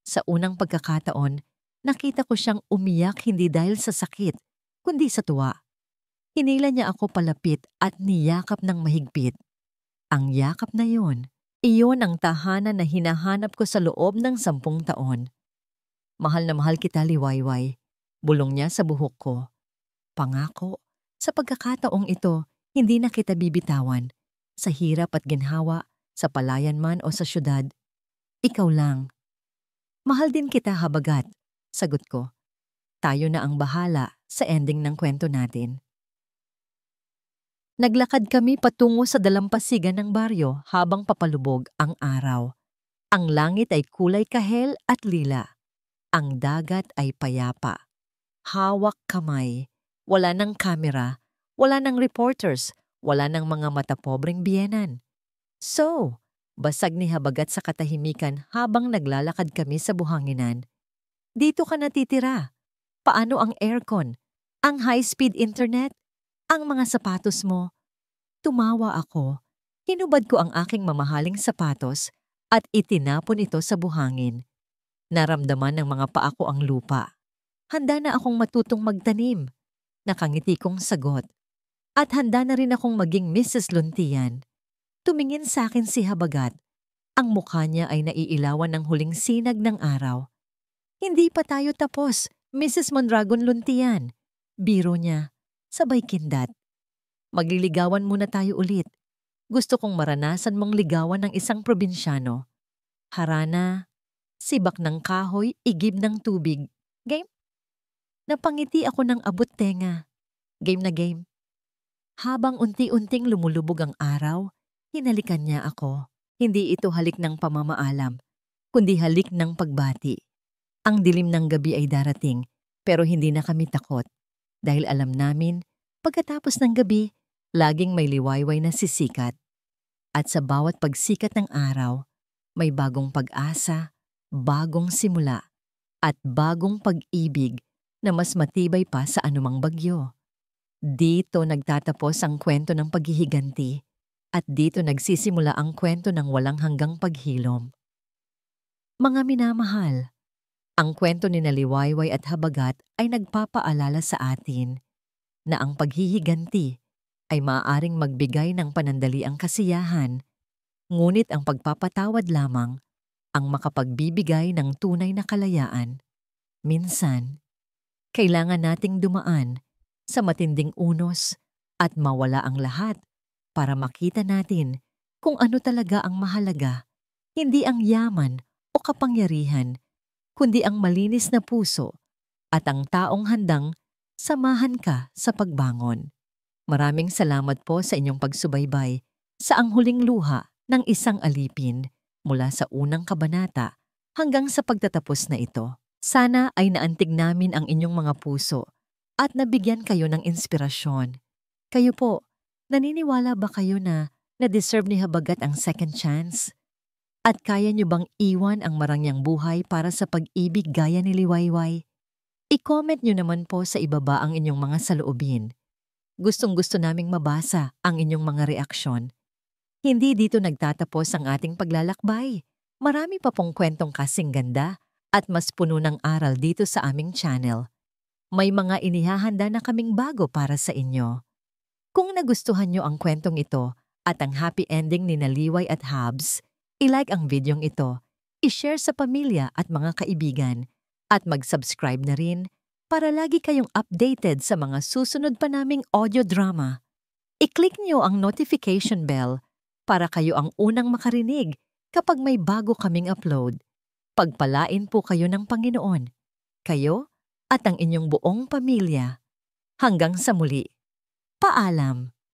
Sa unang pagkakataon, nakita ko siyang umiyak hindi dahil sa sakit, kundi sa tuwa. Hinila niya ako palapit at niyakap ng mahigpit. Ang yakap na iyon ang tahanan na hinahanap ko sa loob ng 10 taon. Mahal na mahal kita, Liwayway. Bulong niya sa buhok ko. Pangako, sa pagkakataong ito, hindi na kita bibitawan. Sa hirap at ginhawa, sa palayan man o sa syudad, ikaw lang. Mahal din kita, Habagat, sagot ko. Tayo na ang bahala sa ending ng kwento natin. Naglakad kami patungo sa dalampasigan ng baryo habang papalubog ang araw. Ang langit ay kulay kahel at lila. Ang dagat ay payapa. Hawak kamay. Wala ng kamera, wala ng reporters, wala ng mga matapobreng biyenan. So, basag ni habagat sa katahimikan habang naglalakad kami sa buhanginan. Dito ka natitira. Paano ang aircon? Ang high-speed internet? Ang mga sapatos mo? Tumawa ako. Hinubad ko ang aking mamahaling sapatos at itinapon ito sa buhangin. Naramdaman ng mga paa ko ang lupa. Handa na akong matutong magtanim. Nakangiti kong sagot. At handa na rin akong maging Mrs. Luntian. Tumingin sa akin si Habagat. Ang mukha niya ay naiilawan ng huling sinag ng araw. Hindi pa tayo tapos, Mrs. Mondragon Luntian. Biro niya, sabay kindat. Magliligawan muna tayo ulit. Gusto kong maranasan mong ligawan ng isang probinsyano. Harana, sibak ng kahoy, igib ng tubig. Game? Napangiti ako ng abot tenga. Game na game. Habang unti-unting lumulubog ang araw, hinalikan niya ako. Hindi ito halik ng pamamaalam, kundi halik ng pagbati. Ang dilim ng gabi ay darating, pero hindi na kami takot. Dahil alam namin, pagkatapos ng gabi, laging may liwayway na sisikat. At sa bawat pagsikat ng araw, may bagong pag-asa, bagong simula, at bagong pag-ibig na mas matibay pa sa anumang bagyo. Dito nagtatapos ang kwento ng paghihiganti at dito nagsisimula ang kwento ng walang hanggang paghilom. Mga minamahal, ang kwento ni Liwayway at Habagat ay nagpapaalala sa atin na ang paghihiganti ay maaaring magbigay ng panandaliang kasiyahan, ngunit ang pagpapatawad lamang ang makapagbibigay ng tunay na kalayaan. Minsan, kailangan nating dumaan sa matinding unos at mawala ang lahat para makita natin kung ano talaga ang mahalaga, hindi ang yaman o kapangyarihan, kundi ang malinis na puso at ang taong handang samahan ka sa pagbangon. Maraming salamat po sa inyong pagsubaybay sa ang huling luha ng isang alipin mula sa unang kabanata hanggang sa pagtatapos na ito. Sana ay naantig namin ang inyong mga puso at nabigyan kayo ng inspirasyon. Kayo po, naniniwala ba kayo na na-deserve ni Habagat ang second chance? At kaya niyo bang iwan ang marangyang buhay para sa pag-ibig gaya ni Liwayway? I-comment niyo naman po sa ibaba ang inyong mga saloobin. Gustong-gusto naming mabasa ang inyong mga reaksyon. Hindi dito nagtatapos ang ating paglalakbay. Marami pa pong kwentong kasing ganda at mas puno ng aral dito sa aming channel. May mga inihahanda na kaming bago para sa inyo. Kung nagustuhan nyo ang kwentong ito at ang happy ending ni Liway at Habs, i-like ang videong ito, i-share sa pamilya at mga kaibigan, at mag-subscribe na rin para lagi kayong updated sa mga susunod pa naming audio drama. I-click nyo ang notification bell para kayo ang unang makarinig kapag may bago kaming upload. Pagpalain po kayo ng Panginoon, kayo at ang inyong buong pamilya. Hanggang sa muli. Paalam.